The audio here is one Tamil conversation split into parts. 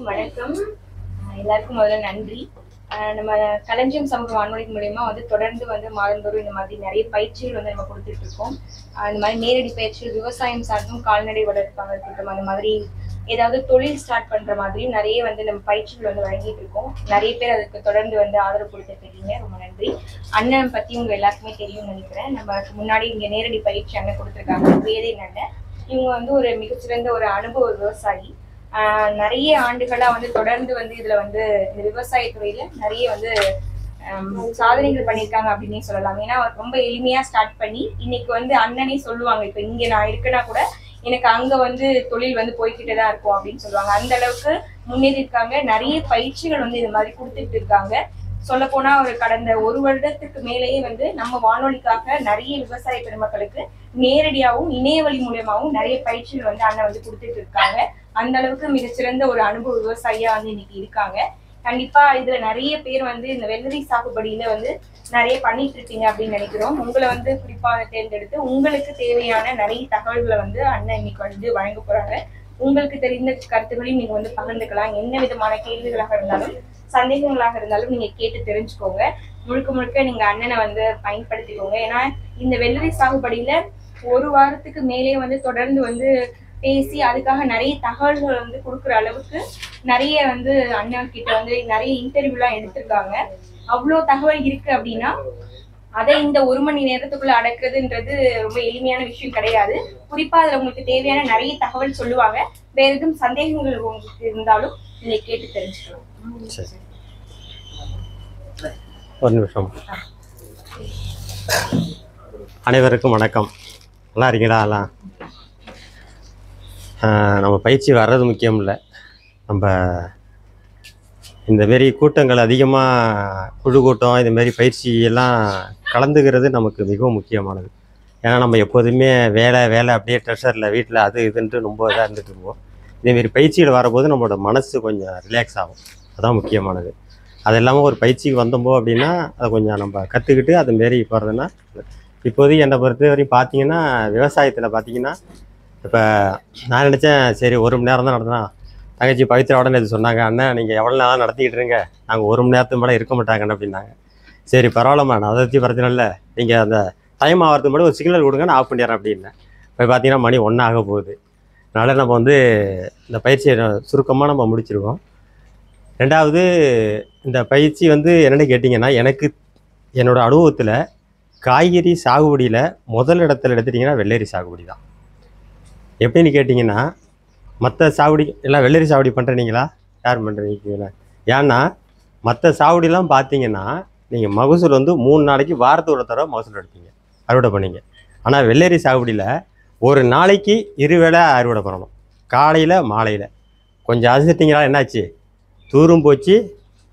வணக்கம். எல்லாருக்கும் முதல்ல நன்றி. நம்ம களஞ்சியம் சமூக வானொலி மூலமா தொடர்ந்து மாதந்தோறும் இந்த மாதிரி நிறைய பயிற்சிகள் நம்ம கொடுத்துட்டு இருக்கோம். இந்த மாதிரி நேரடி பயிற்சிகள் விவசாயம் சார்ந்தும் கால்நடை வளர்ப்பாக இருக்கட்டும், அந்த மாதிரி ஏதாவது தொழில் ஸ்டார்ட் பண்ற மாதிரி நிறைய நம்ம பயிற்சிகள் வழங்கிட்டு இருக்கோம். நிறைய பேர் அதுக்கு தொடர்ந்து ஆதரவு கொடுத்துட்டு இருக்கீங்க. ரொம்ப நன்றி. அண்ணன் பத்தி உங்க எல்லாருக்குமே தெரியும்னு நினைக்கிறேன். நம்ம முன்னாடி இங்க நேரடி பயிற்சி அண்ணன் கொடுத்துருக்காங்க, வேதை அண்ணன். இவங்க ஒரு மிகச்சிறந்த ஒரு அனுபவ விவசாயி. நிறைய ஆண்டுகளா தொடர்ந்து இதுல இந்த விவசாயத்துறையில நிறைய சாதனைகள் பண்ணியிருக்காங்க அப்படின்னே சொல்லலாம். ஏன்னா ரொம்ப எளிமையா ஸ்டார்ட் பண்ணி இன்னைக்கு அண்ணனே சொல்லுவாங்க, இப்ப இங்க நான் இருக்கேன்னா கூட எனக்கு அங்க தொழில் போய்கிட்டேதான் இருக்கும் அப்படின்னு சொல்லுவாங்க. அந்த அளவுக்கு முன்னேறி இருக்காங்க. நிறைய பயிற்சிகள் இது மாதிரி கொடுத்துட்டு இருக்காங்க. சொல்ல போனா ஒரு கடந்த ஒரு வருடத்துக்கு மேலேயே நம்ம வானொலிக்காக நிறைய விவசாய பெருமக்களுக்கு நேரடியாகவும் இணைய வழி மூலமாகவும் நிறைய பயிற்சிகள் அண்ணன் கொடுத்துட்டு இருக்காங்க. அந்த அளவுக்கு மிகச்சிறந்த ஒரு அனுபவ விவசாயியா இன்னைக்கு இருக்காங்க. கண்டிப்பா இதுல நிறைய பேர் இந்த வெள்ளரி சாகுபடியில நிறைய பண்ணிட்டு இருக்கீங்க அப்படின்னு நினைக்கிறோம். உங்களை குறிப்பா தேர்ந்தெடுத்து உங்களுக்கு தேவையான நிறைய தகவல்களை அண்ணன் இன்னைக்கு வழங்க போறாங்க. உங்களுக்கு தெரிந்த கருத்துக்களையும் நீங்க பகிர்ந்துக்கலாம். என்ன விதமான கேள்விகளாக இருந்தாலும் சந்தேகங்களாக இருந்தாலும் நீங்க கேட்டு தெரிஞ்சுக்கோங்க. முழுக்க முழுக்க நீங்க அண்ணனை பயன்படுத்திக்கோங்க. ஏன்னா இந்த வெள்ளரி சாகுபடியில ஒரு வாரத்துக்கு மேலே தொடர்ந்து பேசி அதுக்காக நிறைய தகவல்கள் கொடுக்குற அளவுக்கு நிறைய அண்ணன் கிட்ட நிறைய இன்டர்வியூ எல்லாம் எடுத்திருக்காங்க. அவ்வளவு தகவல் இருக்கு அப்படின்னா அதை இந்த 1 மணி நேரத்துக்குள்ள அடக்குறதுன்றது ரொம்ப எளிமையான விஷயம் கிடையாது. குறிப்பா அதுல உங்களுக்கு தேவையான நிறைய தகவல் சொல்லுவாங்க. வேற எதுவும் சந்தேகங்கள் உங்களுக்கு இருந்தாலும் நீங்க கேட்டு தெரிஞ்சுக்கலாம். ஒரு நிமிஷம். அனைவருக்கும் வணக்கம். நல்லா இருக்கீங்களா? எல்லாம் நம்ம பயிற்சி வர்றது முக்கியம் இல்லை. நம்ம இந்தமாரி கூட்டங்கள் அதிகமாக குழு கூட்டம் இதுமாரி பயிற்சி எல்லாம் கலந்துக்கிறது நமக்கு மிகவும் முக்கியமானது. ஏன்னா நம்ம எப்போதுமே வேலை அப்படியே ட்ரெஷரில் வீட்டில் அது இதுன்ட்டு ரொம்ப இதாக இருந்துட்டு இருப்போம். இதேமாரி பயிற்சிகள் வரும்போது நம்மளோட மனசு கொஞ்சம் ரிலாக்ஸ் ஆகும். அதுதான் முக்கியமானது. அது இல்லாமல் ஒரு பயிற்சிக்கு வந்தோம்போ அப்படின்னா அதை கொஞ்சம் நம்ம கற்றுக்கிட்டு அதுமாரி போகிறதுனா இப்போதைக்கு என்னை பொறுத்த வரையும் பார்த்தீங்கன்னா விவசாயத்தில் பார்த்தீங்கன்னா இப்போ நான் நினச்சேன் சரி 1 மணி நேரம் தான் நடத்தினா. தங்கச்சி பவித்ராவோட இது சொன்னாங்க, அண்ணன் நீங்கள் எவ்வளோ நேரம் நடத்திக்கிட்டு இருங்க, நாங்கள் 1 மணி நேரத்துக்கு மேலே இருக்க மாட்டாங்கன்னு அப்படின்னாங்க. சரி பரவாயில்லம்மா, நான் அதை பற்றி பிரச்சனை இல்லை, நீங்கள் அந்த டைம் ஆகிறதுக்கு முன்னாடி ஒரு சிக்னல் கொடுங்க, நான் ஆஃப் பண்ணிடுறேன் அப்படின்னேன். இப்போ பார்த்தீங்கன்னா மணி 1 ஆக போகுது. அதனால் நம்ம இந்த பயிற்சியை சுருக்கமாக நம்ம முடிச்சிருக்கோம். ரெண்டாவது இந்த பயிற்சி என்னென்னு கேட்டிங்கன்னா, எனக்கு என்னோடய அனுபவத்தில் காய்கறி சாகுபடியில் முதல் இடத்துல எடுத்துட்டிங்கன்னா வெள்ளரி சாகுபடி தான். எப்படின்னு கேட்டிங்கன்னா மற்ற சாகுபடி எல்லாம் வெள்ளரி சாகுபடி பண்ணுறீங்களா? யார் பண்ணுறீங்களா? ஏன்னா மற்ற சாகுபடிலாம் பார்த்தீங்கன்னா நீங்கள் மகசூல் 3 நாளைக்கு வாரத்துக்கு ஒரு தடவை மகசூல் எடுப்பீங்க, அறுவடை பண்ணீங்க. ஆனால் வெள்ளரி சாகுபடியில் ஒரு நாளைக்கு 2 வேளை அறுவடை பண்ணணும், காலையில் மாலையில். கொஞ்சம் அசைச்சிட்டிங்களா என்னாச்சு? தூரும் போச்சு,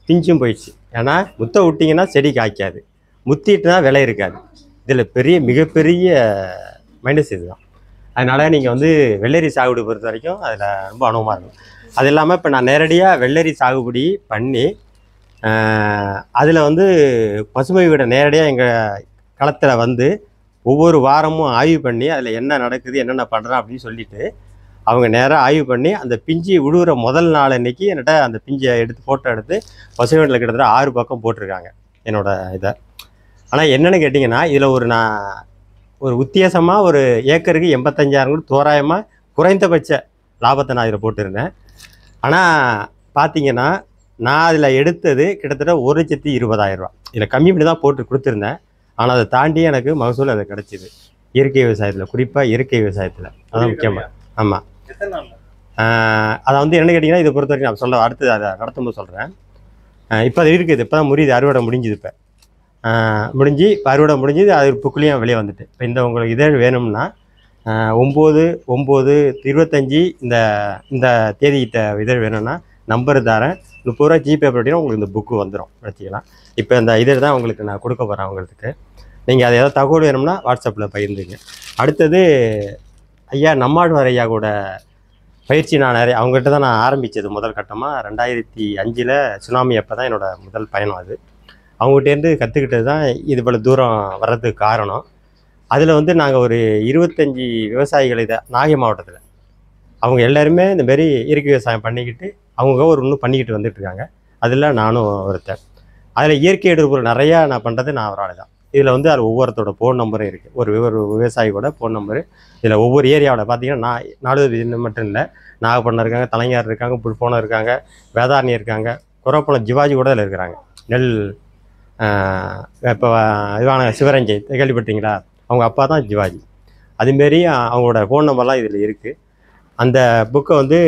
பிஞ்சும் போயிடுச்சு. ஏன்னா முத்தை விட்டிங்கன்னா செடி காய்க்காது, முத்திட்டுனா விலை இருக்காது. இதில் மிகப்பெரிய மைனஸ் இது தான். அதனால் நீங்கள் வெள்ளரி சாகுபடி பொறுத்த வரைக்கும் அதில் ரொம்ப அனுபவமாக இருக்கும். அது இல்லாமல் இப்போ நான் நேரடியாக வெள்ளரி சாகுபடி பண்ணி அதில் பசுமை வீடை நேரடியாக எங்கள் களத்தில் ஒவ்வொரு வாரமும் ஆய்வு பண்ணி அதில் என்ன நடக்குது என்னென்ன பண்ணுறேன் அப்படின்னு சொல்லிவிட்டு அவங்க நேராக ஆய்வு பண்ணி அந்த பிஞ்சு விழுகிற முதல் நாள் அன்றைக்கி என்கிட்ட அந்த பிஞ்சை ஃபோட்டோ எடுத்து பசுமை வீட்டில் கிட்டத்தட்ட 6 பக்கம் போட்டிருக்காங்க என்னோடய இதை. ஆனால் என்னென்னு கேட்டிங்கன்னா இதில் நான் ஒரு வித்தியாசமாக ஒரு ஏக்கருக்கு 85,000 தோராயமாக குறைந்தபட்ச லாபத்தை நான் இதில் போட்டிருந்தேன். ஆனால் பார்த்தீங்கன்னா நான் அதில் எடுத்தது கிட்டத்தட்ட 1,20,000 ரூபா. இதில் கம்மி பண்ணி தான் போட்டு கொடுத்துருந்தேன். ஆனால் அதை தாண்டி எனக்கு மகசூல் அது கிடச்சிது இயற்கை விவசாயத்தில், குறிப்பாக இயற்கை விவசாயத்தில். அதான் முக்கியமாக. ஆமாம். அதை என்ன கேட்டிங்கன்னா இதை பொறுத்த வரைக்கும் நான் சொல்ல அடுத்து அதை நடத்தும்போது சொல்கிறேன். இப்போ அது இருக்குது, இப்போ தான் முடியுது, அறுவடை முடிஞ்சுது. இப்போ முடிஞ்சு இப்போ அறுவடை முடிஞ்சுது, அது புக்குலேயும் வெளியே வந்துட்டு. இப்போ உங்களுக்கு இதழ் வேணும்னா 9/9/25 இந்த தேதிக்கிட்ட இதழ் வேணும்னா நம்பர் தரேன், 30 ரூபா ஜிபே பண்ணிட்டீங்கன்னா உங்களுக்கு இந்த புக்கு வந்துடும், வச்சுக்கலாம். இப்போ இந்த இதழ் தான் உங்களுக்கு நான் கொடுக்க போகிறேன். உங்களுக்கு நீங்கள் அதை ஏதாவது தகவல் வேணும்னா வாட்ஸ்அப்பில் பகிர்ந்துங்க. அடுத்தது ஐயா நம்மாழ்வார் ஐயா கூட பயிற்சி நான் அவங்ககிட்ட தான் நான் ஆரம்பித்தது முதல் கட்டமாக. 2005 சுனாமி அப்போ தான் என்னோடய முதல் பயணம். அது அவங்ககிட்டேருந்து கற்றுக்கிட்டது தான் இது போல் தூரம் வர்றதுக்கு காரணம். அதில் நாங்கள் ஒரு 25 விவசாயிகள் இதை நாகை மாவட்டத்தில் அவங்க எல்லாருமே இந்தமாரி இயற்கை விவசாயம் பண்ணிக்கிட்டு அவங்க ஒரு இன்னும் பண்ணிக்கிட்டு வந்துட்டு இருக்காங்க. அதில் நானும் ஒருத்தன். அதில் இயற்கை எரிபொருள் நிறையா நான் பண்ணுறது நான் ஒரு ஆள் தான். இதில் வந்து அது ஒவ்வொருத்தரோட ஃபோன் நம்பரும் இருக்குது. ஒரு விவசாயியோட ஃபோன் நம்பரு இதில் ஒவ்வொரு ஏரியாவில் பார்த்தீங்கன்னா நாலு மட்டும் இல்லை, நாகப்பட்டினம் இருக்காங்க, தலைஞர் இருக்காங்க, புல்போனம் இருக்காங்க, வேதாரண்யம் இருக்காங்க, குரப்பளம் ஜிவாஜி கூட இதில் இருக்கிறாங்க. நெல் இப்போ இவான சிவரஞ்சை கேள்விப்பட்டீங்களா? அவங்க அப்பா தான் ஜிவாஜி. அதுமாரி அவங்களோட ஃபோன் நம்பர்லாம் இதில் இருக்குது. அந்த புக்கை வந்து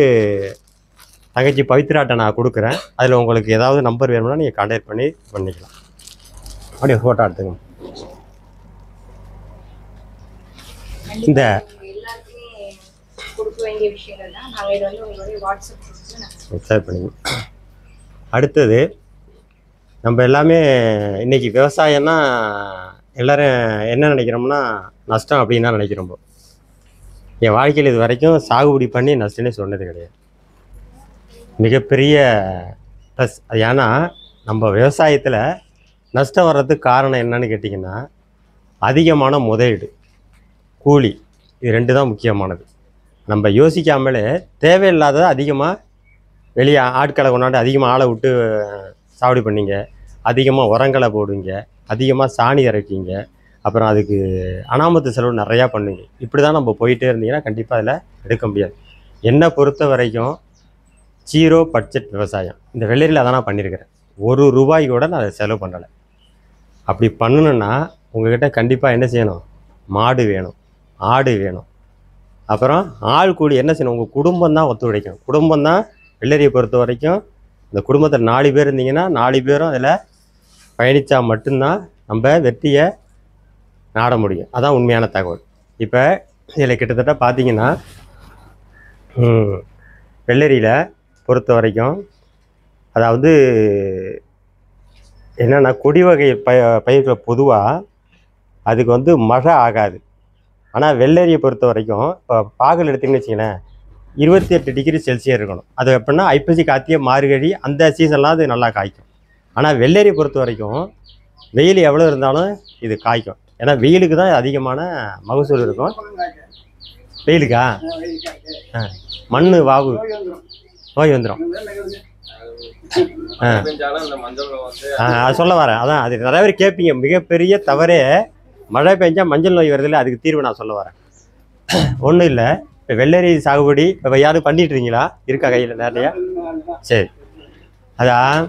தங்கச்சி பவித்ராட்ட நான் கொடுக்குறேன். அதில் உங்களுக்கு ஏதாவது நம்பர் வேணும்னா நீங்கள் கான்டாக்ட் பண்ணி பண்ணிக்கலாம். அப்படியே ஃபோட்டோ எடுத்துங்க. இந்த ஷேர் பண்ணிங்க. அடுத்தது நம்ம எல்லாமே இன்றைக்கி விவசாயம்னா எல்லோரும் என்ன நினைக்கிறோம்னா நஷ்டம் அப்படின்னு தான் நினைக்கிறோம். என் வாழ்க்கையில் இது வரைக்கும் சாகுபடி பண்ணி நஷ்டம்னே சொன்னது கிடையாது. மிகப்பெரிய ப்ளஸ். ஏன்னா நம்ம விவசாயத்தில் நஷ்டம் வர்றதுக்கு காரணம் என்னன்னு கேட்டிங்கன்னா அதிகமான முதலீடு, கூலி, இது 2 தான் முக்கியமானது. நம்ம யோசிக்காமலே தேவையில்லாத அதிகமாக வெளியே ஆட்களை கொண்டாந்து அதிகமாக ஆளை விட்டு சாவடி பண்ணிங்க, அதிகமாக உரங்களை போடுவீங்க, அதிகமாக சாணி இறக்கிங்க, அப்புறம் அதுக்கு அனாமத்து செலவு நிறையா பண்ணுங்க. இப்படி தான் நம்ம போயிட்டே இருந்தீங்கன்னா கண்டிப்பாக அதில் எடுக்க முடியாது. என்னை பொறுத்த வரைக்கும் 0 பட்ஜெட் விவசாயம். இந்த வெள்ளரியில் அதான் நான் பண்ணியிருக்கிறேன். ₹1 கூட நான் அதை செலவு பண்ணலை. அப்படி பண்ணணுன்னா உங்கள்கிட்ட கண்டிப்பாக என்ன செய்யணும்? மாடு வேணும், ஆடு வேணும், அப்புறம் ஆள் கூலி என்ன செய்யணும்? உங்கள் குடும்பம் தான் ஒத்துழைக்கணும். குடும்பம் தான் வெள்ளரியை பொறுத்த வரைக்கும். இந்த குடும்பத்தில் 4 பேர் இருந்தீங்கன்னா 4 பேரும் அதில் பயணித்தா மட்டும்தான் நம்ம வெற்றியை நாட முடியும். அதான் உண்மையான தகவல். இப்போ இதில் கிட்டத்தட்ட பார்த்தீங்கன்னா வெள்ளரியில் பொறுத்த வரைக்கும் அதாவது என்னென்னா கொடி வகை பயிர்களை பொதுவாக அதுக்கு வந்து மழை ஆகாது. ஆனால் வெள்ளரியை பொறுத்த வரைக்கும் இப்போ பாகல் எடுத்திங்கன்னு வச்சிங்களேன், 28 டிகிரி செல்சியஸ் இருக்கணும். அது எப்படின்னா ஐப்பசி, கார்த்திகை, மார்கழி அந்த சீசன்லாம் அது நல்லா காய்க்கும். ஆனால் வெள்ளரியை பொறுத்த வரைக்கும் வெயில் எவ்வளோ இருந்தாலும் இது காய்க்கும். ஏன்னா வெயிலுக்கு தான் அதிகமான மகசூல் இருக்கும். வெயிலுக்கா மண் வாவு நோய் வந்துடும். அது சொல்ல வரேன். அதான் அது நிறைய பேர் கேட்பீங்க. மிகப்பெரிய தவறே மழை பெஞ்சால் மஞ்சள் நோய் வருதில்லை, அதுக்கு தீர்வு நான் சொல்ல வரேன். ஒன்றும் இல்லை. இப்போ வெள்ளரி சாகுபடி இப்போ யாரும் பண்ணிட்டுருக்கீங்களா? இருக்கா கையில் நிறையா? சரி. அதான்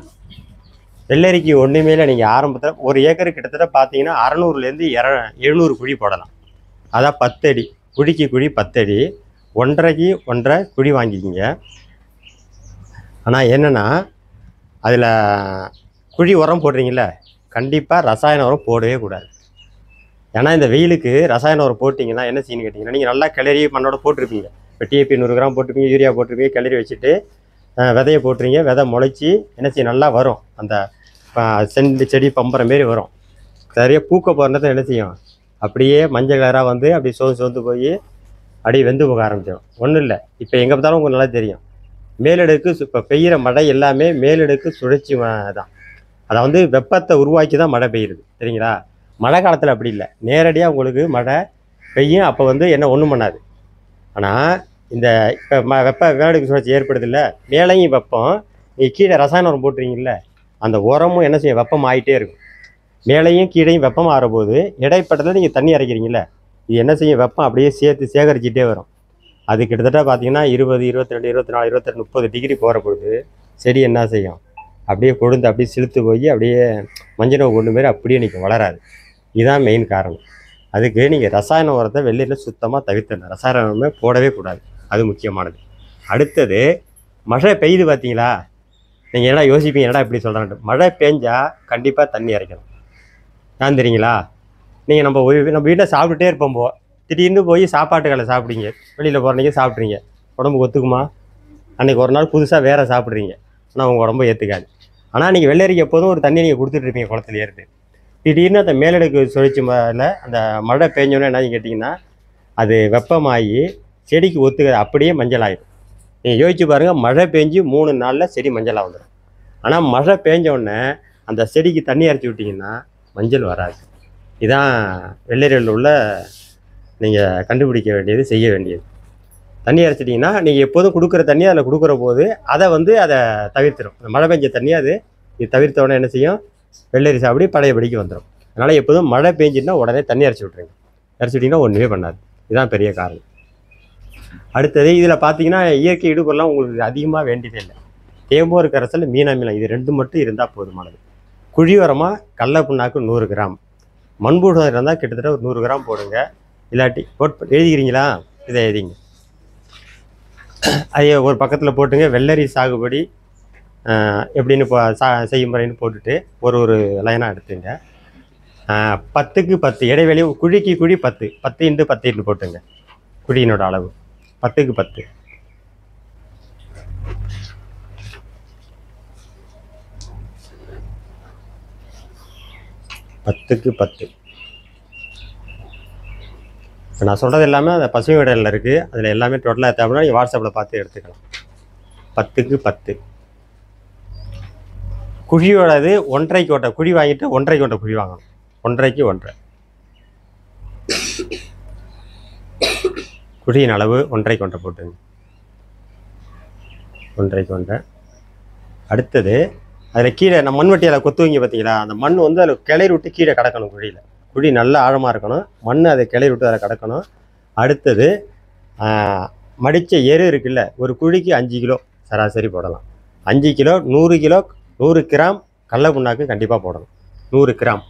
வெள்ளரிக்கு ஒன்றுமே இல்லை. நீங்கள் ஆரம்பத்தில் 1 ஏக்கர் கிட்டத்தட்ட பார்த்தீங்கன்னா 600லேருந்து 700 குழி போடலாம். அதான் 10 அடி குழிக்கு குழி 10 அடி, 1.5க்கு 1.5 குழி வாங்கிக்கிங்க. ஆனால் என்னென்னா அதில் குழி உரம் போடுறீங்கள, கண்டிப்பாக ரசாயன உரம் போடவே கூடாது. ஏன்னா இந்த வெயிலுக்கு ரசாயன உரம் போட்டிங்கன்னா என்ன செய்யணும்னு கேட்டிங்கன்னா, நீங்கள் நல்லா கிளறி மண்ணோட போட்டிருப்பீங்க. இப்போ டிஏபி 100 கிராம் போட்டிருப்பீங்க, யூரியா போட்டிருப்பீங்க, கிளறி வச்சுட்டு விதையை போட்டுறீங்க. விதை முளைச்சி என்ன செய்ய நல்லா வரும். அந்த செடி பம்புற மாரி வரும். சரியாக பூக்க போகிறத என்ன செய்யும்? அப்படியே மஞ்சள் கலராக வந்து அப்படி சோர்ந்து போய் அப்படியே வெந்து போக ஆரம்பிச்சிடும். ஒன்றும் இல்லை. இப்போ எங்கே பார்த்தாலும் உங்களுக்கு நல்லா தெரியும். மேலடுக்கு இப்போ பெய்கிற மழை எல்லாமே மேலடுக்கு சுழற்சி தான். அதை வந்து வெப்பத்தை உருவாக்கி தான் மழை பெய்யுது. சரிங்களா? மழை காலத்தில் அப்படி இல்லை, நேரடியாக உங்களுக்கு மழை பெய்யும். அப்போ வந்து என்ன ஒன்றும் பண்ணாது. ஆனால் இந்த இப்போ வெப்ப மேலடுக்கு சுழற்சி ஏற்படுது இல்லை, மேலேயும் வெப்பம். நீங்கள் கீழே ரசாயன உரம் போட்டுறீங்கல்ல, அந்த உரமும் என்ன செய்யும்? வெப்பம் ஆகிட்டே இருக்கும். மேலேயும் கீழேயும் வெப்பம் ஆகிறபோது இடைப்பட்டத்தில் நீங்கள் தண்ணி இறக்கிறீங்கள, இது என்ன செய்யும்? வெப்பம் அப்படியே சேர்த்து சேகரிச்சிட்டே வரும். அது கிட்டத்தட்ட பார்த்தீங்கன்னா 20, 22, 24, 22, 30 டிகிரி போகிற பொழுது செடி என்ன செய்யும்? அப்படியே கொழுந்து அப்படியே சிலுத்து போய் அப்படியே மஞ்சள் நோய் கொண்டு மாரி அப்படியே நிற்கும், வளராது. இதுதான் மெயின் காரணம். அதுக்கு நீங்கள் ரசாயன உரத்தை வெள்ளையில் சுத்தமாக தவிர்த்தணும். ரசாயன உரமே போடவே கூடாது. அது முக்கியமானது. அடுத்தது மழை பெய்யுது பார்த்தீங்களா? நீங்கள் என்ன யோசிப்பீங்க, என்னடா இப்படி சொல்கிறான்ட்டு. மழை பெஞ்சால் கண்டிப்பாக தண்ணி இறைக்கணும். ஏன் தெரியுங்களா? நீங்கள் நம்ம வீட்டில் சாப்பிட்டுட்டே இருப்போம், திடீர்னு போய் சாப்பாட்டுகளை சாப்பிடுங்க, வெளியில் போகிறீங்க சாப்பிட்றீங்க, உடம்புக்கு ஒத்துக்குமா? அன்றைக்கி ஒரு நாள் புதுசாக வேறு சாப்பிட்றீங்க, ஆனால் உங்கள் உடம்பு ஏற்றுக்காது. ஆனால் நீங்கள் வெள்ளரிக்கு எப்போதும் ஒரு தண்ணி நீங்கள் கொடுத்துட்ருப்பீங்க குளத்துல ஏறிட்டு. திடீர்னு அந்த மேலடுக்கு சுழற்சி மேலே அந்த மழை பெஞ்சோன்னே என்னன்னு கேட்டிங்கன்னா அது வெப்பமாகி செடிக்கு ஒத்துக்காது, அப்படியே மஞ்சள் ஆகிடும். நீங்கள் யோசிச்சு பாருங்கள், மழை பெஞ்சு 3 நாளில் செடி மஞ்சளாக வந்துடும். ஆனால் மழை பெஞ்சோடனே அந்த செடிக்கு தண்ணி இறைச்சி விட்டிங்கன்னா மஞ்சள் வராது. இதுதான் வெள்ளரியில் உள்ள நீங்கள் கண்டுபிடிக்க வேண்டியது, செய்ய வேண்டியது. தண்ணி இறைச்சிட்டிங்கன்னா நீங்கள் எப்போதும் கொடுக்குற தண்ணி அதில் கொடுக்குற போது அதை தவிர்த்திடும். மழை பெஞ்ச தண்ணி இது தவிர்த்த உடனே என்ன செய்யும், வெள்ளரி சாப்பிடி பழையபடிக்கு வந்துடும். அதனால் எப்போதும் மழை பெஞ்சிட்டுனா உடனே தண்ணி இறைச்சி விட்ருங்க. இறைச்சி விட்டிங்கன்னா ஒன்றுமே பண்ணாது. இதுதான் பெரிய காரணம். அடுத்தது இதில் பார்த்தீங்கன்னா இயற்கை இடுபொருள்லாம் உங்களுக்கு அதிகமாக வேண்டியதே இல்லை. தேம்போர் கரைசல், மீனமிலம், இது 2 மட்டும் இருந்தால் போதுமானது. குழி உரமாக கடலை புண்ணாக்கு 100 கிராம், மண்புழு இருந்தால் கிட்டத்தட்ட ஒரு 100 கிராம் போடுங்க. இல்லாட்டி எழுதிக்கிறீங்களா, இதை எழுதிங்க. அதை ஒரு பக்கத்தில் போட்டுங்க. வெள்ளரி சாகுபடி எப்படின்னு செய்முறைன்னு போட்டுட்டு ஒரு லைனாக எடுத்துங்க. 10க்கு 10 இடைவெளி, குழிக்கு குழி 10 10 × 10 போட்டுங்க. குழியினோட அளவு 10க்கு 10. இப்போ நான் சொல்கிறது எல்லாமே அந்த பசுமை விடையில் இருக்குது. அதில் எல்லாமே டோட்டலாக தேவைன்னா நீங்கள் வாட்ஸ்அப்பில் பார்த்து எடுத்துக்கலாம். 10க்கு 10 குழியோடது 1.5 கொட்டை குழி வாங்கிட்டு 1.5 கொட்டை குழி வாங்கணும். 1.5க்கு 1.5 குழியின் அளவு 1.5 கொட்டை போட்டுங்க. 1.5க்கு 1.5. அடுத்தது அதில் கீழே நம்ம மண்வெட்டியில் கொத்துவீங்க பார்த்தீங்களா, அந்த மண் அதில் கிளறி விட்டு கீழே கிடக்கணும். குழி நல்லா ஆழமாக இருக்கணும். மண் அதை கிளறி விட்டு அதில் கிடக்கணும். அடுத்தது மடித்த எரு இருக்குல்ல, ஒரு குழிக்கு 5 கிலோ சராசரி போடலாம். 5 கிலோ 100 கிலோ 100 கிராம் கடலை புண்ணாக்கு கண்டிப்பாக போடணும். 100 கிராம்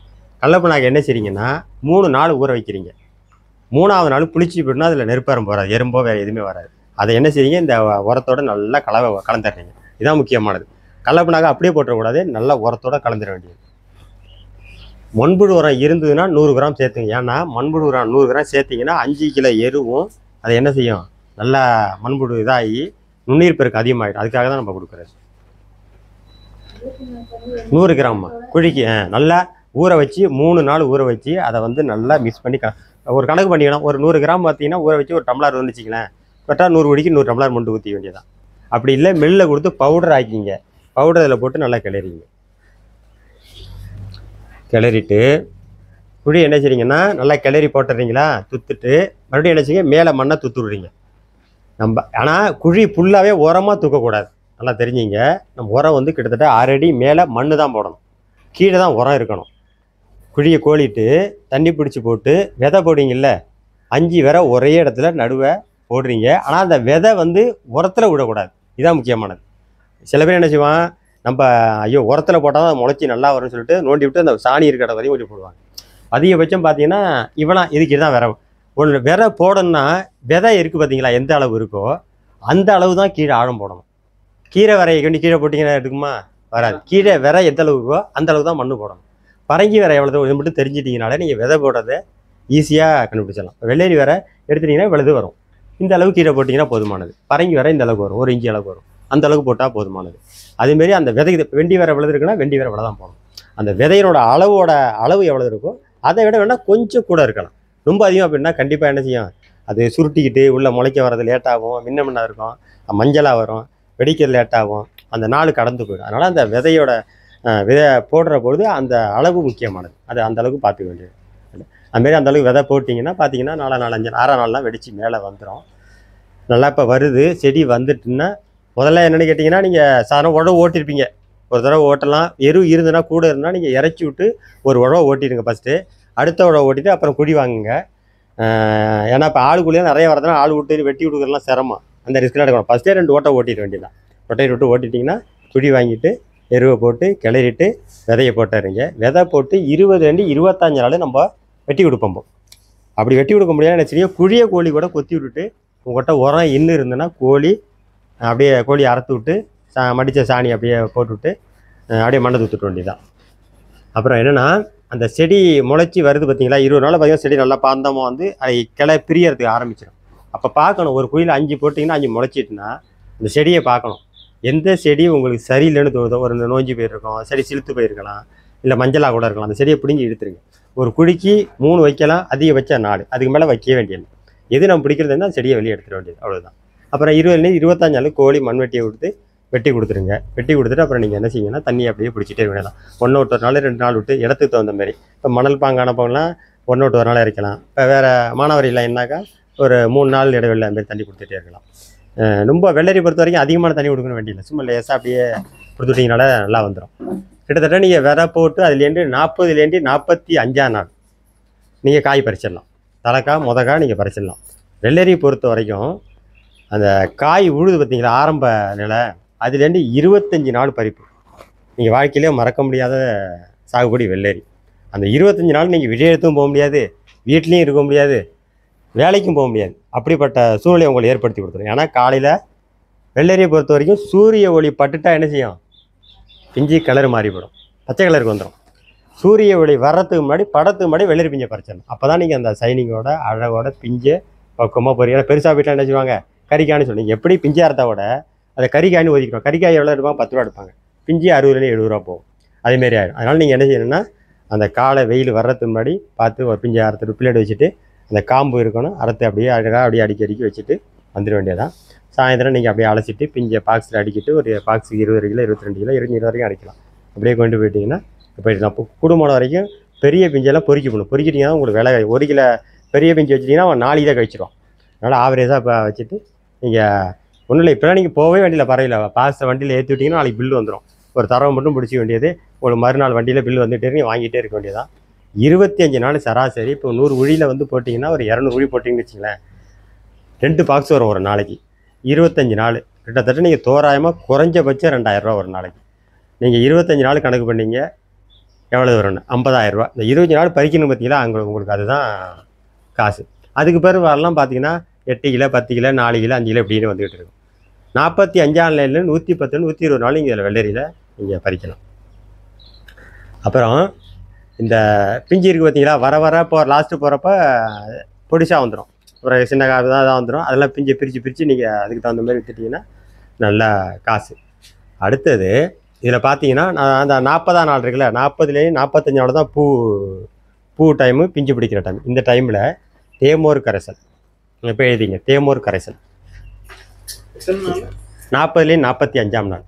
கடலை புண்ணாக்கு என்ன செய்றீங்கன்னா 3 நாள் ஊற வைக்கிறீங்க. 3ஆவது நாள் புளிச்சு போட்டுனா அதில் நெருப்பாரம் போகாது, எறும்போ வேறு எதுவுமே வராது. அதை என்ன செய்றீங்க, இந்த உரத்தோடு நல்லா கலந்துடுறீங்க. இதுதான் முக்கியமானது. கடலை புண்ணாக்கு அப்படியே போட்டுறக்கூடாது, நல்லா உரத்தோடு கலந்துட வேண்டியது. மண்புழு உரம் இருந்ததுன்னா 100 கிராம் சேர்த்துங்க. ஏன்னா மண்புழு உரம் 100 கிராம் சேர்த்திங்கன்னா 5 கிலோ எருவும் அதை என்ன செய்யும், நல்லா மண்புழு இதாகி நுண்ணீர் பெருக்கு அதிகமாகிடும். அதுக்காக தான் நம்ம கொடுக்குறது. 100 கிராம் குழிக்கு நல்லா ஊற வச்சு 3 நாள் ஊற வச்சு அதை நல்லா மிக்ஸ் பண்ணி ஒரு கணக்கு பண்ணிக்கணும். ஒரு 100 கிராம் பார்த்தீங்கன்னா ஊற வச்சு ஒரு டம்ளர் வந்துச்சிங்களேன், கரெக்டாக 100 குடிக்கு 100 டம்ளர் மொண்டு ஊற்றி வேண்டியதான். அப்படி இல்லை மில்லில் கொடுத்து பவுடர் ஆக்கிங்க. பவுடர் அதில் போட்டு நல்லா கிளறிங்க. கிளறிட்டு குழி என்ன செய்றீங்கன்னா நல்லா கிளறி போட்டுறீங்களா, துத்துட்டு மறுபடியும் என்ன செய்யுங்க, மேலே மண்ணை துத்து விடுறீங்க. ஆனால் குழி ஃபுல்லாகவே உரமாக தூக்கக்கூடாது. நல்லா தெரிஞ்சிங்க. நம்ம உரம் கிட்டத்தட்ட 6 அடி மேலே மண் தான் போடணும், கீழே தான் உரம் இருக்கணும். குழியை கோழிட்டு தண்ணி பிடிச்சி போட்டு விதை போடுவீங்கல்ல, 5 விதை ஒரே இடத்துல நடுவை போடுறீங்க. ஆனால் அந்த விதை உரத்தில் விடக்கூடாது. இதுதான் முக்கியமானது. சில பேர் என்ன செய்வான், நம்ம ஐயோ உரத்தில் போட்டால் தான் முளைச்சி நல்லா வரும்னு சொல்லிட்டு நோண்டி விட்டு அந்த சாணி இருக்கிற வரையும் ஓட்டி போடுவாங்க. அதிகபட்சம் பார்த்தீங்கன்னா இவெல்லாம் இதுக்கு தான் விதை ஒன்று விதை போடணும்னா விதை இருக்குது பார்த்தீங்களா, எந்த அளவு இருக்கோ அந்த அளவு தான் கீழே ஆழம் போடணும். கீரை விரையை கொண்டு கீழே போட்டிங்கன்னா எடுக்குமா, வராது. கீழே விரை எந்த அளவு இருக்கோ அந்த அளவு தான் மண் போடணும். பரங்கி விரை எவ்வளோ இது மட்டும் தெரிஞ்சிட்டிங்கனாலே நீங்கள் விதை போடுறதை ஈஸியாக கண்டுபிடிச்சிடலாம். வெள்ளரி விரை எடுத்துட்டிங்கன்னா விழுது வரும், இந்த அளவு கீழே போட்டிங்கன்னா போதுமானது. பரங்கி விரை இந்த அளவுக்கு வரும், 1 இன்ச்சு அளவுக்கு வரும், அந்த அளவுக்கு போட்டால் போதுமானது. அதேமாரி அந்த விதை வெண்டி விரை விழுது இருக்குன்னா வெண்டி விரை விலை தான் போகணும். அந்த விதையினோட அளவு எவ்வளோ இருக்கோ அதை விட வேணால் கொஞ்சம் கூட இருக்கலாம். ரொம்ப அதிகம் அப்படின்னா கண்டிப்பாக என்ன செய்யும், அது சுருட்டிக்கிட்டு உள்ள முளைக்க வர்றது லேட்டாகும், முன்ன இருக்கும், மஞ்சளாக வரும், வெடிக்கிறது லேட்டாகும், அந்த நாள் கடந்து போயிடும். அதனால் அந்த விதை போடுற பொழுது அந்த அளவு முக்கியமானது. அது அந்த அளவுக்கு பார்த்துக்க வேண்டியது. அதுமாரி அந்த அளவுக்கு விதை போட்டிங்கன்னா பார்த்தீங்கன்னா 4 நாள் 5 6 நாள்லாம் வெடித்து மேலே வந்துடும். நல்லா இப்போ வருது, செடி வந்துட்டுன்னா முதல்ல என்னென்னு கேட்டிங்கன்னா நீங்கள் சாதாரண உழவு ஓட்டியிருப்பீங்க. ஒரு தடவை ஓட்டலாம். எரு இருந்துன்னா கூட இருந்தால் நீங்கள் இறச்சி விட்டு ஒரு உழவை ஓட்டிடுங்க ஃபஸ்ட்டு. அடுத்த உழவை ஓட்டிட்டு அப்புறம் குழி வாங்குங்க. ஏன்னா இப்போ ஆளுக்குள்ளேயே நிறைய வரதுனா ஆள் விட்டு வெட்டி விடுக்கிறதுலாம் சிரமம், அந்த ரிஸ்க்லாம் எடுக்கணும். ஃபஸ்ட்டே 2 ஓட்டை ஓட்டிட வேண்டியதான். ஒட்டையை விட்டு ஓட்டிட்டிங்கன்னா குழி வாங்கிட்டு எருவை போட்டு கிளறிட்டு விதையை போட்டுறீங்க. விதை போட்டு 20 25 நாள் நம்ம வெட்டி கொடுப்போம். அப்படி வெட்டி கொடுக்க முடியாது என்ன செய்ய, குழியை கோழி கூட கொத்தி விட்டுட்டு உங்கள்கிட்ட உரம் இன்னும் இருந்ததுன்னா அப்படியே கோழி அறுத்து விட்டு மடித்த சாணி அப்படியே போட்டுவிட்டு அப்படியே மண்ணை தூத்துட்டு வேண்டியதான். அப்புறம் என்னென்னா அந்த செடி முளைச்சி வருது பார்த்தீங்களா, 20 நாள் பார்த்தீங்கன்னா செடி நல்லா பாந்தமாக அதை கிளை பிரியறதுக்கு ஆரம்பிச்சிடும். அப்போ பார்க்கணும், ஒரு குழியில் 5 போட்டிங்கன்னா 5 முளைச்சிட்டுனா அந்த செடியை பார்க்கணும். எந்த செடி உங்களுக்கு சரியில்லைன்னு தோணுதோ, ஒரு நோஞ்சி போயிருக்கும், செடி சிலுத்து போயிருக்கலாம், இல்லை மஞ்சளாக கூட இருக்கலாம், அந்த செடியை பிடிங்கி இழுத்துருங்க. ஒரு குழிக்கு 3 வைக்கலாம், அதிகபட்சம் 4, அதுக்கு மேலே வைக்க வேண்டியது. எது நம்ம பிடிக்கிறதுனா செடியை வெளியே எடுத்துட வேண்டியது, அவ்வளோதான். அப்புறம் 20 25 நாள் கோழி மண்வெட்டியை கொடுத்து வெட்டி கொடுத்துருங்க. வெட்டி கொடுத்துட்டு அப்புறம் நீங்கள் என்ன செய்யுங்கன்னா தண்ணி அப்படியே பிடிச்சிட்டே வேணலாம். 1 விட்டு 1 நாள் 2 நாள் விட்டு இடத்துக்கு தகுந்த மாதிரி. இப்போ மணல் பாங்கான போகலாம் 1 விட்டு 1 நாள் இறக்கலாம். இப்போ வேறு மானாவாரி இல்லைன்னாக்கா ஒரு 3 நாள் இடைவெளியில் அந்த மாதிரி தண்ணி கொடுத்துட்டே இருக்கலாம். ரொம்ப வெள்ளரி பொறுத்த வரைக்கும் அதிகமான தண்ணி கொடுக்கணும் வேண்டியதில்லை, சும்மா லேசாக அப்படியே கொடுத்துட்டிங்கனால நல்லா வந்துடும். கிட்டத்தட்ட நீங்கள் விதை போட்டு அதுலேருந்து 40லேருந்து 45ஆம் நாள் நீங்கள் காய் பறிச்சிடலாம். தலைக்காய் முதக்காய் நீங்கள் பறிச்சிடலாம். வெள்ளரி பொறுத்த வரைக்கும் அந்த காய் உழுது பார்த்தீங்களா ஆரம்ப நிலை, அதுலேருந்து 25 நாள் பறிப்பு. நீங்கள் வாழ்க்கையிலே மறக்க முடியாத சாகுபடி வெள்ளரி. அந்த 25 நாள் நீங்கள் விஜயத்தும் போக முடியாது, வீட்லேயும் இருக்க முடியாது, வேலைக்கும் போக முடியாது. அப்படிப்பட்ட சூழ்நிலையை உங்களை ஏற்படுத்தி கொடுத்துரும். ஏன்னா காலையில் வெள்ளரியை பொறுத்த வரைக்கும் சூரிய ஒளி பட்டுட்டா என்ன செய்யும், பிஞ்சு கலர் மாறி போடும், பச்சை கலருக்கு வந்துடும். சூரிய ஒளி வர்றதுக்கு முன்னாடி படத்துக்கு முன்னாடி வெள்ளரி பிஞ்சை பறிச்சிடணும். அப்போ தான் நீங்கள் அந்த சைனிங்கோட அழகோட பிஞ்சை பக்கமாக போறீங்க. பெருசாக வீட்டில் என்ன செய்வாங்க, கறிக்காய்னு சொல்லுங்க. எப்படி பிஞ்சாக இருந்தாவோட அதை கறிக்காய்னு ஒதுக்கிறோம். கறிக்காய் எவ்வளோ எடுப்பாங்க, 10 ரூபா எடுப்பாங்க. பிஞ்சு 60லேருந்து 70 ரூபா போகும். அதேமாரி ஆகிடும். அதனால் நீங்கள் என்ன செய்யணும்னா அந்த காலை வெயில் வர்றதுக்கு முன்னாடி பார்த்து ஒரு பிஞ்சை அறுத்து பிளேட் வச்சுட்டு அந்த காம்பு இருக்கணும், அறுத்து அப்படியே அழகாக அப்படியே அடிக்கி வச்சுட்டு வந்துட வேண்டியதான். சாயந்தரம் நீங்கள் அப்படியே அழைச்சிட்டு பிஞ்சை பாக்ஸில் அடிக்கிட்டு ஒரு பாக்ஸுக்கு 20 கிலோ 22 கிலோ 20 வரைக்கும் அடிக்கலாம். அப்படியே கொண்டு போயிட்டீங்கன்னா போயிட்டு இப்போ குடும்பம் வரைக்கும் பெரிய பிஞ்செல்லாம் பொறிக்க போகணும். பொறிக்கிட்டிங்கன்னா உங்களுக்கு விலை 1 கிலோ பெரிய பிஞ்சு வச்சுட்டிங்கன்னா அவன் 4 தான் கழிச்சிடுவான். அதனால் ஆவரேஜாக இப்போ வச்சுட்டு நீங்கள் ஒன்றும் இல்லை, இப்போலாம் நீங்கள் போகவே வேண்டியதில்லை, பரவாயில்ல. பாக்ஸை வண்டியில் ஏற்றி விட்டிங்கன்னா நாளைக்கு பில்லு வந்துடும். ஒரு தரவை மட்டும் பிடிச்சிக்க வேண்டியது, உங்களுக்கு மறுநாள் வண்டியில் பில்லு வந்துகிட்டே நீங்கள் வாங்கிட்டே இருக்க வேண்டியதான். 25 நாள் சராசரி. இப்போ 100 உழியில் வந்து போட்டிங்கன்னா ஒரு 200 உழி போட்டிங்கன்னு வச்சுங்களேன், 2 பாக்ஸ் வரும் ஒரு நாளைக்கு. 25 நாள் கிட்டத்தட்ட நீங்கள் தோராயமாக குறைஞ்சபட்சம் 2000 ரூபா ஒரு நாளைக்கு. நீங்கள் 25 நாள் கணக்கு பண்ணிங்க எவ்வளோ வரும்னு, 50,000 ரூபா. இந்த 25 நாள் பறிக்கணும் பார்த்தீங்களா, அங்கே உங்களுக்கு அதுதான் காசு. அதுக்கு பிறகு வரலாம் பார்த்தீங்கன்னா 8 கிலோ 10 கிலோ 4 கிலோ 5 கிலோ இப்படின்னு வந்துகிட்டு இருக்கும். 45ஆம் நாள்ல 110 120 நாள் நீங்கள் இதில் வெள்ளரியில் நீங்கள் பறிக்கலாம். அப்புறம் இந்த பிஞ்சு இருக்குது பார்த்தீங்களா, வர இப்போ லாஸ்ட்டு போகிறப்ப பொடிசாக வந்துடும், ஒரு சின்ன காய் தான் வந்துடும். அதெல்லாம் பிஞ்சை பிரித்து நீங்கள் அதுக்கு தகுந்த மாதிரி விற்றுட்டிங்கன்னா நல்லா காசு. அடுத்தது இதில் பார்த்தீங்கன்னா நான் அந்த 40ஆம் நாள் இருக்குல்ல, 40லேயும் 45 நாள் தான் பூ டைமு, பிஞ்சு பிடிக்கிற டைம். இந்த டைமில் தேமோர் கரைசல் இப்போ எழுதிங்க, தேமோர் கரைசல் 40லேயும் 45ஆம் நாள்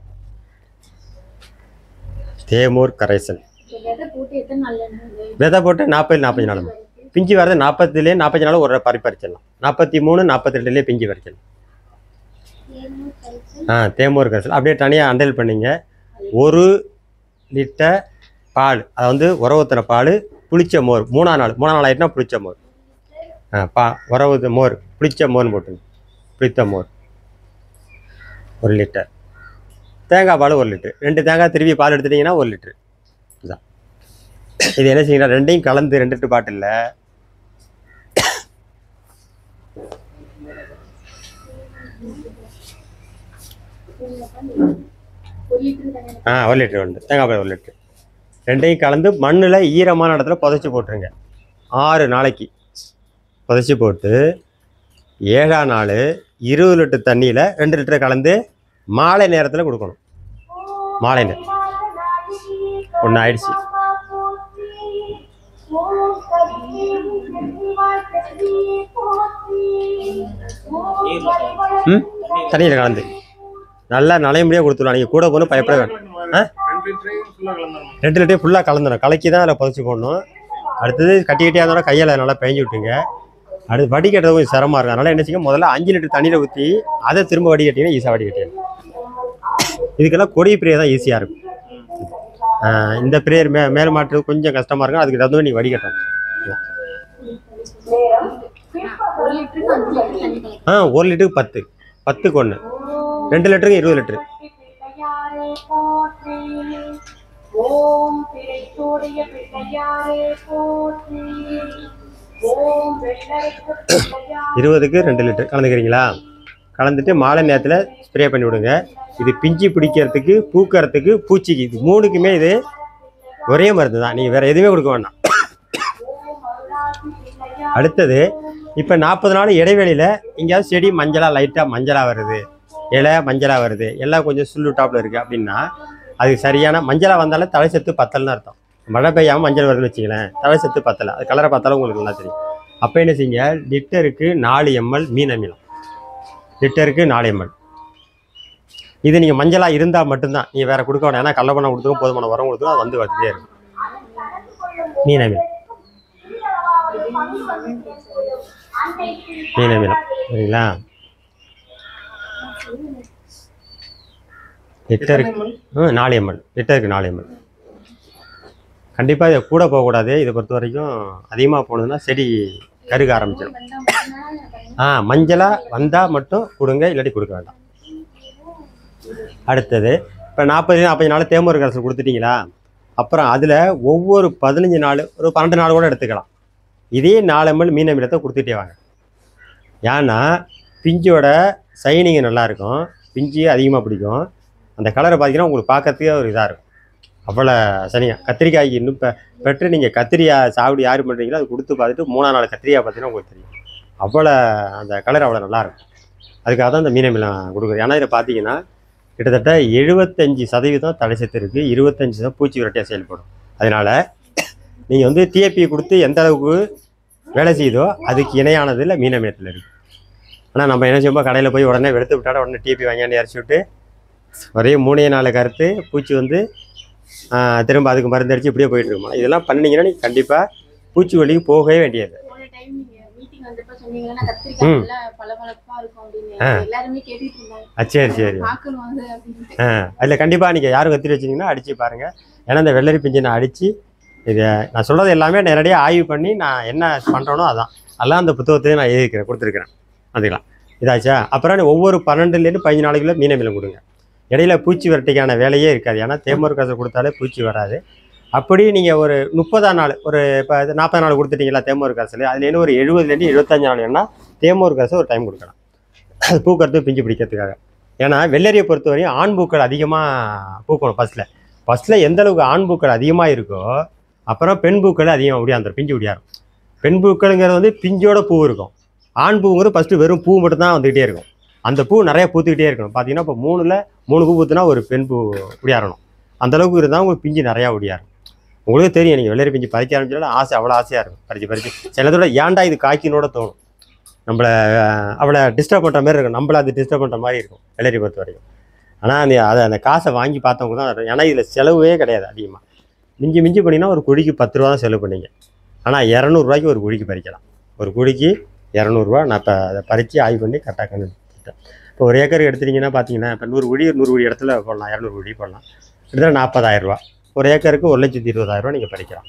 தேமோர் கரைசல். விதை போட்டு 40 நாள் பிஞ்சு வரது, 40லேயும் 45 நாள் ஒரு பறிச்சிடலாம். 43 42லேயே பிஞ்சு பறிச்சிடலாம். தேமோர் கரைசல் அப்படியே தனியாக அண்டல் பண்ணிங்க. 1 லிட்டர் பால், அதை வந்து உறவுத்துற பால், புளிச்ச மோர் 3ஆம் நாள் ஆகிட்டுனா புளிச்ச மோர், உறவு மோர் புளிச்ச மோர்னு போட்டுங்க. புளித்த மோர் 1 லிட்டர். தேங்காய் பால் 1 லிட்டர். 2 தேங்காய் திருவி பால் எடுத்துட்டிங்கன்னா 1 லிட்டர். இதுதான். இது என்ன செய்யணும், ரெண்டையும் கலந்து 2 லிட்டர் பாட்டிலில் 1 லிட்டர் வந்து தேங்காய் பால் 1 லிட்டர் ரெண்டையும் கலந்து மண்ணில் ஈரமான இடத்துல புதைச்சி போட்டுருங்க. 6 நாளைக்கு புதைச்சி போட்டு 7ஆம் நாள் 20 லிட்டர் தண்ணியில் 2 லிட்டரை கலந்து மாலை நேரத்தில் கொடுக்கணும். மாலை நேரம் ஒன்று ஆயிடுச்சு. தண்ணியில் கலந்து நல்லா நனைமுடியாக கொடுத்துடலாம். நீங்கள் கூட போகணும், பயப்பட வேணும். 2 லிட்டர் ஃபுல்லாக கலந்துடும், கலக்கி தான் அதில் புதைச்சி போடணும். அடுத்தது கட்டிக்கிட்டே இருந்தாலும் கையில் நல்லா பேஞ்சு விட்டுங்க. அடுத்து வடிகட்டுறது கொஞ்சம் சிரமமாக இருக்கும். அதனால் என்ன செய்யுங்க, முதல்ல 5 லிட்டர் தண்ணியில் ஊற்றி அதை திரும்ப வடிகட்டிங்கன்னா ஈஸியாக வடிகட்டிடலாம். இதுக்கெல்லாம் கொடி பிரேயர் தான் ஈஸியாக இருக்கும். இந்த பிரேயர் மேல் மாற்று கொஞ்சம் கஷ்டமாக இருக்கும். அதுக்கு தகுந்த நீ வடிகட்டணும். 1 லிட்டருக்கு 10க்கு 1, 2 லிட்டருக்கு 20 லிட்டரு. ஓம் பிழைத்தோடைய பிள்ளையாரே போற்றி. ஓம் 20க்கு 2 லிட்டர் கலந்துக்கிறீங்களா? கலந்துட்டு மாலை நேரத்தில் ஸ்ப்ரே பண்ணி விடுங்க. இது பிஞ்சு பிடிக்கிறதுக்கு, பூக்கிறதுக்கு, பூச்சிக்கு, இது 3க்குமே இது ஒரே மருந்து தான். நீங்கள் வேறு எதுவுமே கொடுக்க வேண்டாம். அடுத்தது இப்போ 40 நாள் இடைவெளியில் எங்கேயாவது செடி மஞ்சளாக லைட்டாக மஞ்சளாக வருது, இலை மஞ்சளாக வருது, எல்லாம் கொஞ்சம் சுள்ளு டாப்பில் இருக்குது அப்படின்னா அதுக்கு சரியான மஞ்சளாக வந்தாலும் தலை சத்து பத்தல்னு அர்த்தம். மழை பெய்யாமல் மஞ்சள் வருதுன்னு வச்சிங்களேன், தலை சத்து பத்தலை. அது கலரை பார்த்தாலும் உங்களுக்கு நல்லா தெரியும். அப்போ என்ன செய்யுங்க, லிட்டருக்கு 4 ml மீன் அமிலம், லிட்டருக்கு 4 ml. இது நீங்கள் மஞ்சளாக இருந்தால் மட்டும்தான், நீங்கள் வேறு கொடுக்க வேண்டாம். ஏன்னா கள்ளப்பணம் கொடுத்துக்கும் போதுமான உரம் கொடுத்துக்கும், அது வந்து வந்துட்டே இருக்கும். மீன் அமிலம் மீன் அமிலம் சரிங்களா. லிட்டருக்கு 4 ml, லிட்டருக்கு 4 ml. கண்டிப்பாக இதை கூட போகக்கூடாது. இதை பொறுத்த வரைக்கும் அதிகமாக போனதுன்னா செடி கருக ஆரம்பிச்சிடும். மஞ்சளாக வந்தால் மட்டும் கொடுங்க, இல்லாட்டி கொடுக்க வேண்டாம். அடுத்தது இப்போ 40 நாள் தேமூர் கரைசல் கொடுத்துட்டிங்களா, அப்புறம் அதில் ஒவ்வொரு 15 நாள் ஒரு 12 நாள் கூட எடுத்துக்கலாம். இதே 4 ml மீன் அமிலத்தை கொடுத்துட்டே வாங்க. ஏன்னா பிஞ்சோட சைனிங் நல்லாயிருக்கும், பிஞ்சு அதிகமாக பிடிக்கும். அந்த கலரை பார்த்தீங்கன்னா உங்களுக்கு பார்க்கறதுக்கே ஒரு இதாக இருக்கும். அவ்வளோ சனியாக கத்திரிக்காய்க்கு இன்னும் இப்போ பெற்று நீங்கள் கத்திரிக்காய் சாப்பிடி யார் பண்ணுறீங்களோ அது கொடுத்து பார்த்துட்டு 3ஆம் நாள் கத்திரிக்காய் பார்த்தீங்கன்னா உங்களுக்கு தெரியும். அவ்வளோ அந்த கலர் அவ்வளோ நல்லாயிருக்கும். அதுக்காக தான் இந்த மீன் அமிலம் கொடுக்குறது. ஏன்னா இதில் பார்த்தீங்கன்னா கிட்டத்தட்ட 75% தடை சத்து இருக்குது, 25% பூச்சி விரட்டியாக செயல்படும். அதனால் நீங்கள் வந்து டிஏபி கொடுத்து எந்த அளவுக்கு வேலை செய்யுதோ அதுக்கு இணையானது இல்லை மீன் அமிலத்தில் இருக்குது. ஆனால் நம்ம என்ன செய்வோம், கடையில் போய் உடனே வெளுத்து விட்டாட உடனே டிஏபி வாங்கியாண்டு இறச்சி விட்டு ஒரே 3 நாள் கருத்து பூச்சி வந்து திரும்ப அதுக்கு மருந்து அடிச்சு இப்படியே போயிட்டு இருக்கோம். இதெல்லாம் பண்ணிங்கன்னா நீங்கள் கண்டிப்பாக பூச்சி வலிக்கு போகவே வேண்டியது. சரி சரி. அதில் கண்டிப்பாக நீங்கள் யாரும் கத்திரி வச்சிங்கன்னா அடித்து பாருங்கள். ஏன்னா இந்த வெள்ளரி பிஞ்சை நான் அடித்து இதை நான் சொல்கிறது எல்லாமே நேரடியாக ஆய்வு பண்ணி நான் என்ன பண்ணுறேனோ அதெல்லாம் அந்த புத்தகத்தையும் நான் எழுதிக்கிறேன், கொடுத்துருக்குறேன். அதுக்கலாம் இதாச்சா. அப்புறம் ஒவ்வொரு 12லேருந்து 15 நாளைக்குள்ள மீன் அமிலம் கொடுங்க. இடையில பூச்சி விரட்டிக்கான வேலையே இருக்காது. ஏன்னா தேமூர் கரைசல் கொடுத்தாலே பூச்சி வராது. அப்படி நீங்கள் ஒரு 30ஆம் நாள் ஒரு இப்போ 40 நாள் கொடுத்துட்டீங்களா தேமூர் கரைசல், அதுலேருந்து ஒரு 70லேருந்து 75 நாள் வேணால் தேமூர் கரைசல் ஒரு டைம் கொடுக்கலாம். அது பூக்கிறது பிஞ்சு பிடிக்கிறதுக்காக. ஏன்னா வெள்ளரியை பொறுத்தவரையும் ஆண் பூக்கள் அதிகமாக பூக்கணும். ஃபஸ்ட்டில் எந்த அளவுக்கு ஆண் பூக்கள் அதிகமாக இருக்கோ அப்புறம் பெண் பூக்கள் அதிகமாக ஒடியாந்துடும், பிஞ்சு ஒடியாரும். பெண் பூக்கள்ங்கிறது வந்து பிஞ்சோட பூ இருக்கும். ஆண் பூங்கிறது ஃபஸ்ட்டு வெறும் பூ மட்டும்தான் வந்துக்கிட்டே இருக்கும். அந்த பூ நிறைய பூத்துக்கிட்டே இருக்கணும். பார்த்தீங்கன்னா இப்போ 3 பூ பூத்துனா ஒரு பெண் பூ ஒடியாரணும். அந்தளவுக்கு இருந்தால் உங்களுக்கு பிஞ்சு நிறையா ஒடியாரும். உங்களுக்கு தெரியும், நீங்கள் வெள்ளரி பிஞ்சு பறிக்க ஆரம்பிச்சாலும் அவ்வளோ ஆசையாக இருக்கும். பறித்து சிலதோட ஏன்டா இது காய்க்கினோட தோணும். நம்மளை அவளை டிஸ்டர்ப் பண்ணுற மாதிரி இருக்கும், நம்மளை அது டிஸ்டர்ப் பண்ணுற மாதிரி இருக்கும் வெள்ளரி பொறுத்த வரைக்கும். ஆனால் அந்த காசை வாங்கி பார்த்தவங்க தான். ஏன்னா இதில் செலவே கிடையாது அதிகமாக. மிஞ்சி பண்ணிங்கன்னா ஒரு குழிக்கு 10 ரூபா தான் செலவு பண்ணிங்க. ஆனால் 200 ரூபாய்க்கு ஒரு குழிக்கு பறிக்கலாம். ஒரு குழிக்கு 200 ரூபா. நான் இப்போ அதை பறித்து ஆய்வு பண்ணி கரெக்டாக கண்டுபிடிச்சிட்டேன். இப்போ ஒரு ஏக்கருக்கு எடுத்துட்டிங்கன்னா பார்த்தீங்கன்னா இப்போ 100 குழி இடத்துல போடலாம், 200 குழி போடலாம். கிட்டத்தட்ட 40,000 ரூபா. ஒரு ஏக்கருக்கு 1,20,000 ரூபா நீங்கள் பறிக்கலாம்.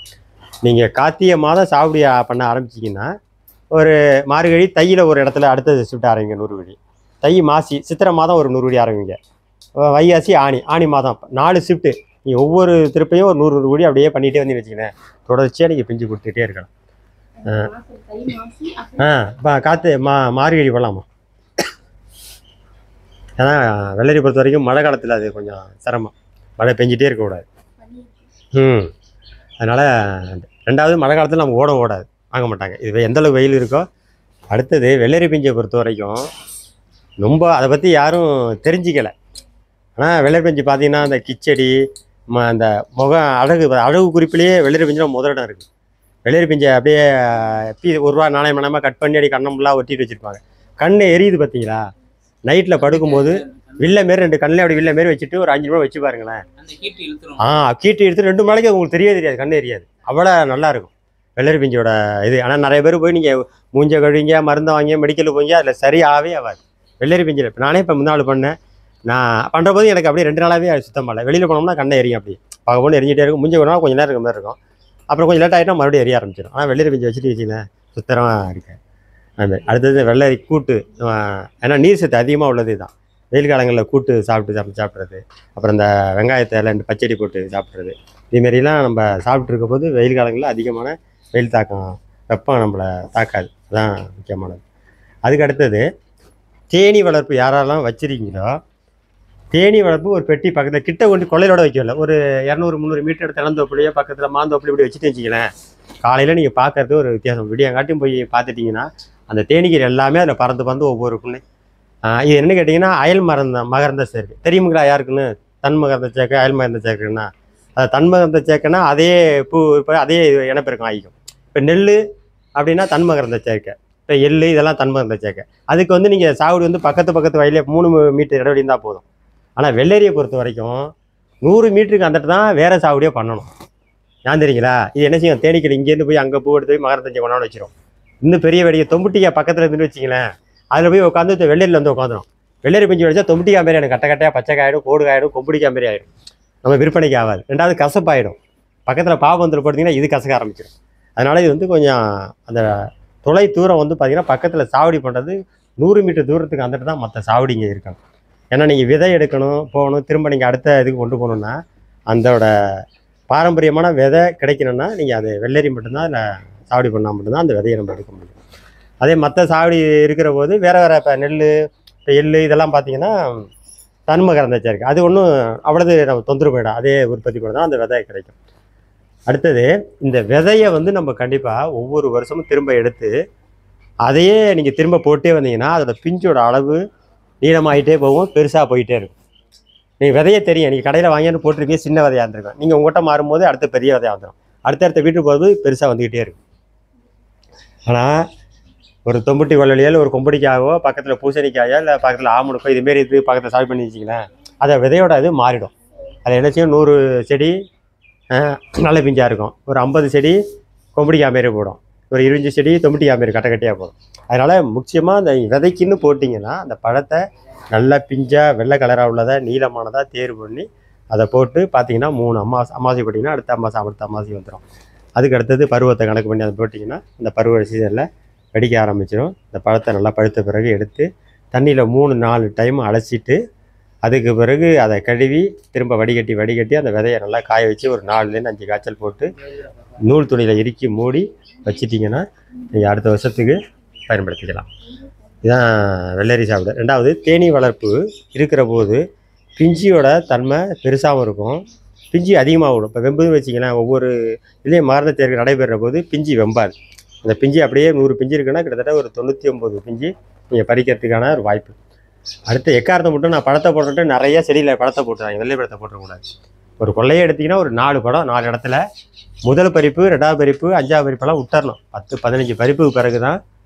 நீங்கள் கார்த்திகை மாதம் சாகுபடி பண்ண ஆரம்பிச்சிங்கன்னா ஒரு மார்கழி தையில் ஒரு இடத்துல அடுத்தது ஷிஃப்ட் ஆரம்பிங்க 100 குழி. தை மாசி சித்திரை மாதம் ஒரு 100 குழி ஆரம்பிங்க. வைகாசி ஆணி மாதம் 4 ஷிஃப்ட்டு. நீங்கள் ஒவ்வொரு திருப்பையும் ஒரு 100 குழி அப்படியே பண்ணிகிட்டே வந்து வச்சுக்கினேன். தொடர்ச்சியாக நீங்கள் பிஞ்சு கொடுத்துட்டே இருக்கலாம். காற்று மார்கழி போடலாமா. ஏன்னா வெள்ளரி பொறுத்த வரைக்கும் மழை காலத்தில் அது கொஞ்சம் சிரமம், மழை பெஞ்சிட்டே இருக்கக்கூடாது. அதனால் 2வது மழை காலத்தில் நம்ம ஓடாது, வாங்க மாட்டாங்க. இது எந்தளவு வெயில் இருக்கோ. அடுத்தது வெள்ளரி பிஞ்சை பொறுத்த வரைக்கும் ரொம்ப அதை பற்றி யாரும் தெரிஞ்சிக்கலை. ஆனால் வெள்ளரி பிஞ்சு பார்த்தீங்கன்னா அந்த கிச்சடி அந்த அழகு குறிப்பிலேயே வெள்ளரி பிஞ்சுலாம் முதலிடம் இருக்குது. வெள்ளரி பிஞ்சை அப்படியே 1 ரூபா நாணயமாக கட் பண்ணி அடி கண்ணம்லாம் ஒட்டிட்டு வச்சுருப்பாங்க. கண் எரியுது பார்த்தீங்களா. நைட்டில் படுக்கும்போது வில்ல மாரி 2 கண்ணில் அப்படி வில்ல மாரி வச்சுட்டு ஒரு 5 நிமிடம் வச்சு பாருங்களேன். கீட்டு எடுத்து 2 நாளைக்கு உங்களுக்கு தெரியாது, கண் எரியாது. அவ்வளோ நல்லாயிருக்கும் வெள்ளரி பிஞ்சோட இது. ஆனால் நிறைய பேர் போய் நீங்கள் மூஞ்ச கழுவிங்க, மருந்தை வாங்கி மெடிக்கலுக்கு போங்க, அதில் சரியாகவே ஆகாது வெள்ளரி பிஞ்சில். இப்போ நானே இப்போ 3 நாள் பண்ணேன். நான் பண்ணுற போது எனக்கு அப்படியே 2 நாளாகவே சுத்தம் பண்ணல. வெளியில் போனோம்னா கண்ணை எரியும், அப்படியே பார்க்க எரிஞ்சிட்டே இருக்கும். மூஞ்ச ஒரு நாள் கொஞ்சம் நேரம் இருக்க மாதிரி இருக்கும், அப்புறம் கொஞ்சம் லேட் ஆகிட்டா மறுபடியும் எரிய ஆரம்பிச்சிடும். ஆனால் வெள்ளரி பிஞ்சு வச்சுட்டு வச்சுங்களேன் சுத்தரமாக இருக்கேன். அதுமாதிரி அடுத்தது வெள்ளரி கூட்டு. ஏன்னா நீர் சத்து அதிகமாக உள்ளது தான். வெயில் காலங்களில் கூட்டு சாப்பிட்றது, அப்புறம் இந்த வெங்காயத்தை 2 பச்சடி போட்டு சாப்பிட்றது, இதுமாரிலாம் நம்ம சாப்பிட்ருக்க போது வெயில் காலங்களில் அதிகமான வெயில் தாக்கம், வெப்பம் நம்மளை தாக்காது. அதுதான் முக்கியமானது. அதுக்கு அடுத்தது தேனி வளர்ப்பு யாரெல்லாம் வச்சுருக்கீங்களோ, தேனி வளர்ப்பு ஒரு பெட்டி பக்கத்தில் கிட்ட கொண்டு கொள்ளையோட வைக்கல. ஒரு 200-300 மீட்டர் திறந்தோப்புலையோ பக்கத்தில் மாந்தோப்புலையும் இப்படி வச்சுட்டு வச்சிங்களேன். காலையில் நீங்கள் பார்க்குறது ஒரு வித்தியாசம். விடியங்காட்டியும் போய் பார்த்துட்டிங்கன்னா அந்த தேனீக்கள் எல்லாமே அதில் பறந்து ஒவ்வொரு புண்ணு. இது என்ன கேட்டிங்கன்னா அயல் மகரந்த சேர்க்கை தெரியுங்களா யாருக்குன்னு. தன்மகரந்த சேர்க்கை, அயல் மகரந்த சேர்க்கைன்னா அது தன்மகரந்த சேர்க்கைன்னா அதே பூ இப்போ அதே இனப்பெருக்கம் ஆகிக்கும். இப்போ நெல் அப்படின்னா தன்மகரந்த சேர்க்கை, இப்போ எள் இதெல்லாம் தன்மகரந்த சேர்க்கை. அதுக்கு வந்து நீங்கள் சாகுடி வந்து பக்கத்து வயலே 3 மீட்டர் இடைவெளி இருந்தால் போதும். ஆனால் வெள்ளரியை பொறுத்த வரைக்கும் 100 மீட்டருக்கு வந்துட்டு தான் வேறு சாகுடியாக பண்ணணும். ஏன் தெரியுங்களா. இது என்ன செய்யும், தேனீக்கள் இங்கேருந்து போய் அங்கே பூ எடுத்து போய் மகரந்த சேர்க்கை கொண்டாந்து வச்சிடும். இன்னும் பெரிய வெடிக்கை தொம்புட்டிக்காய் பக்கத்தில் இருந்துன்னு வச்சிங்களேன், அதில் போய் உட்காந்து வெள்ளரியில் வந்து உட்காந்துரும். வெள்ளரி பிஞ்சு வச்சா தொம்புட்டிக்காய் மாரி எனக்கு கட்டை கட்டையாக பச்சை காயிடும், கோடு காயிடும், கொம்புடிக்காய் மாரி ஆகிடும். நம்ம விற்பனைக்கு ஆகாது. ரெண்டாவது கசப்பாயிடும். பக்கத்தில் பாவந்தூர் போட்டிங்கன்னா இது கசக்க ஆரம்பிச்சிடும். அதனால் இது வந்து கொஞ்சம் அந்த தொலை தூரம் வந்து பார்த்திங்கன்னா பக்கத்தில் சாவடி பண்ணுறது 100 மீட்டர் தூரத்துக்கு வந்துட்டு தான் மற்ற சாவடிங்க இருக்கணும். ஏன்னா நீங்கள் விதை எடுக்கணும் போகணும், திரும்ப நீங்கள் அடுத்த இதுக்கு கொண்டு போகணுன்னா அதோட பாரம்பரியமான விதை கிடைக்கணும்னா நீங்கள் அது வெள்ளரி மட்டும்தான் அதில் சாவடி பண்ணால் மட்டும்தான் அந்த விதையை நம்ம எடுக்க முடியும். அதே மற்ற சாவடி இருக்கிற போது வேறு இப்போ நெல், இப்போ எள் இதெல்லாம் பார்த்திங்கன்னா தன்மை கறந்தாச்சா இருக்குது. அது ஒன்றும் அவ்வளவு நம்ம தொந்தரவு போயிடும். அதே உற்பத்தி பண்ண தான் அந்த விதை கிடைக்கும். அடுத்தது இந்த விதையை வந்து நம்ம கண்டிப்பாக ஒவ்வொரு வருஷமும் திரும்ப எடுத்து அதையே நீங்கள் திரும்ப போட்டே வந்தீங்கன்னா அதோட பிஞ்சோட அளவு நீளமாகிட்டே போகும், பெருசாக போயிட்டே இருக்கும். நீங்கள் விதையே தெரியும், நீங்கள் கடையில் வாங்கியாந்து போட்டிருக்கீங்க, சின்ன விதையாக இருந்திருக்கும். நீங்கள் உங்கள்கிட்ட மாறும்போது அடுத்த பெரிய விதையாக வந்துடும். அடுத்தடுத்த வீட்டுக்கு போகும்போது பெருசாக வந்துக்கிட்டே இருக்கும். ஆனால் ஒரு தொம்புட்டி கொள்ளலியோ ஒரு கொம்படிக்காயோ பக்கத்தில் பூசணிக்காயோ இல்லை பக்கத்தில் ஆமுனுக்கோ இதுமாரி இது பக்கத்தில் சால்வ் பண்ணி வச்சிங்களேன், அதை விதையோட இது மாறிடும். அதை என்ன செய்யும், 100 செடி நல்ல பிஞ்சாக இருக்கும், ஒரு 50 செடி கொம்படிக்காய் மாரி போடும், ஒரு 20 செடி தொம்புட்டிக்காய் மாரி கட்டை கட்டியாக போடும். அதனால் முக்கியமாக அந்த விதைக்குன்னு போட்டிங்கன்னா அந்த பழத்தை நல்லா பிஞ்சாக வெள்ளை கலராக உள்ளதை நீளமானதாக தேர்வு பண்ணி அதை போட்டு பார்த்தீங்கன்னா 3 அமாவாசை போட்டிங்கன்னா அடுத்த அமாவாசை வந்துடும். அதுக்கு அடுத்தது பருவத்தை கணக்கு பண்ணி அதை போட்டிங்கன்னா இந்த பருவ சீசனில் வெடிக்க ஆரம்பிச்சிடும். இந்த பழத்தை நல்லா பழுத்த பிறகு எடுத்து தண்ணியில் 3-4 டைம் அலசிட்டு அதுக்கு பிறகு அதை கழுவி திரும்ப வடிகட்டி அந்த விதையை நல்லா காய வச்சு ஒரு 4-5 காய்ச்சல் போட்டு நூல் துணியில் இறுக்கி மூடி வச்சிட்டிங்கன்னா நீங்கள் அடுத்த வருஷத்துக்கு பயன்படுத்திக்கலாம். இதுதான் வெள்ளரி சாப்பிட. ரெண்டாவது தேனீ வளர்ப்பு இருக்கிற போது பிஞ்சியோட தன்மை பெருசாகவும் இருக்கும், பிஞ்சி அதிகமாக விடும். இப்போ வெம்புன்னு வச்சிங்கன்னா ஒவ்வொரு இதுலேயும் மரண தேர்வு நடைபெறுற போது பிஞ்சி வெம்பாது. அந்த பிஞ்சி அப்படியே 100 பிஞ்சு இருக்குன்னா கிட்டத்தட்ட ஒரு 99 பிஞ்சு நீங்கள் பறிக்கிறதுக்கான ஒரு வாய்ப்பு. அடுத்து எக்காரத்தை மட்டும் நான் பழத்தை போட்டுட்டு நிறைய செடியில் பழத்தை போட்டுறாங்க, வெள்ளை பழத்தை போட்டுறக்கூடாது. ஒரு கொள்ளையை எடுத்திங்கன்னா ஒரு 4 படம் 4 இடத்துல முதல் பறிப்பு, 2வது பறிப்பு, 5வது பறிப்பெல்லாம் விட்டுறணும். 10-15 பறிப்புக்கு பிறகு தான்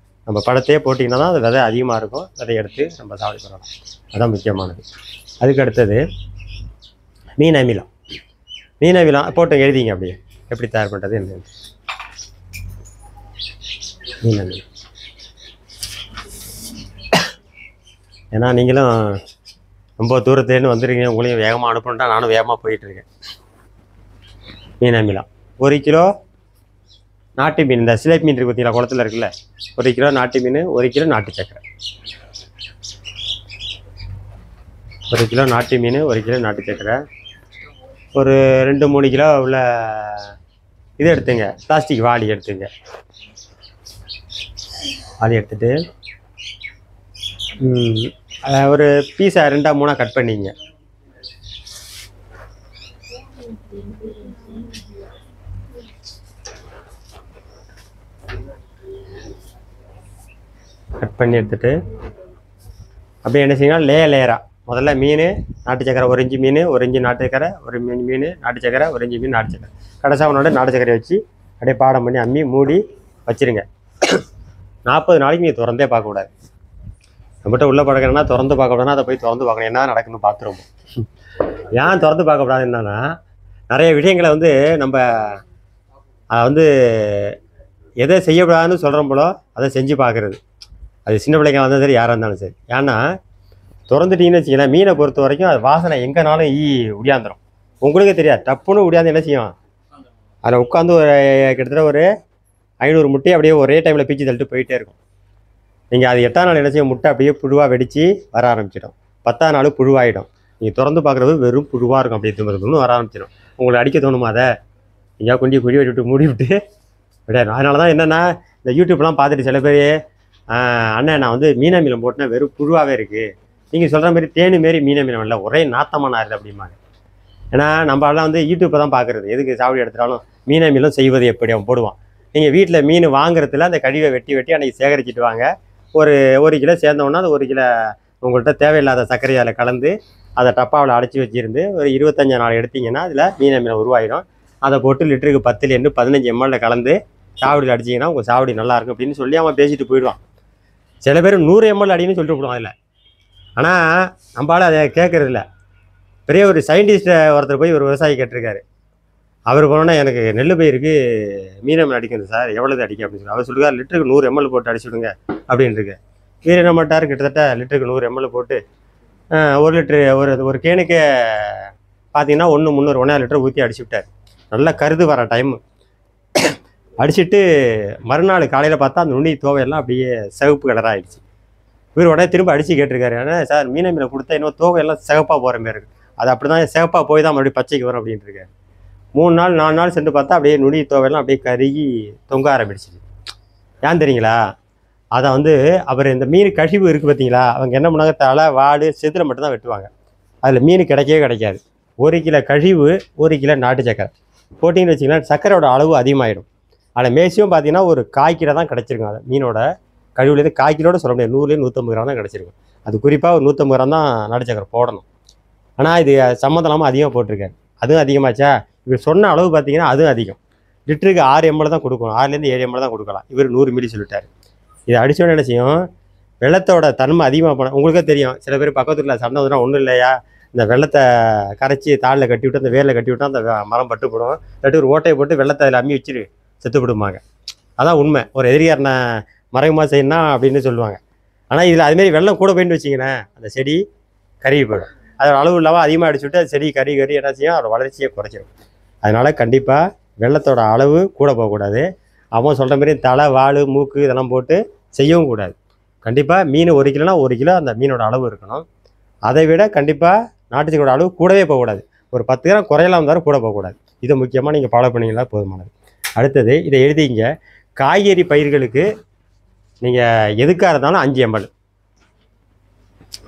நம்ம பழத்தையே போட்டிங்கன்னா தான் அந்த விதை அதிகமாக இருக்கும். விதை எடுத்து நம்ம சாவடி பண்ணலாம். அதுதான் முக்கியமானது. அதுக்கு அடுத்தது மீன் அமிலம் போட்டு எழுதிங்க அப்படியே எப்படி தயார் பண்ணுறது என்ன. மீன் அமிலம் ஏன்னா நீங்களும் ரொம்ப தூரத்துலேருந்து வந்துருக்கீங்க, உங்களையும் வேகமாக அனுப்பணுட்டா நானும் வேகமாக போயிட்டுருக்கேன். மீன் அமிலம் 1 கிலோ நாட்டு மீன், இந்த சிலேபி மீன் இருக்கு பார்த்தீங்களா குளத்தில் இருக்குல்ல, 1 கிலோ நாட்டு மீன், 1 கிலோ நாட்டு சக்கரை. 1 கிலோ நாட்டு மீன், 1 கிலோ நாட்டு சக்கரை, ஒரு 2-3 கிலோ உள்ள இது எடுத்துங்க, பிளாஸ்டிக் வாளி எடுத்துங்க. வாளி எடுத்துட்டு ஒரு பீஸை 2-3 கட் பண்ணிங்க. கட் பண்ணி எடுத்துட்டு அப்படியே என்ன செய்யணும், லேயராக முதல்ல மீன் நாட்டு சக்கரை 1 இன்ச்சு மீன், 1 இன்ச்சு நாட்டு சக்கரை, 1 மீன் நாட்டு சக்கரை, 1 இன்ச்சு மீன் நாட்டு சக்கரை, கடைசாவனோட நாட்டு சக்கரை வச்சு அப்படியே பாடம் பண்ணி அம்மி மூடி வச்சுருங்க. 40 நாளைக்கு நீங்கள் திறந்தே பார்க்கக்கூடாது. நம்மகிட்ட உள்ள பழக்கணும்னா திறந்து பார்க்கக்கூடாதுன்னா அதை போய் திறந்து பார்க்கணும், என்ன நடக்குன்னு பார்த்துருவோம். ஏன் திறந்து பார்க்கக்கூடாது என்னன்னா, நிறைய விஷயங்களை வந்து நம்ம வந்து எதை செய்யக்கூடாதுன்னு சொல்கிறோம் போல அதை செஞ்சு பார்க்குறது. அது சின்ன பிள்ளைங்க வந்தாலும் சரி, யாராக இருந்தாலும் சரி. ஏன்னா திறந்துட்டிங்கன்னு வச்சிங்களேன், மீனை பொறுத்த வரைக்கும் அது வாசனை எங்கேனாலும் உடையாந்துடும். உங்களுக்கே தெரியாது, டப்புன்னு உடையாந்து என்ன செய்யும், அதில் உட்காந்து ஒரு கிட்டத்தட்ட ஒரு 500 முட்டையை அப்படியே ஒரே டைமில் பீச்சு தள்ளிட்டு போயிட்டே இருக்கும். நீங்கள் அது 8ஆம் நாள் என்ன செய்யும், முட்டை அப்படியே புழுவாக வெடித்து வர ஆரம்பிச்சிடும். 10ஆம் நாள் புழுவாயிடும். நீங்கள் திறந்து பார்க்குறது வெறும் புழுவாக இருக்கும், அப்படியே திரும்ப வர ஆரம்பிச்சிடும். உங்களுக்கு அடிக்க தோணுமா அதை எங்கேயா கொண்டு குழி வெட்டி மூடி விட்டு விடாது. அதனால தான் என்னென்னா இந்த யூடியூப்லாம் பார்த்துட்டு சில பேர் அண்ணன் நான் வந்து மீன் அமிலம் போட்டேன்னா வெறும் புழுவாகவே இருக்குது, நீங்கள் சொல்கிற மாதிரி தேனு மாரி மீன் அமிலம் இல்லை, ஒரே நாத்தமான இல்லை அப்படிம்பாங்க. ஏன்னா நம்மளாம் வந்து யூடியூப்பை தான் பார்க்குறது, எதுக்கு சாவடி எடுத்துட்டாலும் மீன் அமிலம் செய்வது எப்படி அவன் போடுவான். நீங்கள் வீட்டில் மீன் வாங்குறதுல அந்த கழிவை வெட்டி அன்றைக்கி சேகரிச்சிட்டு வாங்க. ஒரு கிலோ சேர்ந்தோன்னா அது 1 கிலோ உங்கள்கிட்ட தேவையில்லாத சர்க்கரை அதில் கலந்து அதை டப்பாவில் அடைச்சி வச்சுருந்து ஒரு 25 நாள் எடுத்திங்கன்னா அதில் மீன் அமிலம் உருவாயிடும். அதை போட்டு லிட்டருக்கு 10 15 ml கலந்து சாவடியில் அடிச்சிங்கன்னா உங்கள் சாவடி நல்லாயிருக்கும் அப்படின்னு சொல்லி அவன் பேசிட்டு போயிடுவான். சில பேர் 100 ml அடின்னு சொல்லிட்டு போடுவான் அதில். ஆனால் நம்மளால் அதை கேட்குறதில்ல. பெரிய ஒரு சயின்டிஸ்ட்டை ஒருத்தர் போய் ஒரு விவசாயி கேட்டிருக்காரு, அவர் போனோன்னா எனக்கு நெல் பயிருக்கு மீனமில் அடிக்கணும் சார், எவ்வளவு அடிக்க அப்படின்னு சொல்லி அவர் சொல்லுவார், லிட்டருக்கு 100 ml போட்டு அடிச்சுடுங்க அப்படின்னு இருக்கு. இவர் என்ன மாட்டார், கிட்டத்தட்ட லிட்டருக்கு 100 ml போட்டு 1 லிட்டரு ஒரு கேனுக்கு பார்த்தீங்கன்னா 1 லிட்டர் ஊற்றி அடிச்சு விட்டார். நல்லா கருது வர டைமு அடிச்சுட்டு மறுநாள் காலையில் பார்த்தா அந்த நுனி தோவையெல்லாம் அப்படியே சிவப்பு கலராக ஆகிடுச்சு. இவர் உடனே திரும்ப அடித்து கேட்டிருக்காரு, ஏன்னா சார் மீனை கொடுத்தா இன்னும் தோவையெல்லாம் சிவப்பாக போகிற மாதிரி இருக்குது, அது அப்படி தான் சிவப்பாக போய் தான் மறுபடியும் பச்சைக்கு வரும் அப்படின்ட்டு இருக்காரு. 3 நாள் 4 நாள் சென்று பார்த்தா அப்படியே நுனி தோவையெல்லாம் அப்படியே கருகி தொங்க ஆரம்பிச்சிச்சு. ஏன் தெரியுங்களா, அதை வந்து அவர் இந்த மீன் கழிவு இருக்குது பார்த்தீங்களா, அவங்க என்ன பண்ணாங்க, தலை வாடு செதில் மட்டும்தான் வெட்டுவாங்க. அதில் மீன் கிடைக்கவே கிடைக்காது. 1 கிலோ கழிவு 1 கிலோ நாட்டு சக்கரை போட்டிங்கன்னு வச்சிங்கன்னா சர்க்கரையோட அளவு அதிகமாகிடும். அதில் மேக்ஸிமம் பார்த்தீங்கன்னா ஒரு 1/4 கிலோ தான் கிடச்சிருக்கும். அது மீனோட கழிவுலேருந்து 1/4 கிலோட சொல்ல முடியாது, 100 150 கிராம் தான் கிடச்சிருக்கும். அது குறிப்பாக ஒரு 150 கிராம் தான் நாட்டு சக்கரை போடணும். ஆனால் இது சம்மந்தம் இல்லாமல் அதிகமாக போட்டிருக்காரு. அதுவும் அதிகமாச்சா, இவர் சொன்ன அளவு பார்த்தீங்கன்னா அதுவும் அதிகம். லிட்டருக்கு 6 ml தான் கொடுக்கணும், 6லேருந்து 7 ml தான் கொடுக்கலாம். இவர் 100 மில்லி சொல்லிட்டார். இதை அடித்தோன்னு என்ன செய்யும், வெள்ளத்தோட தன்மை அதிகமாக போன உங்களுக்கே தெரியும். சில பேர் பக்கத்தில் சண்டை வந்துன்னா ஒன்றும் இல்லையா, இந்த வெள்ளத்தை கரைச்சி தாளில் கட்டி விட்டு அந்த வேரில் கட்டி விட்டால் அந்த மரம் பட்டு போடும், இல்லாட்டி ஒரு ஓட்டையை போட்டு வெள்ளத்தை அதில் அம்மி வச்சுரு செத்து விடுமாங்க. அதான் உண்மை. ஒரு எதிரியாரனை மறைமுகமாக செய்யணும் அப்படின்னு சொல்லுவாங்க. ஆனால் இதில் அதுமாரி வெள்ளம் கூட போயிட்டு வச்சிங்கன்னா அந்த செடி கருகி போயிடும். அதோட அளவு இல்லாமல் அதிகமாக அடிச்சுட்டு அது செடி கறி என்ன செய்யும், அதோட வளர்ச்சியை குறைச்சிடும். அதனால் கண்டிப்பாக வெள்ளத்தோட அளவு கூட போகக்கூடாது. அவன் சொல்கிற மாதிரி தலை வால் மூக்கு இதெல்லாம் போட்டு செய்யவும் கூடாது. கண்டிப்பாக மீன் 1 கிலோனா 1 கிலோ அந்த மீனோட அளவு இருக்கணும். அதை விட கண்டிப்பாக நாட்டுச்சக்கரோட அளவு கூடவே போகக்கூடாது. ஒரு 10 கிராம் குறையலாம் இருந்தாலும் கூட போகக்கூடாது. இதை முக்கியமாக நீங்கள் ஃபாலோ பண்ணிங்கன்னா போதுமானது. அடுத்தது இதை எழுதிங்க, காய்கறி பயிர்களுக்கு நீங்கள் எதுக்காக இருந்தாலும் 5 ml,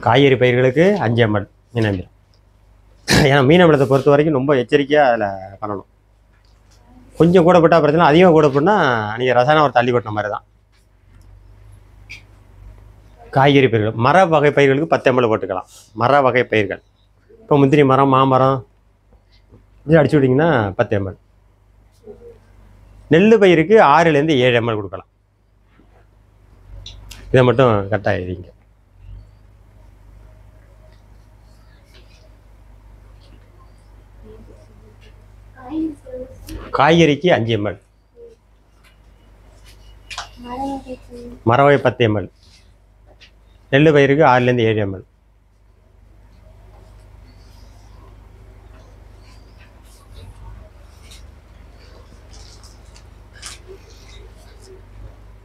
காய்கறி பயிர்களுக்கு 5 ml மீன் அமிலம். ஏன்னா மீன் அமிலத்தை பொறுத்த வரைக்கும் ரொம்ப எச்சரிக்கையாக அதில் பண்ணணும். கொஞ்சம் கூட போட்டால் பிரச்சனை, அதிகமாக கூட போட்டால் நீங்கள் ரசாயன ஒரு தள்ளி கொட்டின மாதிரி தான். காய்கறி பயிர்கள் மர வகை பயிர்களுக்கு 10 ml போட்டுக்கலாம். மர வகை பயிர்கள் இப்போ முந்திரி மரம் மாமரம் இது அடிச்சு விட்டிங்கன்னா 10 ml. நெல் பயிருக்கு 6லேருந்து 7 ml கொடுக்கலாம். இதை மட்டும் கரெக்டாக எழுதிங்க. காய்கறிக்கு 5 ml, மரவகை 10 ml, நெல் பயிருக்கு 6லேருந்து 7 ml.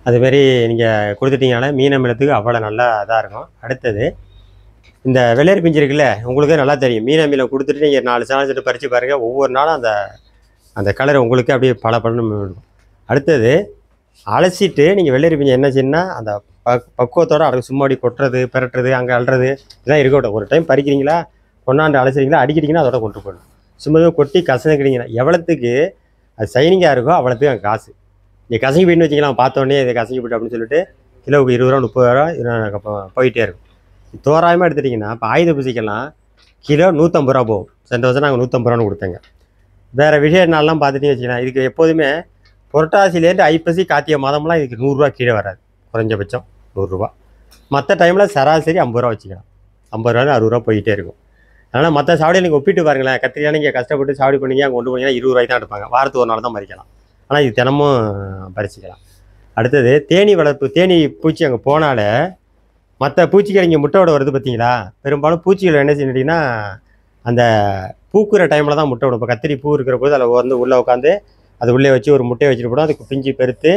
அதுமாரி நீங்கள் கொடுத்துட்டீங்கனால மீன் அமிலத்துக்கு அவ்வளோ நல்லா இதாக இருக்கும். அடுத்தது இந்த வெள்ளரி பிஞ்சு இருக்குல்ல, உங்களுக்கே நல்லா தெரியும். மீன் அமிலம் கொடுத்துட்டு நீங்கள் 4 சாணம் செட்டு பறித்து பாருங்கள், ஒவ்வொரு நாளும் அந்த கலர் உங்களுக்கு அப்படியே பல பண்ணு இருக்கும். அடுத்தது அலசிட்டு நீங்கள் வெள்ளரி பிஞ்சை என்ன செய்யணும்னா அந்த பக்குவத்தோடு அதுக்கு சும்மாடி கொட்டுறது பெரட்டுறது அங்கே அல்றது இதெல்லாம் இருக்கட்டும். ஒரு டைம் பறிக்கிறீங்களா, கொண்டாண்டு அலசிறீங்களா, அடிக்கிறீங்கன்னா அதோட கொண்டு போடணும். சும்மாவே கொட்டி கசங்கிக்கிறீங்கன்னா எவ்வளோத்துக்கு அது சைனிங்காக இருக்கோ அவ்வளோத்துக்கு அங்கே காசு. நீங்கள் கசங்கி போயின்னு வச்சிக்கலாம், பார்த்தோன்னே இதை கசங்கி போய்ட்டு அப்படின்னு சொல்லிட்டு கிலோவுக்கு 20 ரூபா 30 ரூபா போயிட்டே இருக்கும். தோராயமாக எடுத்துட்டிங்கன்னா இப்போ ஆயுத பூஜைக்கெல்லாம் கிலோ 150 ரூபா போகும். சென்ற வருஷம் நாங்கள் 150 ரூபான்னு கொடுத்தேங்க. வேறு விஷய நாள்லாம் பார்த்துட்டே வச்சுக்கலாம், இதுக்கு எப்போதுமே புரட்டாசிலேருந்து ஐப்பசி கார்த்திகை மாதம்லாம் இதுக்கு 100 ரூபா கீழே வராது, குறைஞ்சபட்சம் 100 ரூபா. மற்ற டைமில் சராசரி 50 ரூபா வச்சுக்கலாம். 50 ரூபா 60 ரூபா போயிட்டே இருக்கும். அதனால் மற்ற சாவடியை நீங்கள் ஒப்பிட்டு பாருங்களேன். கத்திரிக்காய் நீங்கள் கஷ்டப்பட்டு சாவடி பண்ணிங்க அங்கே கொண்டு போனீங்கன்னா 20 ரூபாய்க்கு தான் எடுப்பாங்க. வாரத்துக்கு ஒரு நாள் தான் பறிக்கலாம். ஆனால் இது தினமும் பறிச்சிக்கலாம். அடுத்தது தேனீ வளர்ப்பு. தேனீ பூச்சி அங்கே போனாலே மற்ற பூச்சிகள் இங்கே முட்டையோட வருது பார்த்தீங்களா, பெரும்பாலும் பூச்சிகள் என்ன செய்யணுன்னா அந்த பூக்குற டைமில் தான் முட்டை விடும். இப்போ கத்திரி பூ இருக்கிற போது அதில் வந்து உள்ளே உட்காந்து அது உள்ளே வச்சு ஒரு முட்டையை வச்சுட்டு போடும். அதுக்கு பிஞ்சு பெருத்து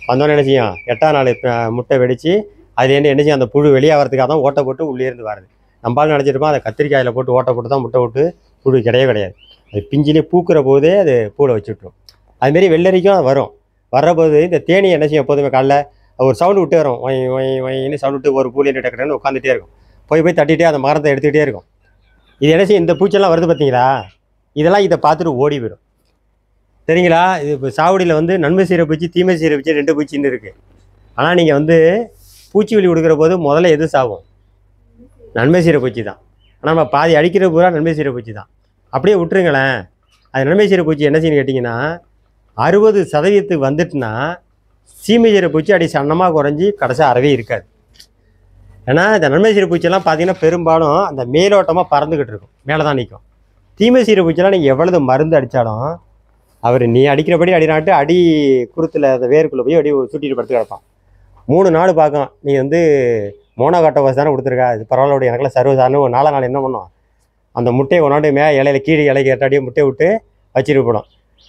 வந்தோன்னே என்ன செய்யும், 8ஆம் நாள் முட்டை வெடித்து அதுலேருந்து என்ன செய்யும், அந்த புழு வெளியாகிறதுக்காக தான் ஓட்டை போட்டு உள்ளே இருந்து வருது. நம்மளால நினச்சிருப்போம் அதை கத்திரிக்காயில் போட்டு ஓட்டை போட்டு தான் முட்டை விட்டு புழு கிடையவே கிடையாது. அது பிஞ்சிலே பூக்கிற போதே அது பூவில் வச்சுட்ரும். அதுமாரி வெள்ளரிக்கும் வரும். வர்றபோது இந்த தேனி என்ன செய்யும், எப்போதுமே காலைல ஒரு சவுண்டு விட்டே வரும், ஒய் ஒய் ஒயின்னு சவுண்டு விட்டு ஒரு பூலியை டக்குன்னு உட்காந்துட்டே இருக்கும். போய் தட்டிகிட்டே அந்த மரத்தை எடுத்துக்கிட்டே இருக்கும். இது என்ன செய்யும், இந்த பூச்செல்லாம் வருது பார்த்தீங்களா, இதெல்லாம் இதை பார்த்துட்டு ஓடி போயிடும். சரிங்களா. இது இப்போ சாவடியில் வந்து நன்மை செய்கிற பூச்சி தீமை செய்கிற பூச்சி 2 பூச்சின்னு இருக்குது. ஆனால் நீங்கள் வந்து பூச்சிவெளி கொடுக்குற போது முதல்ல எது சாகும், நன்மை செய்கிற பூச்சி தான். ஆனால் நம்ம பாதி அடிக்கிற பூரா நன்மை செய்கிற பூச்சி தான். அப்படியே விட்டுருங்களேன். அது நன்மை செய்கிற பூச்சி என்ன செய்யணும்னு கேட்டிங்கன்னா 60% வந்துட்டுனா சீமை செய்கிற பூச்சி அடி சன்னமாக குறைஞ்சி கடைசி அறவே இருக்காது. ஏன்னா இந்த நன்மை செய்கிற பூச்சியெல்லாம் பார்த்தீங்கன்னா பெரும்பாலும் அந்த மேலோட்டமாக பறந்துக்கிட்டு இருக்கும், மேலே தான் நிற்கும். தீமை செய்கிற பூச்சியெல்லாம் நீங்கள் எவ்வளவு மருந்து அடித்தாலும் அவர் நீ அடிக்கிறபடி அடினாட்டு அடி குருத்தில் அந்த வேருக்குள்ளே போய் அடி சுட்டிட்டு படுத்து கிடப்பான். 3 நாள் பார்க்கும். நீ வந்து மோனோகாட்டோவாஸ் தானே கொடுத்துருக்கா, இது பரவாயில்ல, எனக்குலாம் சர்வசாதாரண ஒரு 4 நாள் என்ன பண்ணோம், அந்த முட்டையை கொண்டாண்டு இலையில கீழே இலைக்கு எட்டாடியே முட்டையை விட்டு வச்சுட்டு போடும்.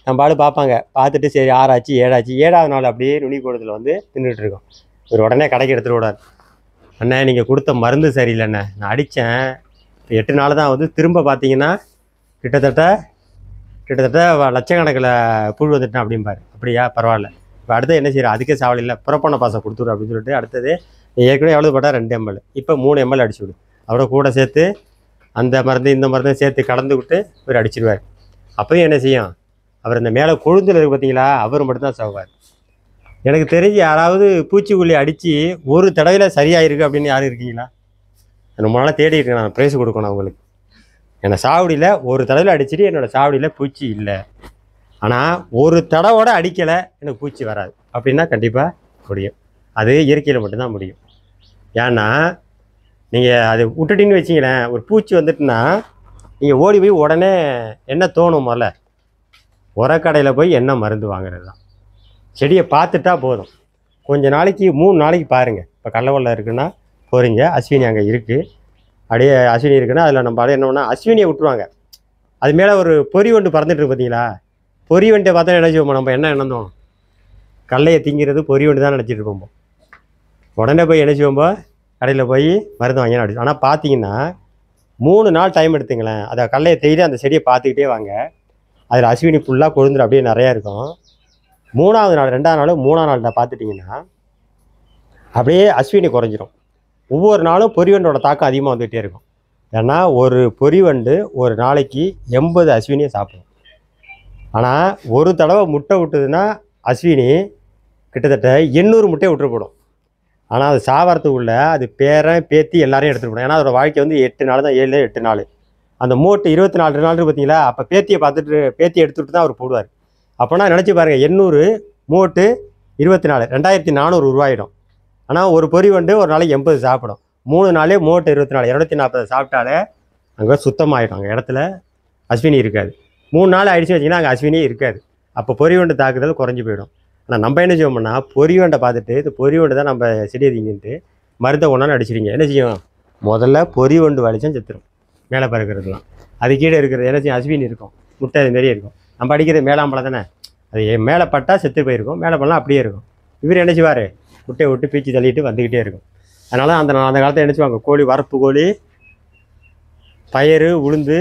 நம்ம ஆள் பார்ப்பாங்க. பார்த்துட்டு சரி 6 ஆச்சு 7 ஆச்சு, 7ஆவது நாள் அப்படியே நுனி கூடத்தில் வந்து தின்னுட்டு இருக்கோம். இவர் உடனே கடைக்கு எடுத்துகிட்டு விடாது. அண்ணே நீங்கள் கொடுத்த மருந்து சரியில்லைண்ணே, நான் அடித்தேன் 8 நாள் தான் வந்து திரும்ப பார்த்தீங்கன்னா கிட்டத்தட்ட லட்சக்கணக்கில் புழு வந்துட்டேன் அப்படிம்பாரு. அப்படியா, பரவாயில்ல. இப்போ அடுத்து என்ன செய்யற, அதுக்கே சாவல் இல்லை, புறப்பண்ண பாசம் கொடுத்துரு அப்படின்னு சொல்லிட்டு அடுத்தது ஏற்கனவே எவ்வளோ போட்டால் 2 ml, இப்போ 3 ml அடிச்சு விடு. அவரை கூட சேர்த்து அந்த மருந்து இந்த மருந்தையும் சேர்த்து கலந்து விட்டு இவர் அடிச்சிடுவார். அப்போயும் என்ன செய்யும், அவர் இந்த மேலே கொழுந்தில் இருக்கு பார்த்தீங்களா, அவர் மட்டும்தான் சாவார். எனக்கு தெரிஞ்சு யாராவது பூச்சிக்கொல்லி அடித்து ஒரு தடவையில் சரியாயிருக்கு அப்படின்னு யாரும் இருக்கீங்களா? ரொம்ப நாளாக தேடி இருக்கேன், நான் ப்ரைஸ் கொடுக்கணும் அவங்களுக்கு. என்னை சாவடியில் ஒரு தடவையில் அடிச்சுட்டு என்னோடய சாவடியில் பூச்சி இல்லை, ஆனால் ஒரு தடவோட அடிக்கலை எனக்கு பூச்சி வராது அப்படின்னா கண்டிப்பாக முடியும். அது இயற்கையில் மட்டும்தான் முடியும். ஏன்னா நீங்கள் அதை விட்டுட்டின்னு வச்சிங்களேன், ஒரு பூச்சி வந்துட்டுன்னா நீங்கள் ஓடி போய் உடனே என்ன தோணும், முதல்ல உரக்கடையில் போய் என்ன மருந்து வாங்குறது தான். செடியை பார்த்துட்டா போதும். கொஞ்ச நாளைக்கு 3 நாளைக்கு பாருங்கள். இப்போ கடலவெல்லம் இருக்குன்னா போகிறீங்க, அஸ்வினி அங்கே இருக்குது, அப்படியே அஸ்வினி இருக்குன்னா அதில் நம்ம அப்படியே என்ன பண்ணால் அஸ்வினியை விட்டுருவாங்க. அது மேலே ஒரு பொறி வண்டு பறந்துட்டு இருக்கு பார்த்தீங்களா, பொறி வண்டை பார்த்தா என்ன செய்வோம், நம்ம என்ன எண்ணந்தோம், கடலையை திங்கிறது பொறி வண்டு தான் நினச்சிட்டு இருப்போம். உடனே போய் என்ன செய்வோம்போ, கடையில் போய் மருந்து வாங்கி அடிச்சு. ஆனால் பார்த்தீங்கன்னா 3 நாள் டைம் எடுத்துங்களேன், அதை கடலையை தேடி அந்த செடியை பார்த்துக்கிட்டே வாங்க. அதில் அஸ்வினி ஃபுல்லாக கொழுந்துரு அப்படியே நிறையா இருக்கும். 3ஆவது நாள் 2ஆவது நாள் 3ஆவது நாள் பார்த்துட்டிங்கன்னா அப்படியே அஸ்வினி குறைஞ்சிரும். ஒவ்வொரு நாளும் பொறிவண்டோட தாக்கம் அதிகமாக வந்துகிட்டே இருக்கும். ஏன்னா ஒரு பொறிவண்டு ஒரு நாளைக்கு 80 அஸ்வினியை சாப்பிடும். ஆனால் ஒரு தடவை முட்டை விட்டுதுன்னா அஸ்வினி கிட்டத்தட்ட 800 முட்டையை விட்டுட்டு போடும். ஆனால் அது சாவறதுக்குள்ள அது பேரன் பேத்தி எல்லாரையும் எடுத்துகிட்டு போடும். ஏன்னா அதோட வாழ்க்கை வந்து 8 நாள் தான், 7-8 நாள். அந்த மூட்டு 24 நாள் பார்த்தீங்களா, அப்போ பேத்தியை பார்த்துட்டு பேத்தியை எடுத்துகிட்டு தான் அவர் போடுவார். அப்போனா நினச்சி பாருங்கள், 800 மூட்டு 24 2400 உருவாயிடும். ஆனால் ஒரு பொறி வண்டு ஒரு நாளைக்கு 80 சாப்பிடும். 3 நாளே மூட்டு 24 240 சாப்பிட்டாலே அங்கே சுத்தமாகிடும். அங்கே இடத்துல அஸ்வினி இருக்காது. 3 நாள் ஆயிடுச்சு வச்சிங்கன்னா அங்கே அஸ்வினியே இருக்காது. அப்போ பொறி வண்டு தாக்குதல் குறைஞ்சி போயிடும். ஆனால் நம்ம என்ன செய்வோம்னா, பொறி வண்டை பார்த்துட்டு இது பொறி வண்டு தான் நம்ம செடியை திங்கிட்டு மருந்தை ஒன்றான்னு அடிச்சிடுங்க. என்ன செய்யும், முதல்ல பொறி வண்டு வலிச்சம் செத்துரும். மேலே பறக்கிறதுலாம் அது கீழே இருக்கிறது என்ன செய்யும், அஸ்வினி இருக்கும், முட்டை அதுமாரி இருக்கும். நம்ம அடிக்கிறது மேலாம்பழம் தானே, அது மேலே பட்டால் செத்து போயிருக்கும், மேலே பழம் அப்படியே இருக்கும். இவர் என்ன செய்வார், முட்டையை விட்டு பீச்சு தள்ளிட்டு வந்துக்கிட்டே இருக்கும். அதனால அந்த காலத்தில் என்ன செய்வாங்க, கோழி வரப்பு கோழி பயிறு உளுந்து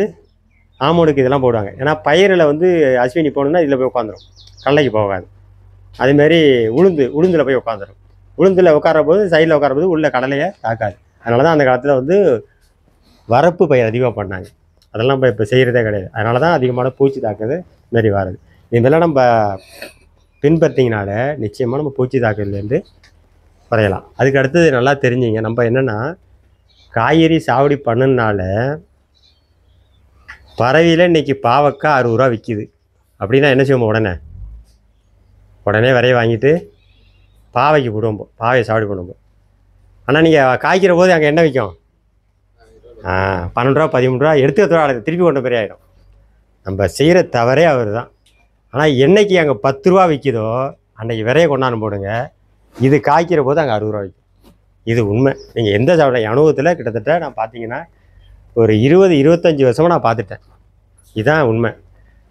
ஆமோனுக்கு இதெல்லாம் போடுவாங்க. ஏன்னா பயிரில் வந்து அஸ்வினி போகணுன்னா இதில் போய் உட்காந்துரும், கடலைக்கு போகாது. அதேமாரி உளுந்தில் போய் உட்காந்துரும். உளுந்தில் உட்கார போது சைடில் உட்கார போது உள்ள கடலையை தாக்காது. அதனால தான் அந்த காலத்தில் வந்து வரப்பு பயிர் அதிகமாக பண்ணாங்க. அதெல்லாம் இப்போ செய்கிறதே கிடையாது. அதனால தான் அதிகமான பூச்சி தாக்குது மாரி வருது. இதுமாரிலாம் நம்ம பின்பற்றிங்கனால நிச்சயமாக நம்ம பூச்சி தாக்குதலேருந்து குறையலாம். அதுக்கு அடுத்தது நல்லா தெரிஞ்சிங்க, நம்ம என்னென்னா காய்கறி சாவடி பண்ணுனால பறவையில் இன்றைக்கி பாவக்காய் 60 ரூபா விற்கிது அப்படின்னா என்ன செய்வோம், உடனே விரைய வாங்கிட்டு பாவைக்கு போடுவோம், பாவையை சாவடி பண்ணுவோம். ஆனால் நீங்கள் காய்க்கிற போது அங்கே என்ன விற்கும், 12 ரூபா 13 ரூபா எடுத்து திருப்பி கொண்ட பெரிய ஆகிடும். நம்ம செய்கிற தவறே அவர் தான். ஆனால் என்னைக்கு அங்கே 10 ரூபா விற்கிதோ அன்றைக்கி விரைய கொண்டாந்து போடுங்க, இது காய்க்கிற போது அங்கே 60 ரூபா விற்கும். இது உண்மை. நீங்கள் எந்த சாப்பிட அனுபவத்தில் கிட்டத்தட்ட நான் பார்த்தீங்கன்னா ஒரு 20-25 வருஷமாக நான் பார்த்துட்டேன். இதுதான் உண்மை.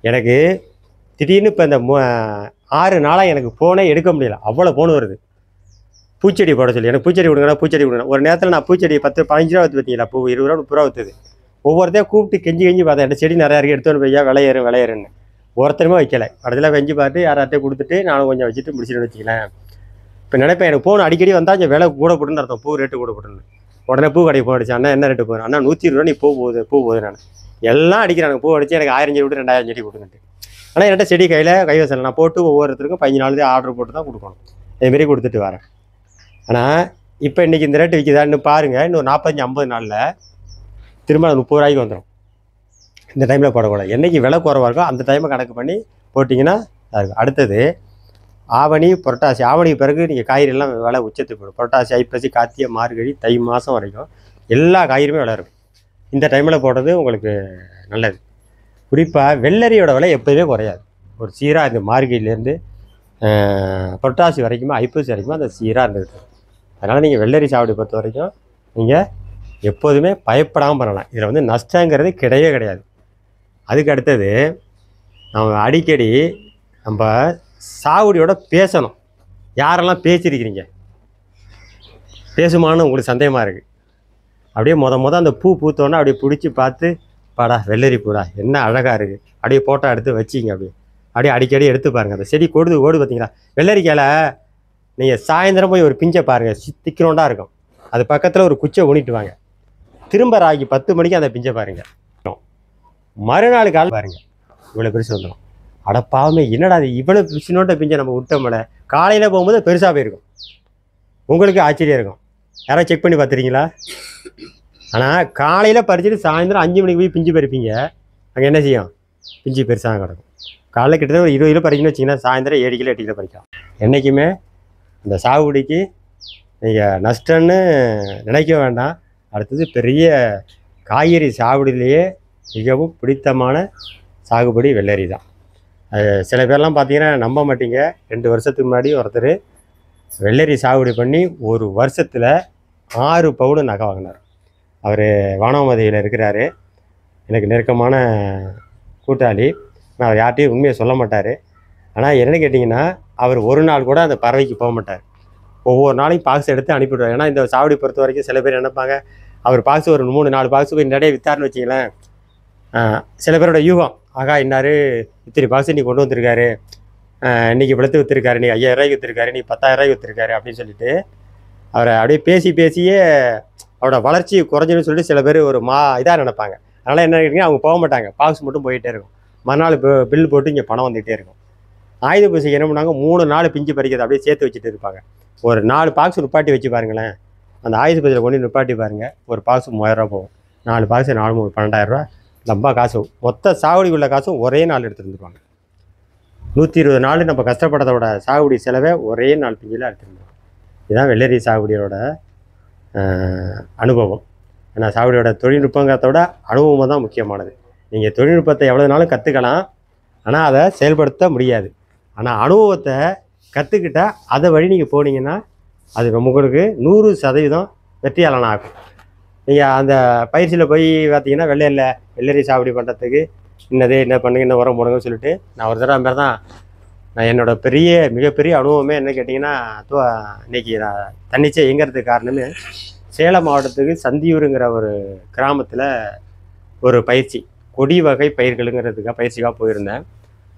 எனக்கு திடீர்னு இப்போ இந்த 6 நாளாக எனக்கு ஃபோனே எடுக்க முடியல, அவ்வளோ ஃபோன் வருது. பூச்செடி போட சொல்லி, எனக்கு பூச்செடி கொடுங்க, பூச்செடி கொடுங்க. ஒரு நேரத்தில் நான் பூச்செடி 10-15 ரூபா விற்று பார்த்தீங்களா, பூ 20 ரூபா 30 ரூபா விற்றுது. ஒவ்வொருத்தையும் கூப்பிட்டு கெஞ்சி பார்த்தேன், என் செடி நிறையா இருக்குது எடுத்துகிட்டு போய்யா விளையேறுன்னு. ஒருத்தருமே வைக்கலை. அடுத்தல வெஞ்சு பார்த்து யார்கிட்டையும் கொடுத்துட்டு நானும் கொஞ்சம் வச்சுட்டு முடிச்சுட்டு வச்சுக்கலாம். இப்போ நினைப்பேன், எனக்கு ஃபோன் அடிக்கடி வந்தால் இங்கே விலை கூட போட்டுன்னு அர்த்தம், பூ ரேட்டு கூட போட்டுன்னு. உடனே பூ கடைக்கு போன் அடிச்சு, அண்ணா என்ன ரேட்டு போகிறேன், அண்ணா 120 ரூபா நீ பூ போகுது. நான் எல்லாம் அடிக்கிறாங்க, பூ அடிச்சு எனக்கு 1000 செடி விட்டு 2000 செடி கொடுத்துட்டு. ஆனால் என்கிட்ட செடி கைவசம் நான் போட்டு ஒவ்வொருத்தருக்கும் 15 நாள் ஆர்டர் போட்டு தான் கொடுக்கணும். இதுமாரி கொடுத்துட்டு வரேன். ஆனால் இப்போ இன்றைக்கி இந்த ரேட்டு விற்கிதா இன்னும் பாருங்கள், இன்னும் 45-50 நாளில் திரும்ப 30 ரூபாய்க்கு வந்துடும். இந்த டைமில் போடக்கூடாது. என்றைக்கு விலை குறைவாக இருக்கோ அந்த டைமை கணக்கு பண்ணி போட்டிங்கன்னா இருக்கும். அடுத்தது ஆவணி புரட்டாசி. ஆவணிக்கு பிறகு நீங்கள் காய்கறிலாம் விலை உச்சத்துக்கு போடும். புரட்டாசி ஐப்பசி கார்த்திகை மார்கழி தை மாதம் வரைக்கும் எல்லா காய்கறியுமே விலை இருக்கும். இந்த டைமில் போடுறது உங்களுக்கு நல்லது. குறிப்பாக வெள்ளரியோட விலை எப்போயுமே குறையாது. ஒரு சீராக இந்த மார்கழியிலேருந்து புரட்டாசி வரைக்குமே ஐப்பசி வரைக்குமே அந்த சீராக இருந்துகிட்டு. அதனால் நீங்கள் வெள்ளரி சாகுபடி பொறுத்த வரைக்கும் நீங்கள் எப்போதுமே பயப்படாமல் பண்ணலாம். இதில் வந்து நஷ்டங்கிறது கிடையவே கிடையாது. அதுக்கு அடுத்தது நம்ம அடிக்கடி நம்ம சாகுடியோட பேசணும். யாரெல்லாம் பேசியிருக்கிறீங்க, பேசுமான்னு உங்களுக்கு சந்தேகமாக இருக்குது. அப்படியே அந்த பூ பூத்தோன்னே அப்படியே பிடிச்சி பார்த்து, பாடா வெள்ளரி பூடா என்ன அழகாக இருக்குது, அப்படியே ஃபோட்டோ எடுத்து வச்சிங்க. அப்படியே அடிக்கடி எடுத்து பாருங்கள். அந்த செடி ஓடு பார்த்தீங்களா, வெள்ளரிக்காயில் நீங்கள் சாயந்தரம் போய் ஒரு பிஞ்சை பாருங்கள், திக்கிறோண்டாக இருக்கும். அது பக்கத்தில் ஒரு குச்சை ஊனிட்டு வாங்க, திரும்ப ராகி 10 மணிக்கு அந்த பிஞ்சை பாருங்கள். மறுநாள் காலம் பாருங்கள், இவ்வளோ பெருசு வந்துடும். அடப்பாவுமே என்னடா அது இவ்வளோ சின்னோட்ட பிஞ்சை நம்ம விட்டோம்ல. காலையில் போகும்போது பெருசாக போயிருக்கும், உங்களுக்கு ஆச்சரியம் இருக்கும். யாராவது செக் பண்ணி பார்த்துறீங்களா? ஆனால் காலையில் பறிச்சுட்டு சாயந்தரம் 5 மணிக்கு போய் பிஞ்சு பறிப்பீங்க, அங்கே என்ன செய்யும், பிஞ்சு பெருசாக கிடக்கும். காலையில் கிட்டத்தட்ட ஒரு 20 கிலோ பறிக்கணும்னு வச்சிங்கன்னா சாயந்தரம் 7 கிலோ 8 கிலோ பறிக்கலாம். என்றைக்குமே இந்த சாகுபடிக்கு நீங்கள் நஷ்டம்னு நினைக்க வேண்டாம். அடுத்தது பெரிய காய்கறி சாகுபடியிலேயே மிகவும் பிடித்தமான சாகுபடி வெள்ளரி தான். சில பேர்லாம் பார்த்தீங்கன்னா நம்ப மாட்டீங்க, 2 வருஷத்துக்கு முன்னாடி ஒருத்தர் வெள்ளரி சாகுபடி பண்ணி ஒரு வருஷத்தில் 6 பவுன் நகை வாங்கினார். அவர் வானவமதியில் இருக்கிறாரு, எனக்கு நெருக்கமான கூட்டாளி. நான் அவர் யார்ட்டையும் உண்மையை சொல்ல மாட்டார். ஆனால் என்னென்னு கேட்டிங்கன்னா, அவர் ஒரு நாள் கூட அந்த பறவைக்கு போக மாட்டார். ஒவ்வொரு நாளையும் பாக்ஸ் எடுத்து அனுப்பிவிடுவார். ஏன்னா இந்த சாவடி பொறுத்த வரைக்கும் சில பேர் நினைப்பாங்க, அவர் பாக்ஸ் ஒரு 3-4 பாக்ஸ் போய் நிறைய வித்தாருன்னு வச்சிங்களேன். சில பேரோட யூகம், ஆகா இன்னார் இத்தனை பாக்ஸ் நீ கொண்டு வந்திருக்காரு, இன்றைக்கி இவ்வளோத்து விற்றுருக்காரு, நீ 5000 ரூபாய்க்கு விற்றுருக்காரு, நீ 10,000 ரூபாய்க்கு விற்றுருக்காரு அப்படின்னு சொல்லிட்டு அவரை அப்படியே பேசியே அவரோட வளர்ச்சி குறைஞ்சுன்னு சொல்லிட்டு சில பேர் ஒரு இதாக நினைப்பாங்க. அதனால் என்ன கேட்டிங்கன்னா, அவங்க போக மாட்டாங்க, பாக்ஸ் மட்டும் போயிட்டே இருக்கும். மறுநாள் பில் போட்டு இங்கே பணம் வந்துகிட்டே இருக்கும். ஆயுத பூசைக்கு என்ன பண்ணாங்க, 3-4 பிஞ்சு பறிக்கிறது அப்படியே சேர்த்து வச்சுட்டு இருப்பாங்க. ஒரு 4 பாக்ஸ் நிப்பாட்டி வச்சு பாருங்களேன், அந்த ஆயுத பூஜையில் கொண்டு நிப்பாட்டி பாருங்கள், ஒரு பாக்ஸ் 3000 ரூபா போகும். 4 பாக்ஸ் 4 3 12,000 ரூபா ரொம்ப காசு. மொத்த சாகுடி உள்ள காசும் ஒரே நாள் எடுத்துருந்துருவாங்க. 120 நாள் நம்ம கஷ்டப்பட்டதோட சாகுடி செலவை ஒரே நாள் பிஞ்சில் எடுத்துருந்தோம். இதுதான் வெள்ளரி சாகுடியோட அனுபவம். ஏன்னா சாகுடியோட தொழில்நுட்பங்கிறதோட அனுபவம் தான் முக்கியமானது. நீங்கள் தொழில்நுட்பத்தை எவ்வளோ நாளும் கற்றுக்கலாம், ஆனால் அதை செயல்படுத்த முடியாது. ஆனால் அனுபவத்தை கற்றுக்கிட்டால் அதை வழி நீங்கள் போனீங்கன்னா அது உங்களுக்கு 100% வெற்றியாளனாக ஆகும். நீங்கள் அந்த பயிற்சியில் போய் பார்த்தீங்கன்னா, வெள்ளரி சாகுபடி பண்ணுறதுக்கு என்ன பண்ணுங்க, என்ன உரம் போடுங்கன்னு சொல்லிட்டு நான் ஒரு தடவை மாதிரி தான். நான் என்னோடய மிகப்பெரிய அனுபவமே என்ன கேட்டிங்கன்னா, இன்றைக்கி நான் தன்னிச்சை இயங்கிறதுக்கு காரணமே சேலம் மாவட்டத்துக்கு சந்தியூருங்கிற ஒரு கிராமத்தில் ஒரு பயிற்சி, கொடி வகை பயிர்களுங்கிறதுக்காக பயிற்சிக்காக போயிருந்தேன்.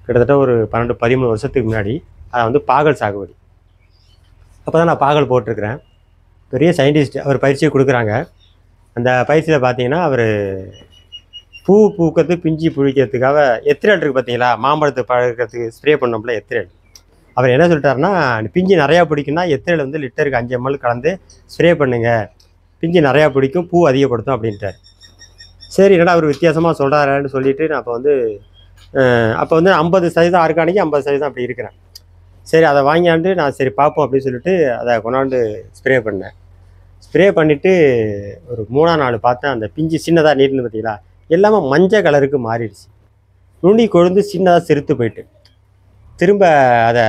கிட்டத்தட்ட ஒரு 12-13 வருஷத்துக்கு முன்னாடி. அதை வந்து பாகல் சாகுபடி. அப்போ தான் நான் பாகல் போட்டிருக்கிறேன். பெரிய சயின்டிஸ்ட் அவர் பயிற்சியை கொடுக்குறாங்க. அந்த பயிற்சியில் பார்த்தீங்கன்னா, அவர் பூ பூக்கிறது பிஞ்சு புழிக்கிறதுக்காக எத்திரல் இருக்குது பார்த்தீங்களா, மாம்பழத்தை பழக்கிறதுக்கு ஸ்ப்ரே பண்ணோம்ல எத்திரல். அவர் என்ன சொல்லிட்டாருன்னா, பிஞ்சு நிறையா பிடிக்குன்னா எத்திரல் வந்து லிட்டருக்கு 5 ml கலந்து ஸ்ப்ரே பண்ணுங்கள், பிஞ்சு நிறையா பிடிக்கும், பூ அதிகப்படுத்தும் அப்படின்ட்டார். சரி, என்னடா அவர் வித்தியாசமாக சொல்கிறாருன்னு சொல்லிவிட்டு நான் அப்போ வந்து 50% ஆர்கானிக், 50% அப்படி இருக்கிறேன். சரி, அதை வாங்கியாண்டு நான் சரி பார்ப்போம் அப்படின்னு சொல்லிட்டு அதை கொண்டாந்து ஸ்ப்ரே பண்ணேன். ஸ்ப்ரே பண்ணிவிட்டு ஒரு 3ஆம் நாள் பார்த்தேன், அந்த பிஞ்சு சின்னதாக நீர்னு பார்த்தீங்களா, எல்லாமே மஞ்சள் கலருக்கு மாறிடுச்சு. நுனி கொழுந்து சின்னதாக சிறுத்து போயிட்டு, திரும்ப அதை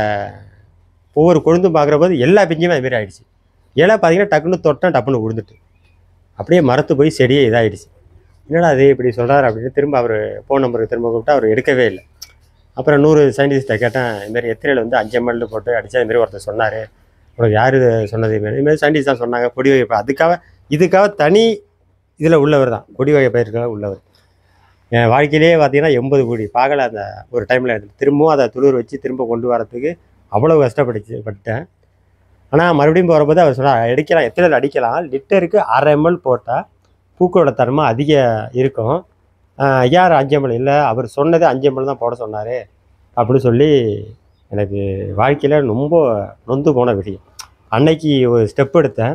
ஒவ்வொரு கொழுந்தும் பார்க்குற போது எல்லா பிஞ்சுமே அதுமாரி ஆகிடுச்சு. இலை பார்த்தீங்கன்னா டக்குன்னு தொட்டேன், டப்புன்னு விழுந்துட்டு அப்படியே மரத்து போய் செடியே இதாகிடுச்சு. என்னடா அது இப்படி சொல்கிறார் அப்படின்னு திரும்ப அவர் ஃபோன் நம்பருக்கு திரும்ப கூப்பிட்டா அவர் எடுக்கவே இல்லை. அப்புறம் 100 சயின்டிஸ்ட்டை கேட்டேன், இதுமாரி எத்திரையில் வந்து 5 ml போட்டு அடித்தா இதுமாரி ஒருத்தர் சொன்னார், உனக்கு யார் சொன்னது? இதுமாரி சயின்டிஸ்ட் தான் சொன்னாங்க. கொடி வகை இதுக்காக தனி இதில் உள்ளவர் தான், கொடி வகை பயிர்களாக உள்ளவர். என் வாழ்க்கையிலே பார்த்தீங்கன்னா 80 கோடி பாகலை அந்த ஒரு டைமில் திரும்பவும் அதை துளிர் வச்சு திரும்ப கொண்டு வரத்துக்கு அவ்வளோ கஷ்டப்பட்டேன். ஆனால் மறுபடியும் போகிறபோது அவர் சொன்னார், அடிக்கலாம், எத்திரையில் அடிக்கலாம், லிட்டருக்கு 1/2 ml போட்டால் பூக்களோட தன்மை அதிகம் இருக்கும். யார் 5 ml இல்லை, அவர் சொன்னதே 5 ml தான் போட சொன்னார் அப்படின்னு சொல்லி எனக்கு வாழ்க்கையில் ரொம்ப நொந்து போன விஷயம். அன்னைக்கு ஒரு ஸ்டெப் எடுத்தேன்.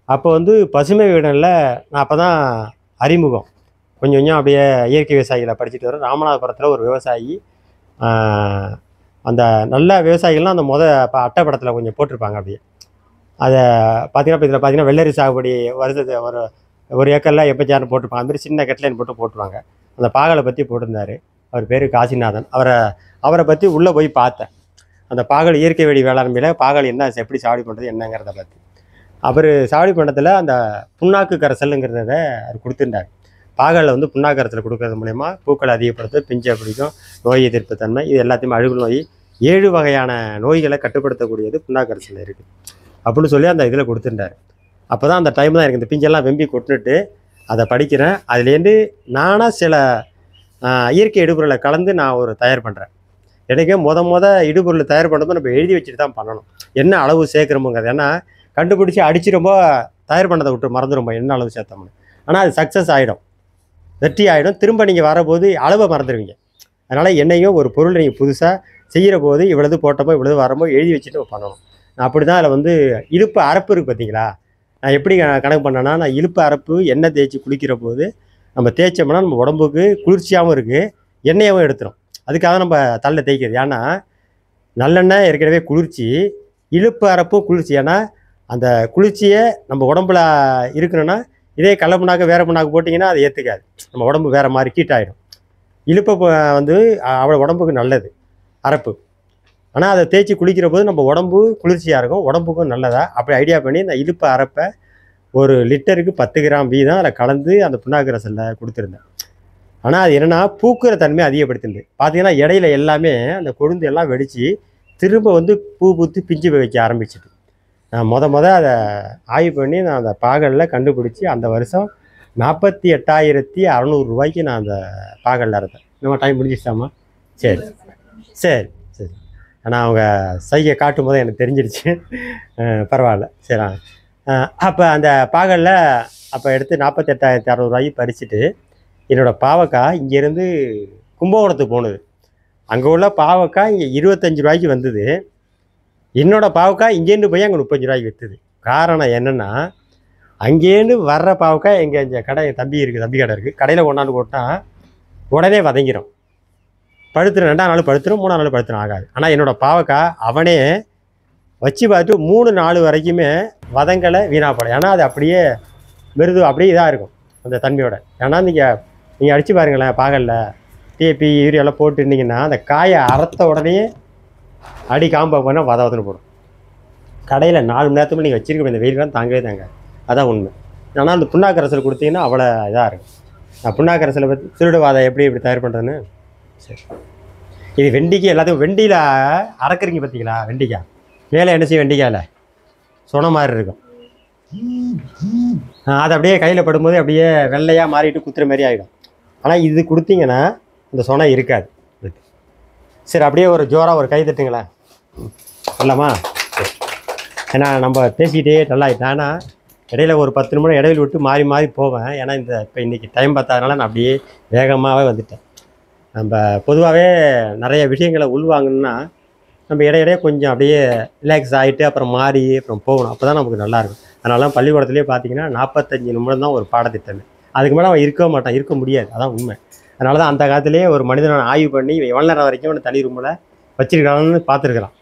அப்போ வந்து பசுமை வீடனில் நான் அப்போ தான் அறிமுகம், கொஞ்சம் அப்படியே இயற்கை விவசாயிகளை படிச்சுட்டு வரேன். ராமநாதபுரத்தில் ஒரு விவசாயி, அந்த நல்ல விவசாயிகள்லாம் அந்த அட்டைப்படத்தில் கொஞ்சம் போட்டிருப்பாங்க. அப்படியே அதை பார்த்தீங்கன்னா, இப்போ இதில் பார்த்தீங்கன்னா வெள்ளரி சாகுபடி வருஷத்து ஒரு ஏக்கரில் எப்போச்சாரும் போட்டிருப்பாங்க. அதுமாதிரி சின்ன கெட்லைன் போட்டுருவாங்க. அந்த பாகலை பற்றி போட்டிருந்தார். அவர் பேர் காசிநாதன். அவரை அவரை பற்றி உள்ளே போய் பார்த்தேன். அந்த பாகல் இயற்கை வழி வேளாண்மையில் பாகல் என்ன எப்படி சாவடி பண்ணுறது என்னங்கிறத பற்றி அவர் சாவடி பண்ணத்தில் அந்த புண்ணாக்கு கரைசலுங்கிறத அவர் கொடுத்துருந்தார். பாகலில் வந்து புண்ணாக்கு கரைசல் கொடுக்கறது மூலயமா பூக்களை அதிகப்படுத்த, பிஞ்சை பிடிக்கும், நோய் எதிர்ப்பு தன்மை, இது எல்லாத்தையுமே அழுகு நோய் 7 வகையான நோய்களை கட்டுப்படுத்தக்கூடியது புண்ணாக்கு கரைசல் இருக்குது அப்படின்னு சொல்லி அந்த இதில் கொடுத்துருந்தார். அப்போ தான் அந்த டைம் தான் எனக்கு இந்த பிஞ்செல்லாம் வெம்பி கொட்டுனுட்டு அதை படிக்கிறேன். அதுலேருந்து நானாக சில இயற்கை இடுபொருளை கலந்து நான் ஒரு தயார் பண்ணுறேன். எனக்கே இடுபொருள் தயார் பண்ணும்போது நம்ம எழுதி வச்சுட்டு தான் பண்ணணும், என்ன அளவு சேர்க்குறோமுங்கிறது. ஏன்னா கண்டுபிடிச்சி அடிச்சிடும்போ தயார் பண்ணதை விட்டு மறந்துடும்போ என்ன அளவு சேர்த்தோம்னு. ஆனால் அது சக்ஸஸ் ஆகிடும், வெற்றி ஆகிடும். திரும்ப நீங்கள் வரபோது அளவை மறந்துடுவீங்க. அதனால் என்னையும் ஒரு பொருள் நீங்கள் புதுசாக செய்கிற போது இவ்வளவு போட்டப்போ இவ்வளவு வரப்போ எழுதி வச்சுட்டு பண்ணணும். நான் அப்படி தான் அதில் வந்து இழுப்பு அரப்பு இருக்குது பார்த்தீங்களா, நான் எப்படி கணக்கு பண்ணேன்னா, நான் இழுப்பு அரப்பு எண்ணெய் தேய்ச்சி குளிக்கிற போது நம்ம தேய்ச்சோம்னா நம்ம உடம்புக்கு குளிர்ச்சியாகவும் இருக்குது, எண்ணெயாகவும் எடுத்துரும். அதுக்காக நம்ம தலையில் தேய்க்கிறது. ஏன்னா நல்லெண்ணெய் ஏற்கனவே குளிர்ச்சி, இழுப்பு அரப்பும் குளிர்ச்சி. ஏன்னா அந்த குளிர்ச்சியை நம்ம உடம்புல இருக்கணும்னா இதே கடல புண்ணாக்கு வேறு புண்ணாக்கு போட்டிங்கன்னா அது ஏற்றுக்காது, நம்ம உடம்பு வேறு மாதிரி ஹீட் ஆகிடும். இழுப்பை வந்து அவ்வளோ உடம்புக்கு நல்லது அரப்பு. ஆனால் அதை தேய்ச்சி குளிக்கிற போது நம்ம உடம்பு குளிர்ச்சியாக இருக்கும், உடம்புக்கும் நல்லதா. அப்படி ஐடியா பண்ணி இந்த இழுப்பு அரப்பை 1 லிட்டருக்கு 10 கிராம் வீதம் அதில் கலந்து அந்த புண்ணாக்கு ரசலில் கொடுத்துருந்தேன். ஆனால் அது என்னென்னா பூக்கிற தன்மை அதிகப்படுத்துது. பார்த்தீங்கன்னா இடையில எல்லாமே அந்த கொழுந்து எல்லாம் வெடித்து திரும்ப வந்து பூ பூத்து பிஞ்சு வைக்க ஆரம்பிச்சிட்டு, நான் அதை ஆய்வு பண்ணி நான் அந்த பாகலில் கண்டுபிடிச்சி அந்த வருஷம் 48,600 ரூபாய்க்கு நான் அந்த பாகலில் இருந்தேன். நம்ம டைம் முடிஞ்சிச்சாமா? சரி சரி சரி. ஆனால் அவங்க சைகை காட்டும் போது எனக்கு தெரிஞ்சிடுச்சு, பரவாயில்ல. சரி. அப்போ அந்த பாகலில் அப்போ எடுத்து 48,600 ரூபாய்க்கு பறிச்சுட்டு என்னோடய பாவக்காய் இங்கேருந்து கும்பகோணத்துக்கு போனது. அங்கே உள்ள பாவக்காய் இங்கே 25 ரூபாய்க்கு வந்தது. என்னோடய பாவக்காய் இங்கேருந்து போய் அங்கே 35 ரூபாய்க்கு விற்றுது. காரணம் என்னென்னா, அங்கேருந்து வர்ற பாவக்காய் எங்கள் இந்த கடை தம்பி கடை இருக்குது, கடையில் கொண்டாந்து போட்டால் உடனே வதங்கிடும், பழுத்துரும். 2ஆம் நாள் பழுத்துரும், 3ஆம் நாள் பழுத்துரும், ஆகாது. ஆனால் என்னோடய பாவக்காய் அவனே வச்சு பார்த்துட்டு 3-4 வரைக்குமே வதங்கலை, வீணாப்படும். ஏன்னா அது அப்படியே மிருது, அப்படியே இதாக இருக்கும் அந்த தன்மையோட. ஏன்னா நீங்கள் அடித்து பாருங்களேன், பாகலில் டிஏபி யூரியாலாம் போட்டுருந்தீங்கன்னா அந்த காயை அறுத்த உடனே அடி காம்பை பண்ணால் வதவதுன்னு போடும். கடையில் 4 மணி நேரத்துக்கு நீங்கள் வச்சுருக்க இந்த வெயிலாம் தாங்கவே தாங்க, அதான் உண்மை. ஆனால் அந்த புண்ணாக்கு ரசல் கொடுத்தீங்கன்னா அவ்வளோ இதாக இருக்கும். நான் புண்ணாக்கு ரசலை பற்றி திருடுவாதை எப்படி தயார் பண்ணுறேன்னு. சரி, இது வெண்டிக்காய் எல்லாத்தையும் வெண்டியில் அறக்குறீங்க பார்த்தீங்களா, வெண்டிக்காய் மேலே என்ன செய்யும், வெண்டிக்காயில் சொன்ன மாதிரி இருக்கும். அது அப்படியே கையில் படும்போது அப்படியே வெள்ளையாக மாறிட்டு குத்துற மாதிரி ஆகிடும். ஆனால் இது கொடுத்தீங்கன்னா இந்த சொனை இருக்காது. சரி, அப்படியே ஒரு ஜோராக ஒரு கை தட்டுங்களேன், இல்லைம்மா? ஏன்னா நம்ம பேசிக்கிட்டே நல்லாயிட்டேன். ஆனால் இடையில ஒரு 10 நிமிடம் இடைவெளி விட்டு மாறி மாறி போவேன். ஏன்னா இப்போ இன்றைக்கி டைம் பார்த்ததுனால நான் அப்படியே வேகமாகவே வந்துட்டேன். நம்ம பொதுவாகவே நிறைய விஷயங்களை உள்வாங்கணுன்னா நம்ம இடையிடையே கொஞ்சம் அப்படியே ரிலாக்ஸ் ஆகிட்டு அப்புறம் மாறி அப்புறம் போகணும், அப்போ தான் நமக்கு நல்லாயிருக்கும். அதனால தான் பள்ளிக்கூடத்துலேயே பார்த்தீங்கன்னா 45 நிமிடம் தான் ஒரு பாடத்திட்டம். அதுக்கு மேலே அவன் இருக்க முடியாது, அதான் உண்மை. அதனால தான் அந்த காலத்திலே ஒரு மனிதனை ஆய்வு பண்ணி எவ்வளோ நேரம் வரைக்கும் அவனை தனி ரூமில் வச்சிருக்கான்னு பார்த்துருக்குறான்.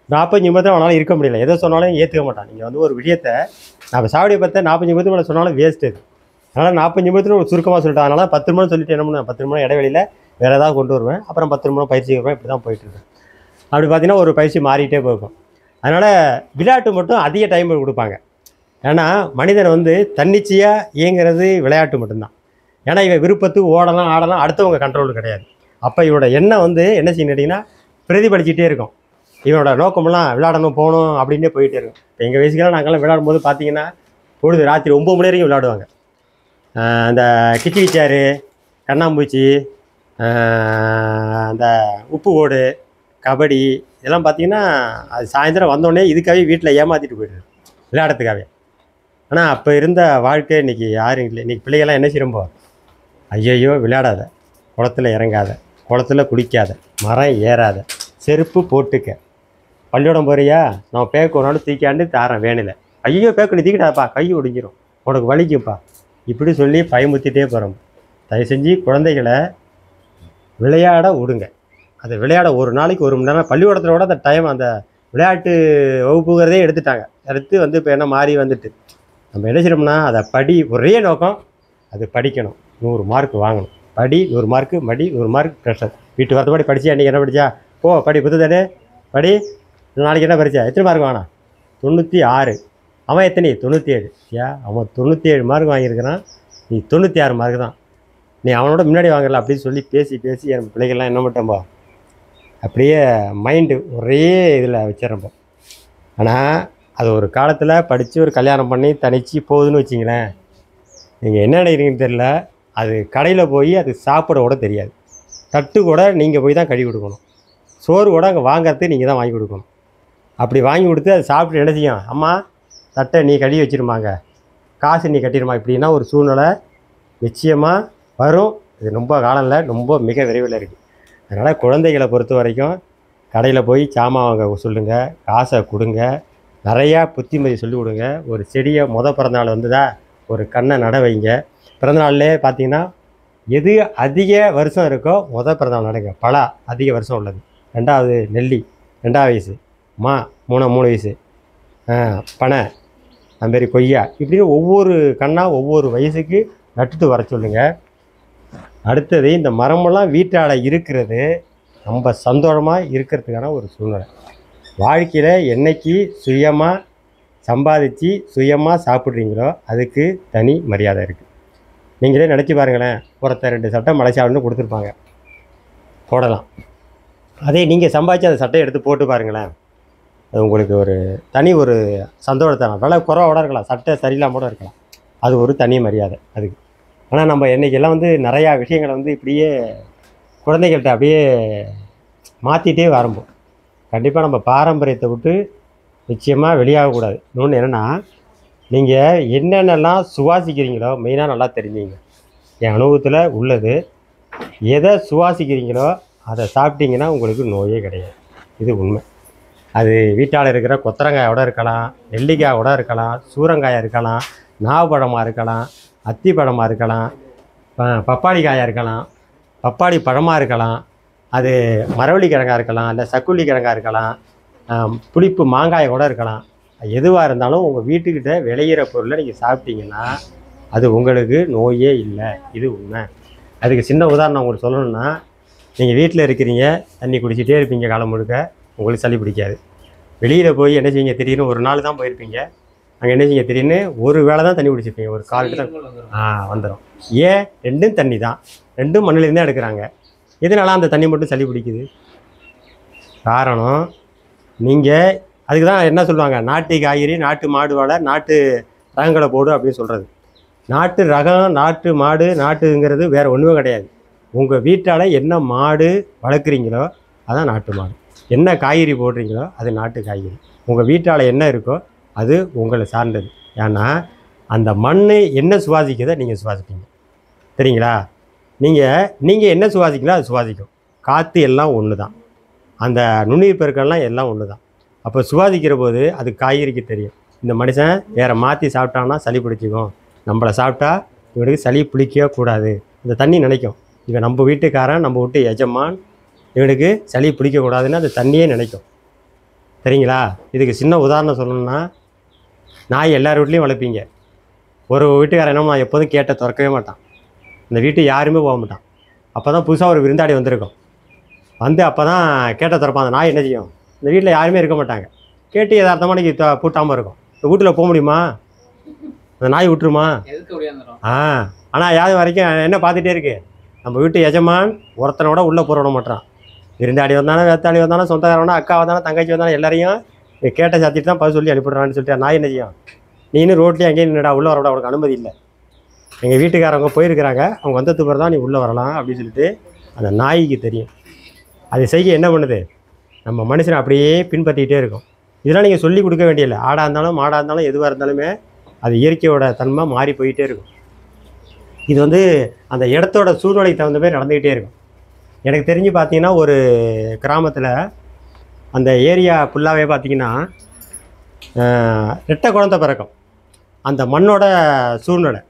45 நிமிடத்தில் அவனால் இருக்க முடியல, எதை சொன்னாலும் ஏற்றுக்க மாட்டான். நீங்கள் வந்து ஒரு விஷயத்தை நான் சாவடியை பார்த்தா 45 நிமிடத்துக்கு மேலே சொன்னாலும் வேஸ்ட்டு. அதனால் 45 நிமிடத்தில் ஒரு சுருக்கமாக சொல்லிட்டேன். அதனால் 10 நிமிடம் சொல்லிட்டு என்ன பண்ணுவேன், 10 நிமிடம் இடைவெளியில் வேறு ஏதாவது கொண்டு வருவேன், அப்புறம் 10 நிமிடம் பயிற்சி வருவேன். இப்படி தான் போயிட்டுருக்கேன். அப்படி பார்த்தீங்கன்னா ஒரு பயிற்சி மாறிக்கிட்டே போகும். அதனால் விளையாட்டு மட்டும் அதிக டைம் கொடுப்பாங்க. ஏன்னா மனிதன் வந்து தன்னிச்சையாக இயங்கிறது விளையாட்டு மட்டும்தான். ஏன்னா இவன் விருப்பத்துக்கு ஓடலாம் ஆடலாம், அடுத்தவங்க கண்ட்ரோல் கிடையாது. அப்போ இவனோட எண்ணம் வந்து என்ன செய்யணும் கேட்டிங்கன்னா பிரதிபலிச்சிட்டே இருக்கும். இவனோட நோக்கமெல்லாம் விளையாடணும் போகணும் அப்படின்னே போயிட்டே இருக்கும். இப்போ எங்கள் வயசுக்கெல்லாம் நாங்கள்லாம் விளையாடும் போது பார்த்தீங்கன்னா பொழுது ராத்திரி 9 மணி வரைக்கும் விளையாடுவாங்க. அந்த கிச்சிக்கிச்சாரு, கண்ணாம்பூச்சி, அந்த உப்பு ஓடு, கபடி இதெல்லாம் பார்த்திங்கன்னா அது சாயந்தரம் வந்தோடனே இதுக்காகவே வீட்டில் ஏமாற்றிட்டு போய்டுது விளையாடுறதுக்காகவே. ஆனால் அப்போ இருந்த வாழ்க்கை இன்றைக்கி யாரும் இல்லை. இன்றைக்கி பிள்ளைகள்லாம் என்ன செய்யும்போ, ஐயையோ விளையாடாத, குளத்துல இறங்காத, குளத்துல குளிக்காத, மரம் ஏறாத, செருப்பு போட்டுக்க, பள்ளியோடம் போறியா, நான் பேக்கு ஒரு நாள் தூக்கியாண்டு தாரேன் வேணில், ஐயோ பேக்கு நீ தூக்கிட்டாப்பா கை ஒடிஞ்சிரும், உனக்கு வலிக்கும்ப்பா, இப்படி சொல்லி பயமுத்திட்டே போகிறோம். தயவு செஞ்சு குழந்தைகளை விளையாட விடுங்க. அதை விளையாட ஒரு நாளைக்கு 1 மணி நேரம், பள்ளிக்கூடத்தில் கூட அந்த டைம் அந்த விளையாட்டு வகுப்புங்கிறதே எடுத்து வந்து இப்போ என்ன மாறி வந்துட்டு நம்ம என்ன செய்யணும்னா அதை ஒரே நோக்கம் அது படிக்கணும், 100 மார்க் வாங்கணும். படி 100 மார்க்கு, மடி 100 மார்க், ப்ரெஷர் வீட்டு வரதுபடி படிச்சியா, இன்றைக்கி என்ன படித்தா? படி புத்ததானே படி. நாளைக்கு என்ன படித்தா? எத்தனை மார்க் வாங்கினா? 96. அவன் எத்தனை? 97. அவன் 97 மார்க் வாங்கியிருக்கிறான், நீ 96 மார்க் தான். நீ அவனோட முன்னாடி வாங்கல அப்படின்னு சொல்லி பேசி பேசி என் பிள்ளைகள்லாம் என்ன பண்ணிட்டேன்பா, அப்படியே மைண்டு ஒரே இதில் வச்சிடறப்போ. ஆனால் அது ஒரு காலத்தில் படித்து ஒரு கல்யாணம் பண்ணி தனிச்சு போகுதுன்னு வச்சிங்களேன், நீங்கள் என்ன நினைக்கிறீங்கன்னு தெரில, அது கடையில் போய் அது சாப்பிட கூட தெரியாது. தட்டு கூட நீங்கள் போய் தான் கழுவி கொடுக்கணும். சோறு கூட அங்கே வாங்கிறதுக்கு நீங்கள் தான் வாங்கி கொடுக்கணும். அப்படி வாங்கி கொடுத்து அதை சாப்பிட்டு என்ன செய்யும்? அம்மா தட்டை நீ கழுவி வச்சிருமாங்க, காசு நீ கட்டிடுமா, இப்படின்னா ஒரு சூழ்நிலை நிச்சயமாக வரும். இது ரொம்ப காலம் இல்லை, ரொம்ப மிக விரைவில் இருக்குது. அதனால் குழந்தைகளை பொறுத்த வரைக்கும் கடையில் போய் சாமான் வாங்க சொல்லுங்கள், காசை கொடுங்க, நிறையா புத்திமதி சொல்லிக் கொடுங்க. ஒரு செடியை பிறந்தநாள் வந்ததா ஒரு கண்ணை நட வைங்க. பிறந்தநாள்லே பார்த்தீங்கன்னா எது அதிக வருஷம் இருக்கோ பிறந்தநாள் நடங்க. பலா அதிக வருஷம் உள்ளது, 2வது நெல்லி 2வது வயசு, 3 வயசு, பனை, அதுமாரி கொய்யா, இப்படின்னு ஒவ்வொரு கண்ணாக ஒவ்வொரு வயசுக்கு நட்டுட்டு வர சொல்லுங்கள். அடுத்தது இந்த மரமெல்லாம் வீட்டால் இருக்கிறது நம்ம சந்தோஷமாக இருக்கிறதுக்கான ஒரு சூழ்நிலை. வாழ்க்கையில் என்றைக்கு சுயமாக சம்பாதிச்சு சுயமாக சாப்பிட்றீங்களோ அதுக்கு தனி மரியாதை இருக்குது. நீங்களே நினச்சி பாருங்களேன், ஒருத்தர் 2 சட்டை மலைச்சாவல்னு கொடுத்துருப்பாங்க, போடலாம். அதே நீங்கள் சம்பாதிச்சு அந்த சட்டையை எடுத்து போட்டு பாருங்களேன், அது உங்களுக்கு ஒரு தனி ஒரு சந்தோஷத்தை. விலை குறைவோட இருக்கலாம், சட்டை சரியில்லாம கூட இருக்கலாம், அது ஒரு தனி மரியாதை அதுக்கு. ஆனால் நம்ம என்றைக்கெல்லாம் நிறையா விஷயங்களை இப்படியே குழந்தைகள்கிட்ட அப்படியே மாற்றிட்டே வரும்போது கண்டிப்பாக நம்ம பாரம்பரியத்தை விட்டு நிச்சயமாக வெளியாகக்கூடாது. இன்னொன்று என்னென்னா, நீங்கள் என்னென்னலாம் சுவாசிக்கிறீங்களோ மெயினாக நல்லா தெரிஞ்சுங்க. என் அனுபவத்தில் உள்ளது, எதை சுவாசிக்கிறீங்களோ அதை சாப்பிட்டீங்கன்னா உங்களுக்கு நோயே கிடையாது. இது உண்மை. அது வீட்டால் இருக்கிற கொத்தரங்காயோட இருக்கலாம், நெல்லிக்காயோட இருக்கலாம், சூரங்காயாக இருக்கலாம், நாவப்பழமாக இருக்கலாம், அத்தி பழமாக இருக்கலாம், பப்பாளி காயாக இருக்கலாம், பப்பாளி பழமாக இருக்கலாம், அது மரவள்ளி கிழங்காக இருக்கலாம், இல்லை சக்குள்ளி கிழங்காக இருக்கலாம், புளிப்பு மாங்காயை கூட இருக்கலாம். எதுவாக இருந்தாலும் உங்கள் வீட்டுக்கிட்ட விளையிற பொருளை நீங்கள் சாப்பிட்டீங்கன்னா அது உங்களுக்கு நோயே இல்லை. இது உண்மை. அதுக்கு சின்ன உதாரணம் உங்களுக்கு சொல்லணும்னா, நீங்கள் வீட்டில் இருக்கிறீங்க, தண்ணி குடிச்சிட்டே இருப்பீங்க காலம் முழுக்க, உங்களுக்கு சளி பிடிக்காது. வெளியில் போய் என்ன செய்வீங்க, திடீர்னு ஒரு நாள் தான் போயிருப்பீங்க, அங்கே என்ன செய்ய திடீர்னு ஒரு வேளை தான் தண்ணி குடிச்சிருப்பீங்க, ஒரு 1/4 லிட்டர் வந்துடும். ஏன்? 2ம் தண்ணி தான், 2ம் மண்ணிலேருந்து தான் எடுக்கிறாங்க. எதனால அந்த தண்ணி மட்டும் சளி பிடிக்குது? காரணம் நீங்கள் அதுக்கு தான் என்ன சொல்லுவாங்க, நாட்டு காய்கறி, நாட்டு மாடு வாழை, நாட்டு ரகங்களை போடு அப்படின்னு சொல்கிறது. நாட்டு ரகம், நாட்டு மாடு, நாட்டுங்கிறது வேறு ஒன்றுமே கிடையாது. உங்கள் வீட்டால் என்ன மாடு வளர்க்குறீங்களோ அதான் நாட்டு மாடு, என்ன காய்கறி போடுறீங்களோ அது நாட்டு காய்கறி. உங்கள் வீட்டால் என்ன இருக்கோ அது உங்களை சார்ந்தது. ஏன்னா அந்த மண் என்ன சுவாசிக்கிறதை நீங்கள் சுவாசிப்பீங்க, சரிங்களா? நீங்கள் என்ன சுவாசிங்களோ அது சுவாசிக்கும். காற்று எல்லாம் ஒன்று தான், அந்த நுண்ணுயிர் பெருக்கெல்லாம் எல்லாம் ஒன்று தான். அப்போ சுவாசிக்கிற போது அது காய்கறிக்கு தெரியும், இந்த மனுஷன் வேறு மாற்றி சாப்பிட்டான்னா சளி பிடிச்சிக்கும், நம்மளை சாப்பிட்டா இவனுக்கு சளி பிடிக்கவே கூடாது. இந்த தண்ணி நினைக்கும், இவன் நம்ம வீட்டுக்காரன், நம்ம வீட்டு எஜமான், இவனுக்கு சளி பிடிக்கக்கூடாதுன்னு அந்த தண்ணியே நினைக்கும், சரிங்களா? இதுக்கு சின்ன உதாரணம் சொல்லணும்னா, நாய் எல்லார் வீட்லேயும் வளர்ப்பீங்க. ஒரு வீட்டுக்காரன் என்ன எப்போதும் கேட்ட திறக்கவே மாட்டான், இந்த வீட்டு யாருமே போக மாட்டான். அப்போ தான் புதுசாக ஒரு விருந்தாடி வந்திருக்கும், அப்போ தான் கேட்ட திறப்பான். அந்த நாய் என்ன செய்யும், இந்த வீட்டில் யாருமே இருக்க மாட்டாங்க, கேட்டு யதார்த்தமாக இன்றைக்கி பூட்டாமல் இருக்கும். இந்த வீட்டில் போக முடியுமா? அந்த நாய் விட்டுருமா? ஆனால் யாரும் வரைக்கும் என்ன பார்த்துட்டே இருக்கு, நம்ம வீட்டு எஜமான் ஒருத்தனோட உள்ளே போட மாட்டான். விருந்தாடி வந்தாலும், வேத்தாளி வந்தாலும், சொந்தக்காரனா, அக்கா வந்தாலும், தங்கச்சி வந்தாலும் எல்லாரையும் கேட்ட சாத்திட்டு தான் பதில் சொல்லி அனுப்பிடுறான்னு சொல்லிட்டு நாய் என்ன செய்யும், நீ இன்னும் ரோட்லேயே அங்கேயே நின்றுடா, உள்ளே வரவிட அவனுக்கு அனுமதி இல்லை. எங்கள் வீட்டுக்காரவங்க போயிருக்கிறாங்க, அவங்க வந்ததுக்கு பிறகு தான் நீ உள்ளே வரலாம் அப்படின்னு சொல்லிட்டு அந்த நாய்க்கு தெரியும். அது செய்ய என்ன பண்ணுது, நம்ம மனுஷனை அப்படியே பின்பற்றிக்கிட்டே இருக்கும். இதெல்லாம் நீங்கள் சொல்லி கொடுக்க வேண்டியதில்லை. ஆடாக இருந்தாலும் மாடாக இருந்தாலும் எதுவாக இருந்தாலுமே அது இயற்கையோட தன்மை மாறி போயிட்டே இருக்கும். இது அந்த இடத்தோட சூழ்நிலைக்கு தகுந்த மாதிரி நடந்துக்கிட்டே இருக்கும். எனக்கு தெரிஞ்சு பார்த்தீங்கன்னா, ஒரு கிராமத்தில் அந்த ஏரியா ஃபுல்லாகவே பார்த்தீங்கன்னா ரெட்டை குழந்தை பிறக்கும். அந்த மண்ணோட சூழ்நிலை,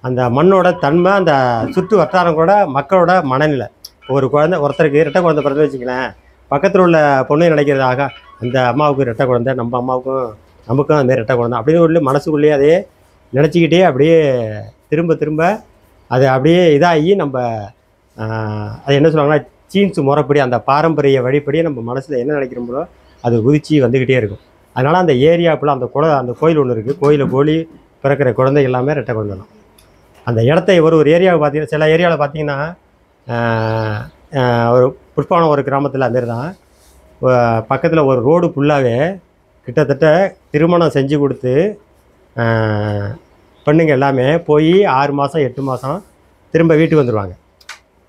அந்த மண்ணோட தன்மை, அந்த சுற்று வட்டாரம் கூட மக்களோட மனநிலை. ஒரு குழந்தை ஒருத்தருக்கு ரெட்டை குழந்தை பிறந்து வச்சுங்களேன், பக்கத்தில் உள்ள பொண்ணு நினைக்கிறதாக அந்த அம்மாவுக்கு ரெட்டை குழந்தை, நம்ம அம்மாவுக்கும் நமக்கும் அதுமாரி ரெட்டை குழந்தை அப்படின்னு உள்ள மனசுக்குள்ளேயே அதே நினச்சிக்கிட்டே அப்படியே திரும்ப திரும்ப அது அப்படியே இதாகி நம்ம அது என்ன சொல்லுவாங்கன்னா ஜீன்ஸ் முறைப்படி அந்த பாரம்பரிய வழிப்படியே நம்ம மனசில் என்ன நினைக்கிறோமோ அது உதிச்சு வந்துக்கிட்டே இருக்கும். அதனால் அந்த ஏரியாக்குள்ளே அந்த கோயில் ஒன்று இருக்குது. கோயிலில் கோழி பிறக்கிற குழந்தை எல்லாமே ரெட்டை குழந்தை தான். அந்த இடத்த ஒரு ஏரியாவை பார்த்தீங்கன்னா, சில ஏரியாவில் பார்த்தீங்கன்னா ஒரு புஷ்பானம் ஒரு கிராமத்தில் அதுமாரி தான் பக்கத்தில் ஒரு ரோடு ஃபுல்லாகவே கிட்டத்தட்ட திருமணம் செஞ்சு கொடுத்து பெண்ணுங்க எல்லாமே போய் 6 மாதம் 8 மாதம் திரும்ப வீட்டுக்கு வந்துடுவாங்க.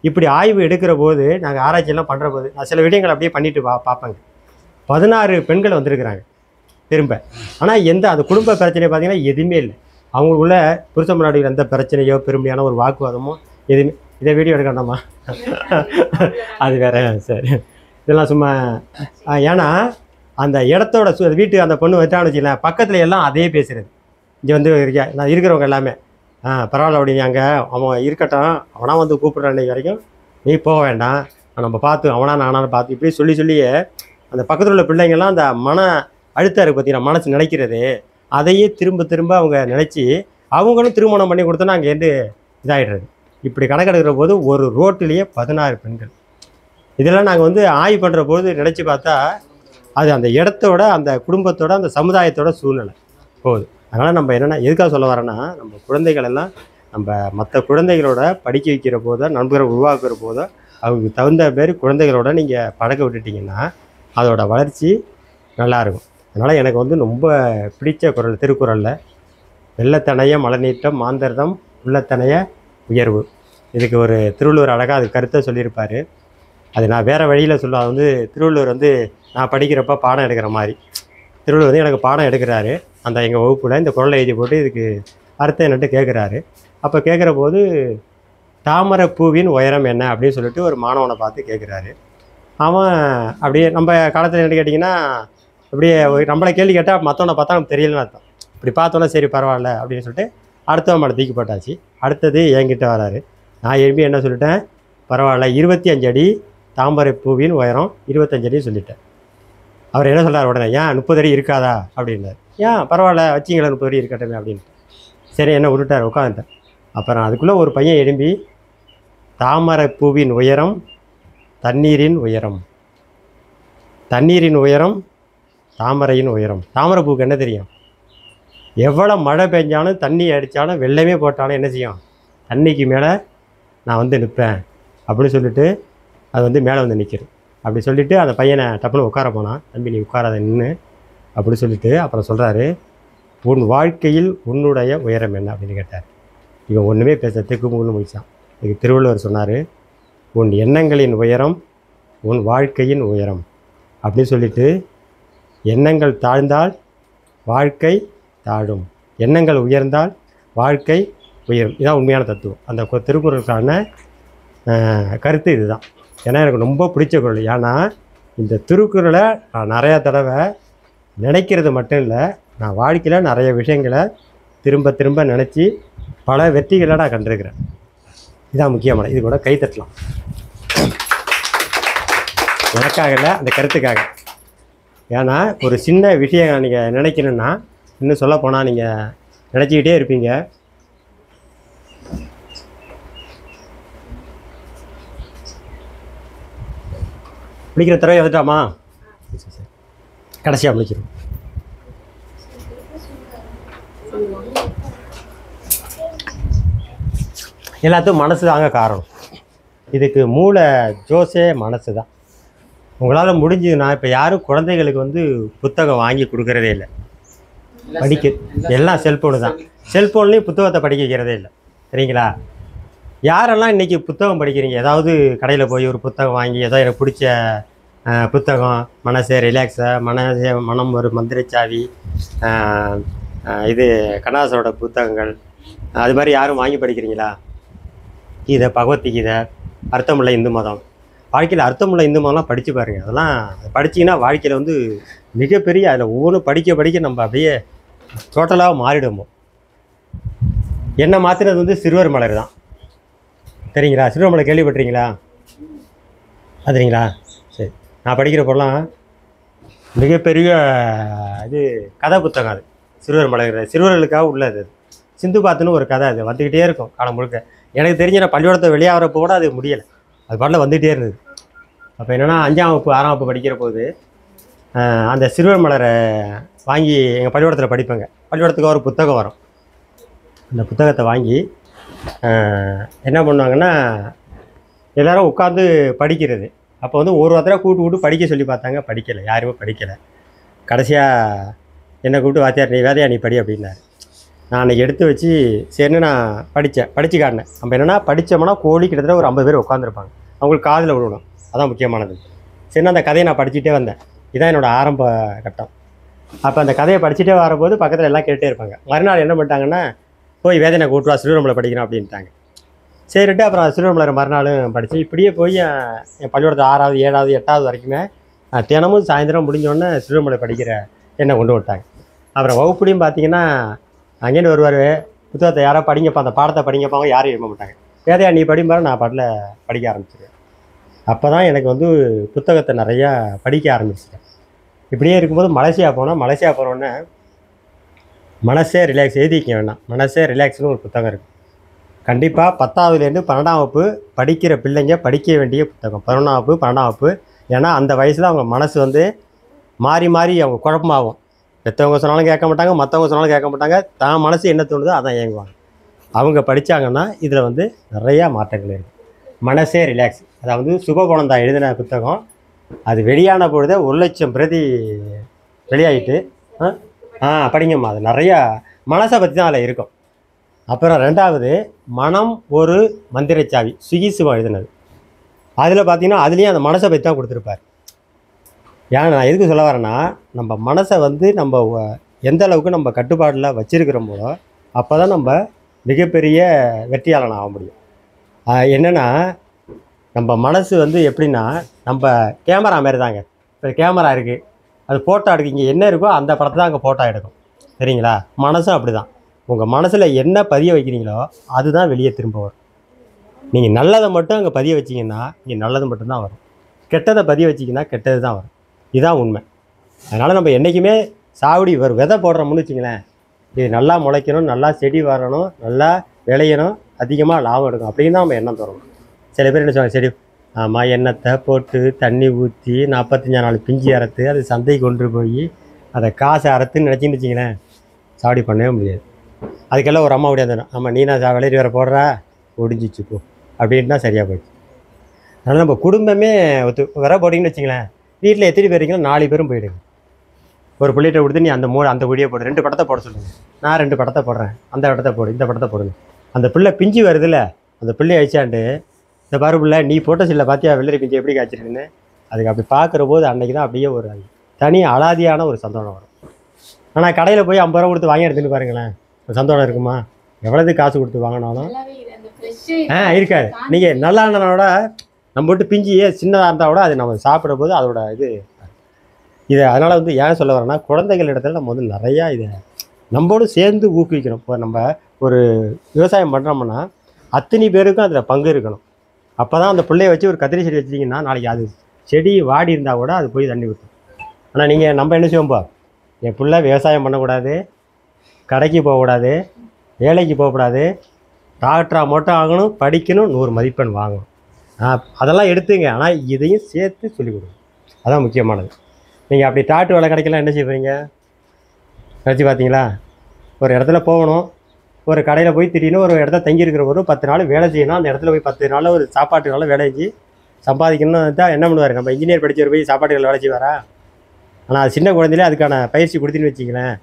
இப்படி ஆய்வு எடுக்கிற போது நாங்கள் ஆராய்ச்சியெல்லாம் பண்ணுற போது நான் சில விடயங்கள் அப்படியே பண்ணிவிட்டு பார்ப்பேங்க. 16 பெண்கள் வந்திருக்கிறாங்க திரும்ப. ஆனால் அந்த குடும்ப பிரச்சனை பார்த்திங்கன்னா எதுவுமே இல்லை. அவங்களுக்குள்ள புருஷ முன்னாடி எந்த பிரச்சனையோ பெருமையான ஒரு வாக்குவாதமோ எதுவுமே. இதை வீடியோ எடுக்கண்டாமா? அது வேற. சரி, இதெல்லாம் சும்மா. ஏன்னா அந்த இடத்தோட வீட்டு அந்த பொண்ணு வச்சான்னு வச்சுக்கலாம், பக்கத்தில் எல்லாம் அதே பேசுகிறது. இங்கே வந்து நான் இருக்கிறவங்க எல்லாமே பரவாயில்ல அப்படின்னு, அங்கே அவன் இருக்கட்டும், அவனா வந்து கூப்பிட்றான் இன்னைக்கு வரைக்கும், நீ போக வேண்டாம், நம்ம பார்த்து அவனா நானான்னு பார்த்து இப்படி சொல்லியே அந்த பக்கத்தில் உள்ள பிள்ளைங்கள்லாம் அந்த மன அழுத்தம் இருக்குது பார்த்தீங்கன்னா, மனசு நினைக்கிறது அதையே திரும்ப அவங்க நினச்சி அவங்களும் திருமணம் பண்ணி கொடுத்தோன்னா அங்கேருந்து இதாகிடுறது. இப்படி கணக்கெடுக்கிற போது ஒரு ரோட்டிலேயே 16 பெண்கள். இதெல்லாம் நாங்கள் வந்து ஆய்வு பண்ணுற போது நினச்சி பார்த்தா அது அந்த இடத்தோட அந்த குடும்பத்தோட அந்த சமுதாயத்தோட சூழ்நிலை போகுது. அதனால் நம்ம என்னென்னா எதுக்காக சொல்ல வரேன்னா, நம்ம குழந்தைகள் எல்லாம் நம்ம மற்ற குழந்தைகளோட படிக்க வைக்கிற போதோ நண்பரை உருவாக்குற போதோ அவங்களுக்கு தகுந்த பேர் குழந்தைகளோட நீங்கள் பழக்க விட்டுட்டிங்கன்னா அதோட வளர்ச்சி நல்லாயிருக்கும். அதனால் எனக்கு வந்து ரொம்ப பிடித்த குறள் திருக்குறளில் வெள்ளத்தனைய மலநீட்டம் மாந்தர்தம் உள்ளத்தனைய உயர்வு. இதுக்கு ஒரு திருவள்ளுவர் அழகாக அது கருத்தை சொல்லியிருப்பார். அது நான் வேறு வழியில் சொல்லுவேன். வந்து திருவள்ளுவர் வந்து நான் படிக்கிறப்ப பாடம் எடுக்கிற மாதிரி திருவள்ளுவர் வந்து எனக்கு பாடம் எடுக்கிறாரு. அந்த எங்கள் வகுப்பில் இந்த குறளை எழுதி போட்டு இதுக்கு அர்த்தம் என்னட்டு கேட்குறாரு. அப்போ கேட்குற போது தாமரை பூவின் உயரம் என்ன அப்படின்னு சொல்லிட்டு ஒரு மாணவனை பார்த்து கேட்குறாரு. அவன் அப்படியே நம்ம காலத்தில் என்ன கேட்டிங்கன்னா, அப்படியே நம்மளை கேள்வி கேட்டால் மற்றவனை பார்த்தா நமக்கு தெரியலன்னு அர்த்தம். இப்படி பார்த்தோன்னா சரி பரவாயில்ல அப்படின்னு சொல்லிட்டு அடுத்தவன் மேலே தூக்கி போட்டாச்சு. அடுத்தது என்கிட்ட வராரு. நான் எழுப்பி என்ன சொல்லிட்டேன், பரவாயில்ல 25 அடி தாமரை பூவின் உயரம் 25 அடி சொல்லிட்டேன். அவர் என்ன சொல்கிறார் உடனே, ஏன் 30 அடி இருக்காதா அப்படின்னார். ஏன் பரவாயில்ல வச்சிங்களா 30 அடி இருக்கட்டுமே அப்படின்னு. சரி என்ன விட்டுட்டார், உட்காந்துட்டேன். அப்புறம் அதுக்குள்ளே ஒரு பையன் எழும்பி தாமரை பூவின் உயரம் தண்ணீரின் உயரம், தண்ணீரின் உயரம் தாமரையின் உயரம். தாமரை பூவுக்கு என்ன தெரியும், எவ்வளோ மழை பெஞ்சாலும் தண்ணி அடித்தாலும் வெள்ளமே போட்டாலும் என்ன செய்யும், தண்ணிக்கு மேலே நான் வந்து நிற்பேன் அப்படின்னு சொல்லிட்டு அது வந்து மேலே வந்து நிற்கிது. அப்படி சொல்லிவிட்டு அந்த பையனை டப்புன்னு உட்கார போனான். தம்பி நீ உட்காராத நின்று அப்படி சொல்லிவிட்டு அப்புறம் சொல்கிறாரு, உன் வாழ்க்கையில் உன்னுடைய உயரம் என்ன அப்படின்னு கேட்டார். இவன் ஒன்றுமே பேச திக்குமுன்னு முடித்தான். இதுக்கு திருவள்ளுவர் சொன்னார், உன் எண்ணங்களின் உயரம் உன் வாழ்க்கையின் உயரம் அப்படின்னு சொல்லிவிட்டு, எண்ணங்கள் தாழ்ந்தால் வாழ்க்கை தாழும், எண்ணங்கள் உயர்ந்தால் வாழ்க்கை உயரும். இதுதான் உண்மையான தத்துவம். அந்த திருக்குறளுக்கான கருத்து இதுதான். ஏன்னா எனக்கு ரொம்ப பிடிச்ச குறள். ஏன்னா இந்த திருக்குறளை நான் நிறையா தடவை நினைக்கிறது மட்டும் இல்லை, நான் வாழ்க்கையில் நிறைய விஷயங்களை திரும்ப நினச்சி பல வெற்றிகளை நான் கண்டிருக்கிறேன். இதான் முக்கியமான. இது கூட கை தட்டலாம், எனக்காக இல்லை அந்த கருத்துக்காக. ஏன்னா ஒரு சின்ன விஷயம் நீங்கள் நினைக்கணுன்னா இன்னும் சொல்ல போனால் நீங்கள் நினச்சிக்கிட்டே இருப்பீங்க. முடிக்கிற தடவை வந்துட்டாமா, சரி கடைசியாக முடிச்சிடும். எல்லாத்துக்கும் மனசு தாங்க காரணம். இதுக்கு மூளை ஜோஸே மனசு தான். உங்களால் முடிஞ்சதுன்னா இப்போ யாரும் குழந்தைகளுக்கு வந்து புத்தகம் வாங்கி கொடுக்குறதே இல்லை. எல்லாம் செல்ஃபோனு தான். செல்ஃபோன்லேயும் புத்தகத்தை படிக்க வைக்கிறதே இல்லை. சரிங்களா? யாரெல்லாம் இன்றைக்கி புத்தகம் படிக்கிறீங்க, ஏதாவது கடையில் போய் ஒரு புத்தகம் வாங்கி ஏதோ எனக்கு பிடிச்ச புத்தகம், மனசே ரிலாக்ஸாக மனம் ஒரு மந்திரச்சாவி, இது கண்ணாசரோட புத்தகங்கள், அது மாதிரி யாரும் வாங்கி படிக்கிறீங்களா? கீதை, பகவத்கீதை, அர்த்தமுள்ள இந்து மதம், வாழ்க்கையில் அர்த்தமுள்ள இந்து மதம்லாம் படித்து பாருங்கள். அதெல்லாம் படிச்சிங்கன்னா வாழ்க்கையில் வந்து மிகப்பெரிய, அதில் ஒவ்வொன்றும் படிக்க நம்ம அப்படியே டோட்டலாக மாறிடுவோம். என்னை மாற்றினது வந்து சிறுவர் மலர் தான். சரிங்களா? சிறுவர் மலர் கேள்விப்பட்டிருக்கீங்களா? அதுங்களா? சரி, நான் படிக்கிறப்பெல்லாம் மிகப்பெரிய இது கதை புத்தகம். அது சிறுவர் மலர், சிறுவர்களுக்காக உள்ளது. அது சிந்து பாத்துன்னு ஒரு கதை, அது வந்துக்கிட்டே இருக்கும் காலம் முழுக்க. எனக்கு தெரிஞ்ச நான் பள்ளிக்கூடத்தை வெளியாகிறப்போ கூட அது முடியலை, அது பாட்டில் வந்துகிட்டே இருந்தது. அப்போ என்னென்னா 5ஆம் வகுப்பு 6ஆம் வகுப்பு படிக்கிற போது அந்த சிறுவர் மலரை வாங்கி எங்கள் பள்ளிக்கூடத்தில் படிப்பேங்க. பள்ளிக்கூடத்துக்கு ஒரு புத்தகம் வரும். அந்த புத்தகத்தை வாங்கி என்ன பண்ணுவாங்கன்னா எல்லோரும் உட்காந்து படிக்கிறது. அப்போ வந்து ஒரு ஒருத்தரை கூப்பிட்டு படிக்க சொல்லி பார்த்தாங்க. படிக்கலை, யாருமே படிக்கலை. கடைசியாக என்னை கூப்பிட்டு வாத்தியார், நீ வேதையா நீ படி அப்படின்னாரு. நான் அன்றைக்கி எடுத்து வச்சு சரின்னு நான் படித்து காட்டினேன். நம்ம என்னென்னா படித்தோம்னா கோழி கிட்டத்தட்ட ஒரு 50 பேர் உட்காந்துருப்பாங்க. அவங்களுக்கு காதில் விழுவணும், அதான் முக்கியமானது. சரின்னு அந்த கதையை நான் படிச்சுட்டே வந்தேன். இதுதான் என்னோடய ஆரம்ப கட்டம். அப்போ அந்த கதையை படிச்சுட்டே வரும்போது பக்கத்தில் எல்லாம் கேட்டே இருப்பாங்க. மறுநாள் என்ன பண்ணிட்டாங்கன்னா, போய் வேதனை கூட்டுவா சிறுவர்மலை படிக்கணும் அப்படின்ட்டாங்க. சரிட்டு அப்புறம் சிறுவர்மலரை மறுநாளும் படித்து இப்படியே போய் என் பள்ளிக்கூடத்தில் 6வது 7வது 8வது வரைக்குமே தினமும் சாயந்தரம் முடிஞ்சோடனே சிறுவர்மலை படிக்கிற என்னை கொண்டு விட்டாங்க. அப்புறம் வகுப்புலையும் பார்த்தீங்கன்னா அங்கேருந்து வருவார், புத்தகத்தை யாராவது படிங்கப்பா, அந்த பாடத்தை படிங்கப்பாங்க, யாரும் எழுத மாட்டாங்க. வேதையா நீ படிப்பாரு, நான் பாட்டில் படிக்க ஆரம்பிச்சிருவேன். அப்போ தான் எனக்கு வந்து புத்தகத்தை நிறையா படிக்க ஆரம்பிச்சிட்டேன். இப்படியே இருக்கும்போது மலேசியா போனோடனே மனசே ரிலாக்ஸ் எழுதிக்க வேண்டாம், மனசே ரிலாக்ஸ்னு ஒரு புத்தகம் இருக்குது. கண்டிப்பாக 10ஆவதுலேருந்து 12ஆம் வகுப்பு படிக்கிற பிள்ளைங்க படிக்க வேண்டிய புத்தகம் 11ஆம் வகுப்பு 12ஆம் வகுப்பு. ஏன்னா அந்த வயசில் அவங்க மனசு வந்து மாறி மாறி அவங்க குழப்பமாகும். பெற்றவங்க சொன்னாலும் கேட்க மாட்டாங்க, மற்றவங்க சொன்னாலும் கேட்க மாட்டாங்க. தான் மனசு என்ன தோணுதோ அதான் இயங்குவாங்க. அவங்க படித்தாங்கன்னா இதில் வந்து நிறையா மாற்றங்கள் இருக்குது. மனசே ரிலாக்ஸ், அதாவது சுபகுணந்தா எழுதின புத்தகம். அது வெளியான பொழுதே 1,00,000 பிரதி வெளியாகிட்டு படிங்கம்மா. அது நிறையா மனசை பற்றி தான் அதில் இருக்கும். அப்புறம் 2வது மனம் ஒரு மந்திரச்சாவி, சுகிசுவம் எழுதினது. அதில் பார்த்தீங்கன்னா அதுலேயும் அந்த மனசை பற்றி தான் கொடுத்துருப்பார். ஏன்னா நான் எதுக்கு சொல்ல வரேன்னா, நம்ம மனசை வந்து நம்ம எந்த அளவுக்கு நம்ம கட்டுப்பாடில் வச்சுருக்கிறோமோ அப்போ தான் நம்ம மிகப்பெரிய வெற்றியாளன் ஆக முடியும். என்னென்னா நம்ம மனசு வந்து எப்படின்னா நம்ம கேமரா மாரி தாங்க. இப்போ கேமரா இருக்குது, அது ஃபோட்டோ எடுக்கு, இங்கே என்ன இருக்கோ அந்த படத்தை தான் அங்கே ஃபோட்டோ எடுக்கும். சரிங்களா? மனசும் அப்படி தான். உங்கள் மனசில் என்ன பதிய வைக்கிறீங்களோ அதுதான் வெளியே திரும்ப வரும். நீங்கள் நல்லதை மட்டும் அங்கே பதிய வச்சிங்கன்னா இங்கே நல்லது மட்டும்தான் வரும். கெட்டதை பதிய வச்சிங்கன்னா கெட்டது தான் வரும். இதுதான் உண்மை. அதனால் நம்ம என்றைக்குமே சாவடி விதை போடுறோம்னு வச்சிங்களேன், இது நல்லா முளைக்கணும், நல்லா செடி வரணும், நல்லா விளையணும், அதிகமாக லாபம் எடுக்கும் அப்படின்னு தான் நம்ம எண்ணம் தரணும். சில பேர் என்ன சொல்லுவாங்க, செடி ஆமாம் எண்ணத்தை போட்டு தண்ணி ஊற்றி 45 நாள் பிஞ்சு அறுத்து அது சந்தைக்கு கொண்டு போய் அதை காசை அறுத்துன்னு நினச்சின்னு வச்சிங்களேன், சாவடி பண்ணவே முடியாது. அதுக்கெல்லாம் ஒரு அம்மா முடியாது, ஆமாம் நீ நான் விளையாடி வேறு போடுறா ஒடிஞ்சிச்சு போ அப்படின்ட்டு தான் சரியாக போயிடுச்சு. அதனால் நம்ம குடும்பமே விரை போட்டிங்கன்னு வச்சிங்களேன், வீட்டில் எத்தனை பேர் இருக்கீங்களோ 4 பேரும் போயிடுங்க. ஒரு பிள்ளைகிட்ட கொடுத்து நீ அந்த குடியை போடு, 2 படத்தை போட சொல்லுங்கள், நான் 2 படத்தை போடுறேன், அந்த படத்தை போடு, இந்த படத்தை போடுங்க. அந்த பிள்ளை பிஞ்சு வருதுல்ல, அந்த பிள்ளை அழிச்சாண்டு இந்த பாரு பிள்ளை நீ போட்ட சில பார்த்தியா வெள்ளரி பிஞ்சு எப்படி காய்ச்சிருக்குன்னு, அதுக்கு அப்படி பார்க்குற போது அன்றைக்கி தான் அப்படியே ஒரு தனி அலாதியான ஒரு சந்தோஷம் வரும். ஆனால் கடையில் போய் 50 ரூபா கொடுத்து வாங்கி எடுத்துன்னு பாருங்களேன், ஒரு சந்தோஷம் இருக்குமா? எவ்வளோது காசு கொடுத்து வாங்கினாலும் இருக்காது. நீங்கள் நல்லா இருந்தனோட நம்ம விட்டு பிஞ்சு சின்னதாக இருந்தால் கூட அது நம்ம சாப்பிட்ற போது அதோட இதை அதனால் வந்து ஏன் சொல்ல வரேன்னா, குழந்தைகள் இடத்துல நம்ம வந்து நிறையா இதை நம்மளோடு சேர்ந்து ஊக்குவிக்கணும். இப்போ நம்ம ஒரு விவசாயம் பண்ணுறோம்னா அத்தனை பேருக்கும் அதில் பங்கு இருக்கணும். அப்போ தான் அந்த பிள்ளைய வச்சு ஒரு கத்திரி செடி வச்சிட்டிங்கன்னா நாளைக்கு அது செடி வாடி இருந்தால் கூட அது போய் தண்ணி ஊற்றும். ஆனால் நீங்கள் நம்ம என்ன செய்வோம்பா, என் பிள்ளை விவசாயம் பண்ணக்கூடாது, கடைக்கு போகக்கூடாது, வேலைக்கு போகக்கூடாது, டாக்டராக மட்டும் ஆகணும், படிக்கணும், 100 மதிப்பெண் வாங்கணும், அதெல்லாம் எடுத்துங்க. ஆனால் இதையும் சேர்த்து சொல்லிக் கொடுங்க, அதான் முக்கியமானது. நீங்கள் அப்படி டாக்டர் வேலை கிடைக்கலாம் என்ன செய்வீங்க நினச்சி பார்த்தீங்களா? ஒரு இடத்துல போகணும், ஒரு கடையில் போய் திடீர்னு ஒரு இடத்த தங்கியிருக்கிற ஒரு 10 நாள் வேலை செய்யணும். அந்த இடத்துல போய் 10 நாள் ஒரு சாப்பாட்டுனால வேலை செஞ்சு சம்பாதிக்கணும்னு தான் என்ன பண்ணுவார்? நம்ம இன்ஜினியர் படித்தவர் போய் சாப்பாட்டுகள் வேலை செய்வாரா? ஆனால் அது சின்ன குழந்தையிலே அதுக்கான பயிற்சி கொடுத்துன்னு வச்சிங்களேன்,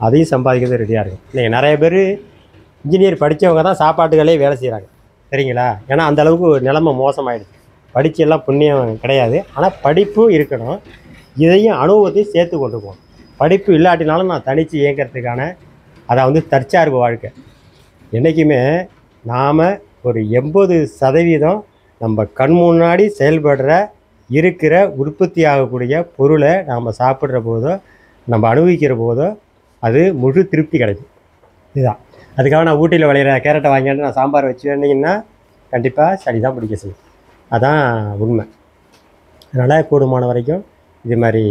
அதையும் சம்பாதிக்கிறது ரெடியாக இருக்கும். நீங்கள் நிறைய பேர் இன்ஜினியர் படித்தவங்க தான் சாப்பாட்டுகளே வேலை செய்கிறாங்க. சரிங்களா? ஏன்னா அந்தளவுக்கு நிலைமை மோசமாயிடுச்சு. படித்து எல்லாம் புண்ணியம் கிடையாது. ஆனால் படிப்பும் இருக்கணும், இதையும் அனுபவத்தையும் சேர்த்து கொண்டு போகணும். படிப்பு இல்லாட்டினாலும் நான் தனித்து இயங்கிறதுக்கான அதாவது தற்சார்பு வாழ்க்கை. என்றைக்குமே நாம் ஒரு 80% நம்ம கண் முன்னாடி செயல்படுற இருக்கிற உற்பத்தி ஆகக்கூடிய பொருளை நாம் சாப்பிட்ற போதோ நம்ம அனுபவிக்கிற போதோ அது முழு திருப்தி கிடைக்கும். இதுதான் அதுக்காக நான் ஊட்டியில் விளையிற கேரட்டை வாங்கிட்டு நான் சாம்பார் வச்சு வேண்டிங்கன்னா கண்டிப்பாக சளி தான் பிடிக்க செய்யும். அதான் உண்மை. அதனால் கூடுமான வரைக்கும் இது மாதிரி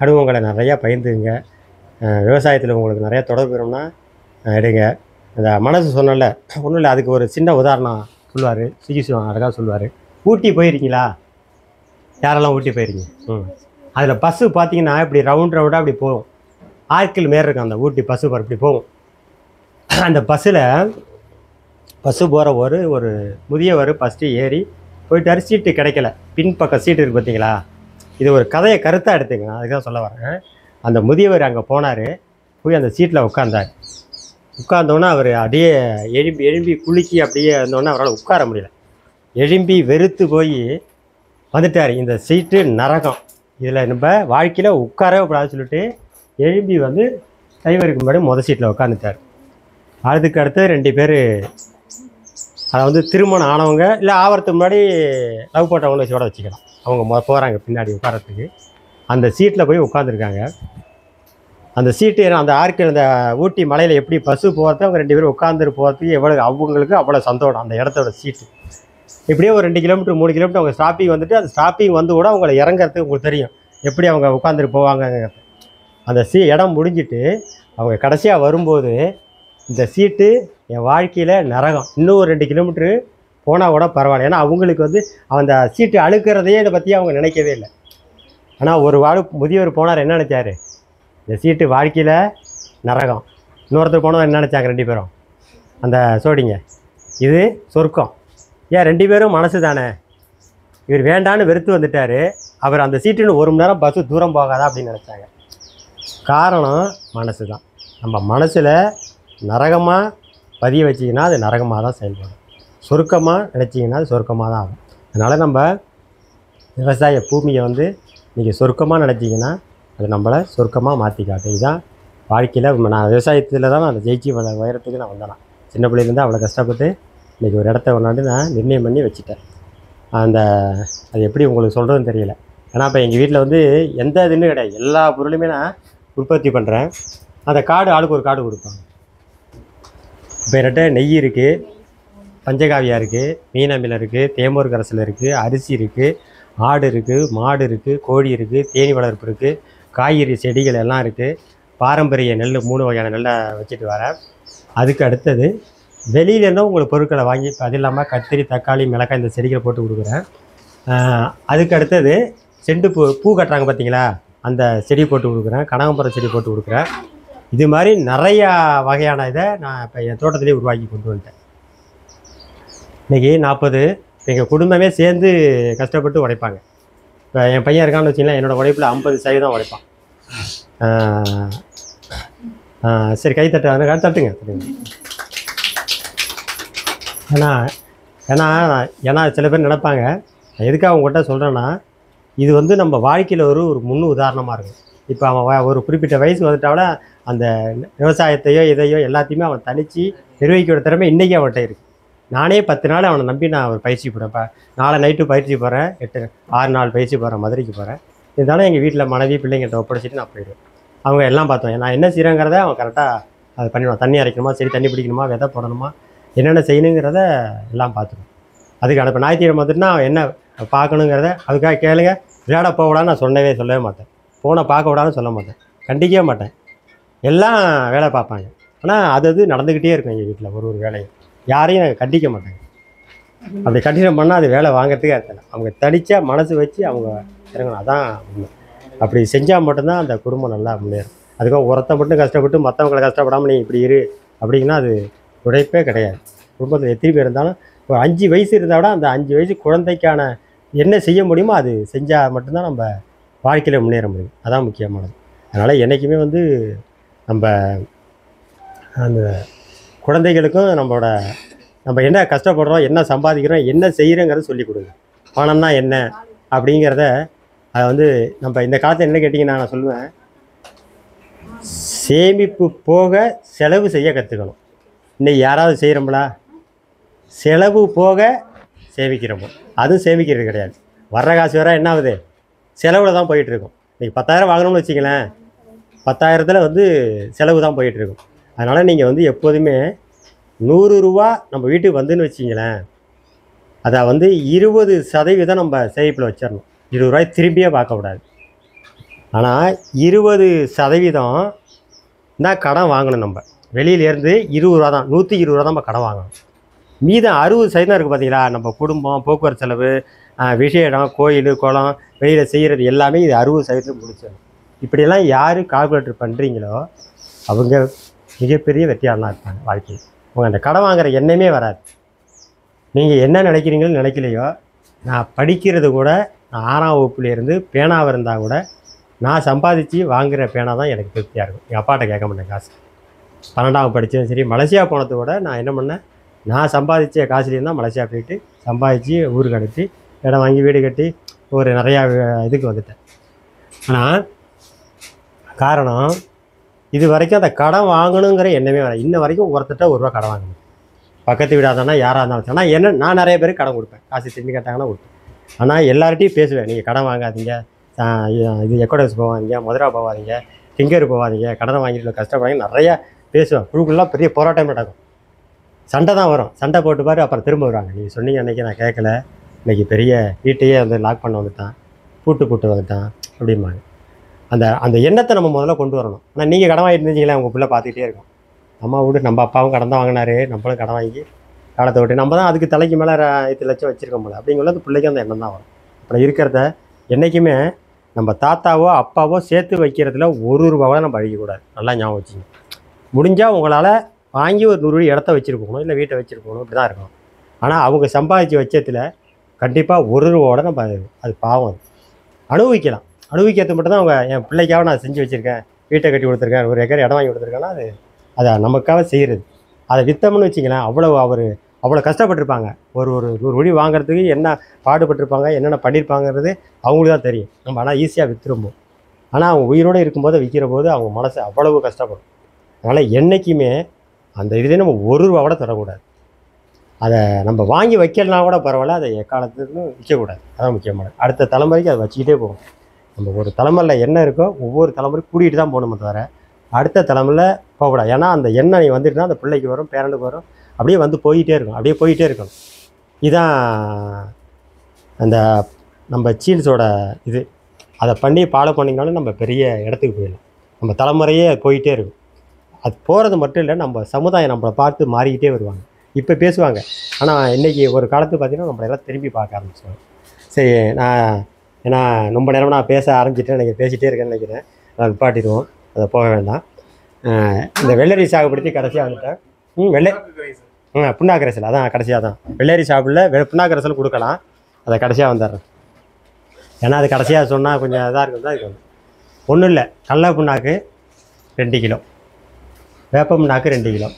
அனுபவங்களை நிறையா பகிர்ந்துங்க. விவசாயத்தில் உங்களுக்கு நிறையா தொடர்பு வேணும்னா எடுங்க. அந்த மனசு சொன்னல ஒன்றும் இல்லை, அதுக்கு ஒரு சின்ன உதாரணம் சொல்லுவார், சிகிச்சை அழகாக சொல்லுவார். ஊட்டி போயிருக்கீங்களா? யாரெல்லாம் ஊட்டி போயிருக்கீங்க? அதில் பஸ்ஸு பார்த்தீங்கன்னா இப்படி ரவுண்டாக அப்படி போகும். ஆர்க்கில் மாரி இருக்கும் அந்த ஊட்டி பஸ்ஸு இப்படி போகும். அந்த பஸ்ஸு போகிற ஒரு முதியவர் ஃபஸ்ட்டு ஏறி போயிட்டாரு. சீட்டு கிடைக்கல. பின்பக்கம் சீட்டு இருக்குது பார்த்தீங்களா? இது ஒரு கதையை கருத்தாக எடுத்துங்க, நான் அதுக்கு தான் சொல்ல வரேன். அந்த முதியவர் அங்கே போனார், போய் அந்த சீட்டில் உட்கார்ந்தோன்னே அவர் அப்படியே எழும்பி குலுக்கி அப்படியே இருந்தோடனே அவரால் உட்கார முடியல. எழும்பி வெறுத்து போய் வந்துட்டார். இந்த சீட்டு நரகம், இதில் நம்ம வாழ்க்கையில் உட்காரவே கூடாதுன்னு சொல்லிட்டு எழும்பி வந்து டிரைவருக்கு முன்னாடி சீட்டில் உட்காந்துட்டார். அதுக்கு அடுத்து 2 பேர், அதை வந்து திருமணம் ஆனவங்க இல்லை ஆவறதுக்கு முன்னாடி லவ் போட்டவங்கள வச்சோட வச்சுக்கலாம். அவங்க போகிறாங்க பின்னாடி உட்காரத்துக்கு. அந்த சீட்டில் போய் உட்காந்துருக்காங்க. அந்த சீட்டு அந்த ஆர்க்கில் அந்த ஊட்டி மலையில் எப்படி பஸ்ஸு போகிறது, அவங்க 2 பேரும் உட்காந்துட்டு போகிறதுக்கு அவங்களுக்கு அவ்வளோ சந்தோஷம். அந்த இடத்தோட சீட்டு இப்படியே ஒரு 2 கிலோமீட்டர் 3 கிலோமீட்டர் அவங்க ஸ்டாப்பிங் வந்துட்டு, அந்த ஸ்டாப்பிங் வந்து கூட அவங்கள இறங்குறதுக்கு உங்களுக்கு தெரியும் எப்படி அவங்க உட்காந்துட்டு போவாங்க. அந்த இடம் முடிஞ்சிட்டு அவங்க கடைசியாக வரும்போது, இந்த சீட்டு என் வாழ்க்கையில் நரகம், இன்னும் ஒரு 2 கிலோமீட்ரு போனால் கூட பரவாயில்ல. ஏன்னா அவங்களுக்கு வந்து அந்த சீட்டு அழுக்கிறதையே இதை பற்றி அவங்க நினைக்கவே இல்லை. ஆனால் ஒரு முதியவர் போனார், என்ன நினச்சார்? இந்த சீட்டு வாழ்க்கையில் நரகம். இன்னொருத்தர் போனவர் என்ன நினச்சாங்க 2 பேரும்? அந்த சோடிங்க இது சொர்க்கம். ஏன் 2 பேரும் மனசு தானே. இவர் வேண்டான்னு வெறுத்து வந்துட்டார். அவர் அந்த சீட்டுன்னு 1 மணி நேரம் பஸ்ஸு தூரம் போகாதா அப்படின்னு நினச்சாங்க. காரணம் மனசு தான். நம்ம மனசில் நரகமாக பதிய வச்சிங்கன்னா அது நரகமாக தான் செயல்படும். சொர்க்கமாக நினச்சிங்கன்னா அது சொர்க்கமாக தான் ஆகும். அதனால் நம்ம விவசாய பூமியை வந்து நீங்கள் சொர்க்கமாக நினச்சிங்கன்னா அது நம்மளை சொர்க்கமாக மாற்றி காட்டும். இதுதான் வாழ்க்கையில் நான் விவசாயத்தில் தான் நான் ஜெயிச்சு உயரத்துக்கு நான் வந்தேன். சின்ன பிள்ளைலேருந்து அவ்வளோ கஷ்டப்பட்டு இன்றைக்கி ஒரு இடத்த கொண்டாந்து நான் நிர்ணயம் பண்ணி வச்சுட்டேன். அது எப்படி உங்களுக்கு சொல்கிறதுன்னு தெரியல. ஏன்னா இப்போ எங்கள் வீட்டில் வந்து எந்த இதுன்னு கிடையாது, எல்லா பொருளுமே நான் உற்பத்தி பண்ணுறேன். அந்த காடு ஆளுக்கு ஒரு காடு கொடுப்பாங்க. இப்போ என்கிட்ட நெய் இருக்குது, பஞ்சகாவியா இருக்குது, மீனமில் இருக்குது, தேமூர் கரசில் இருக்குது, அரிசி இருக்குது, ஆடு இருக்குது, மாடு இருக்குது, கோழி இருக்குது, தேனி வளர்ப்பு இருக்குது, காய்கறி செடிகள் எல்லாம் இருக்குது. பாரம்பரிய நெல் 3 வகையான நெல்லை வச்சுட்டு வரேன். அதுக்கு அடுத்தது வெளியிலேருந்தும் உங்களுக்கு பொருட்களை வாங்கி, அது இல்லாமல் கத்திரி, தக்காளி, மிளகாய் இந்த செடிகளை போட்டு கொடுக்குறேன். அதுக்கு அடுத்தது செண்டு பூ கட்டுறாங்க பார்த்தீங்களா, அந்த செடி போட்டு கொடுக்குறேன். கனகாம்பரம் செடி போட்டு கொடுக்குறேன். இது மாதிரி நிறையா வகையான இதை நான் இப்போ என் தோட்டத்திலே உருவாக்கி கொண்டு வந்துட்டேன். இன்றைக்கி 40 எங்கள் குடும்பமே சேர்ந்து கஷ்டப்பட்டு உழைப்பாங்க. இப்போ என் பையன் இருக்கான்னு வச்சிங்களேன், என்னோடய உழைப்பில் 50% உழைப்பான். சரி, கை தட்டுங்க தட்டுங்க. ஏன்னா சில பேர் நினைப்பாங்க, எதுக்காக அவங்ககிட்ட சொல்கிறேன்னா, இது வந்து நம்ம வாழ்க்கையில் ஒரு முன் உதாரணமாக இருக்கும். இப்போ அவன் ஒரு குறிப்பிட்ட வயசு வந்துட்டாவில் அந்த விவசாயத்தையோ இதையோ எல்லாத்தையுமே அவன் தனித்து நிர்வகிக்கிற திறமை இன்றைக்கி அவன்கிட்ட இருக்குது. நானே 10 நாள் அவனை நம்பி நான் ஒரு பயிற்சி போகிறேன்ப்பா. நாளை நைட்டு பயிற்சி போகிறேன், 6 நாள் பயிற்சி போகிறேன், மதுரைக்கு போகிறேன். இருந்தாலும் எங்கள் வீட்டில் மனைவி பிள்ளைங்கிட்ட ஒப்படைச்சிட்டு நான் போயிடுவேன். அவங்க எல்லாம் பார்த்தோம், நான் என்ன செய்கிறேங்கிறத அவன் கரெக்டாக அதை பண்ணிடுவான். தண்ணி அரைக்கணுமா, சரி தண்ணி பிடிக்கணுமா, விதை போடணுமா, என்னென்ன செய்யணுங்கிறத எல்லாம் பார்த்துக்கணும். அதுக்கான இப்போ ஞாயிற்றுக்கிழமை வந்துட்டுனா அவன் என்ன பார்க்கணுங்கிறத அதுக்காக கேளுங்க. விளையாட போகக்கூடாதுன்னு நான் சொல்லவே மாட்டேன். ஃபோனை பார்க்க விடாதுன்னு சொல்ல மாட்டேன், கண்டிக்கவே மாட்டேன். எல்லாம் வேலை பார்ப்பாங்க. ஆனால் அது நடந்துக்கிட்டே இருக்கும் எங்கள் வீட்டில் ஒரு வேலையும். யாரையும் நாங்கள் கண்டிக்க மாட்டாங்க. அப்படி கண்டிஷன் பண்ணால் அது வேலை வாங்கிறதுக்கே அர்த்தம். அவங்க தடித்தா மனசு வச்சு அவங்க இறங்கணும், அதான் உண்மை. அப்படி செஞ்சால் மட்டும்தான் அந்த குடும்பம் நல்லா முன்னேறும். அதுக்காக ஒருத்த மட்டும் கஷ்டப்பட்டு மற்றவங்களை கஷ்டப்படாமல் நீ இப்படி இரு அப்படின்னா அது உழைப்பே கிடையாது. குடும்பத்தில் எத்தனை பேர் இருந்தாலும் ஒரு 5 வயசு இருந்தால் விட அந்த 5 வயசு குழந்தைக்கான என்ன செய்ய முடியுமோ அது செஞ்சால் மட்டும்தான் நம்ம வாழ்க்கையில் முன்னேற முடியும். அதான் முக்கியமானது. அதனால் என்றைக்குமே வந்து நம்ம அந்த குழந்தைகளுக்கும் நம்ம என்ன கஷ்டப்படுறோம், என்ன சம்பாதிக்கிறோம், என்ன செய்கிறோங்கிறத சொல்லிக் கொடுங்க. பணம்னா என்ன அப்படிங்கிறத அதை வந்து நம்ம இந்த காலத்தில் என்ன கேட்டிங்கன்னா நான் சொல்லுவேன், சேமிப்பு போக செலவு செய்ய கற்றுக்கணும். இன்னைக்கு யாராவது செய்கிறோம்களா? செலவு போக சேமிக்கிறோமோ, அதுவும் சேமிக்கிறது கிடையாது. வர்ற காசு வேறு என்ன ஆகுது, செலவில் தான் போயிட்டுருக்கும். இன்றைக்கி 10,000 வாங்கணும்னு வச்சிங்களேன், 10,000த்தில் வந்து செலவு தான் போயிட்டுருக்கும். அதனால் நீங்கள் வந்து எப்போதுமே 100 ரூபா நம்ம வீட்டுக்கு வந்துன்னு வச்சிங்களேன், அதை வந்து 20% நம்ம சேமிப்பில் வச்சிடணும். 20 ரூபாய் திரும்பியே பார்க்கக்கூடாது. ஆனால் 20% தான் கடன் வாங்கணும். நம்ம வெளியிலேருந்து 20 ரூபா தான், 120 ரூபா தான் நம்ம கடன் வாங்கணும். மீதம் 60% இருக்குது பார்த்தீங்களா, நம்ம குடும்பம், போக்குவரத்து செலவு, விஷயம் கோயில் குளம் வெளியில் செய்கிறது எல்லாமே இது 60% முடிச்சிடும். இப்படியெல்லாம் யார் கால்குலேட்டர் பண்ணுறீங்களோ அவங்க மிகப்பெரிய வெற்றியாளனாக இருப்பாங்க வாழ்க்கையில். அவங்க அந்த கடன் வாங்குகிற எண்ணமே வராது. நீங்கள் என்ன நினைக்கிறீங்களோ நினைக்கலையோ, நான் படிக்கிறது கூட நான் 6ஆம் வகுப்புலேருந்து பேனாவாக இருந்தால் கூட நான் சம்பாதிச்சு வாங்குகிற பேனா தான் எனக்கு திருப்தியாக இருக்கும். எங்கள் அப்பாட்ட கேட்க மாட்டேன் காசு. 12ஆம் படித்ததும் சரி, மலேசியா போனது கூட நான் என்ன பண்ணேன், நான் சம்பாதிச்ச காசுலேருந்து தான் மலேசியா போயிட்டு சம்பாதிச்சு ஊருக்கு அனுப்பி இடம் வாங்கி வீடு கட்டி ஒரு நிறையா இதுக்கு வந்துட்டேன். ஆனால் காரணம் இது வரைக்கும் அந்த கடன் வாங்கணுங்கிற எண்ணமே வர. இன்ன வரைக்கும் ஒருத்தட்ட ₹1 கடன் வாங்கணும். பக்கத்து வீடாதானா யாராக இருந்தாலும். ஆனால் என்ன, நான் நிறைய பேருக்கு கடன் கொடுப்பேன். காசு திரும்பி கேட்டாங்கன்னா கொடுப்பேன். ஆனால் எல்லார்ட்டையும் பேசுவேன், நீங்கள் கடன் வாங்காதீங்க, இது எக்கோடஸ் போகாதீங்க, மதுரா போகாதீங்க, ஃபிங்கர் போகாதீங்க, கடனை வாங்கிட்டு கஷ்டப்படுறாங்க நிறையா பேசுவேன். குழுக்கெல்லாம் பெரிய போராட்டம் நடக்கும், சண்டை தான் வரும். சண்டை போட்டு பாரு, அப்புறம் திரும்ப வருவாங்க. நீங்கள் சொன்னீங்க அன்றைக்கி நான் கேட்கல, இன்றைக்கி பெரிய வீட்டையே வந்து லாக் பண்ண வந்துட்டான், பூட்டு வந்துட்டான் அப்படிம்பாங்க. அந்த எண்ணத்தை நம்ம முதல்ல கொண்டு வரணும். ஆனால் நீங்கள் கடன் வாங்கிட்டு இருந்தீங்களே, உங்கள் பிள்ளை பார்த்துக்கிட்டே இருக்கும், அம்மா வீடு நம்ம அப்பாவும் கடன் தான் வாங்கினாரு, நம்மளும் கடன் வாங்கி காலத்தை விட்டு நம்ம தான் அதுக்கு தலைக்கு மேலே 8 லட்சம் வச்சுருக்கோம் போல அப்படிங்குள்ள அந்த பிள்ளைக்கு அந்த எண்ணம் தான் வரும். அப்புறம் இருக்கிறத என்றைக்குமே நம்ம தாத்தாவோ அப்பாவோ சேர்த்து வைக்கிறதுல ₹1 நம்ம அழிக்கக்கூடாது. நல்லா ஞாபகம் வச்சுங்க. முடிஞ்சால் உங்களால் வாங்கி ஒரு 100 இடத்த வச்சுருக்கணும், இல்லை வீட்டை வச்சுருக்கணும், இப்படி தான் இருக்கும். ஆனால் அவங்க சம்பாதிச்சு வச்சத்தில் கண்டிப்பாக ₹1 நம்ம அது பாவம். அனுபவிக்கலாம். அனுபவிக்கிறது மட்டும் தான் அவங்க, என் பிள்ளைக்காக நான் செஞ்சு வச்சுருக்கேன், வீட்டை கட்டி கொடுத்துருக்கேன், 1 ஏக்கர் இடம் வாங்கி கொடுத்துருக்கேன்னா அதை நமக்காக செய்கிறது. அதை விற்றோம்னு வச்சிங்களேன், அவ்வளோ கஷ்டப்பட்டிருப்பாங்க. ஒரு 100 வீடு வாங்குறதுக்கு என்ன பாடுபட்டிருப்பாங்க, என்னென்ன பண்ணியிருப்பாங்கிறது அவங்களுக்கு தான் தெரியும். நம்ம ஆனால் ஈஸியாக விற்றுரும்போம். ஆனால் அவங்க உயிரோடு இருக்கும்போது விற்கிற போது அவங்க மனசு அவ்வளவு கஷ்டப்படும். அதனால் என்றைக்குமே அந்த இதிலே நம்ம ₹1 தரக்கூடாது. அதை நம்ம வாங்கி வைக்கலனா கூட பரவாயில்ல, அதை எக்காலத்துக்கு விற்கக்கூடாது. அதான் முக்கியமானது. அடுத்த தலைமுறைக்கு அதை வச்சுக்கிட்டே போகும். நம்ம ஒரு தலைமுறையில் என்ன இருக்கோ ஒவ்வொரு தலைமுறையும் கூட்டிகிட்டு தான் போகணுமே தவிர அடுத்த தலைமுறையில் போகக்கூடாது. ஏன்னா அந்த எண்ணெய் வந்துட்டுனா அந்த பிள்ளைக்கு வரும், பேரனுக்கு வரும், அப்படியே வந்து போயிட்டே இருக்கணும். இதுதான் அந்த நம்ம சீல்ஸோட இது. அதை பண்ணி ஃபாலோ பண்ணிங்கனாலும் நம்ம பெரிய இடத்துக்கு போயிடலாம். நம்ம தலைமுறையே போயிட்டே இருக்கும். அது போகிறது மட்டும் இல்லை, நம்ம சமுதாயம் நம்மளை பார்த்து மாறிக்கிட்டே வருவாங்க. இப்போ பேசுவாங்க, ஆனால் இன்றைக்கி ஒரு காலத்து பார்த்திங்கன்னா நம்மளை எல்லாம் திரும்பி பார்க்க ஆரம்பிச்சுவாங்க. சரி, ஏன்னா ரொம்ப நேரம் நான் பேச ஆரம்பிச்சிட்டேன், எனக்கு பேசிகிட்டே இருக்கேன்னு நினைக்கிறேன். அதை நிப்பாட்டிடுவோம், அதை போக வேண்டாம். இந்த வெள்ளரி சாகுபடுத்தி கடைசியாக வந்துட்டேன். புண்ணாக்கரசல் அதான் கடைசியாக தான். வெள்ளரி சாப்பிடல, புண்ணாக்கரசல் கொடுக்கலாம், அதை கடைசியாக வந்துடுறேன். ஏன்னா அது கடைசியாக சொன்னால் கொஞ்சம் இதாக இருக்கும் தான். இது ஒன்றும் இல்லை, கடலை புண்ணாக்கு 2 கிலோ, வேப்ப புண்ணாக்கு 2 கிலோ.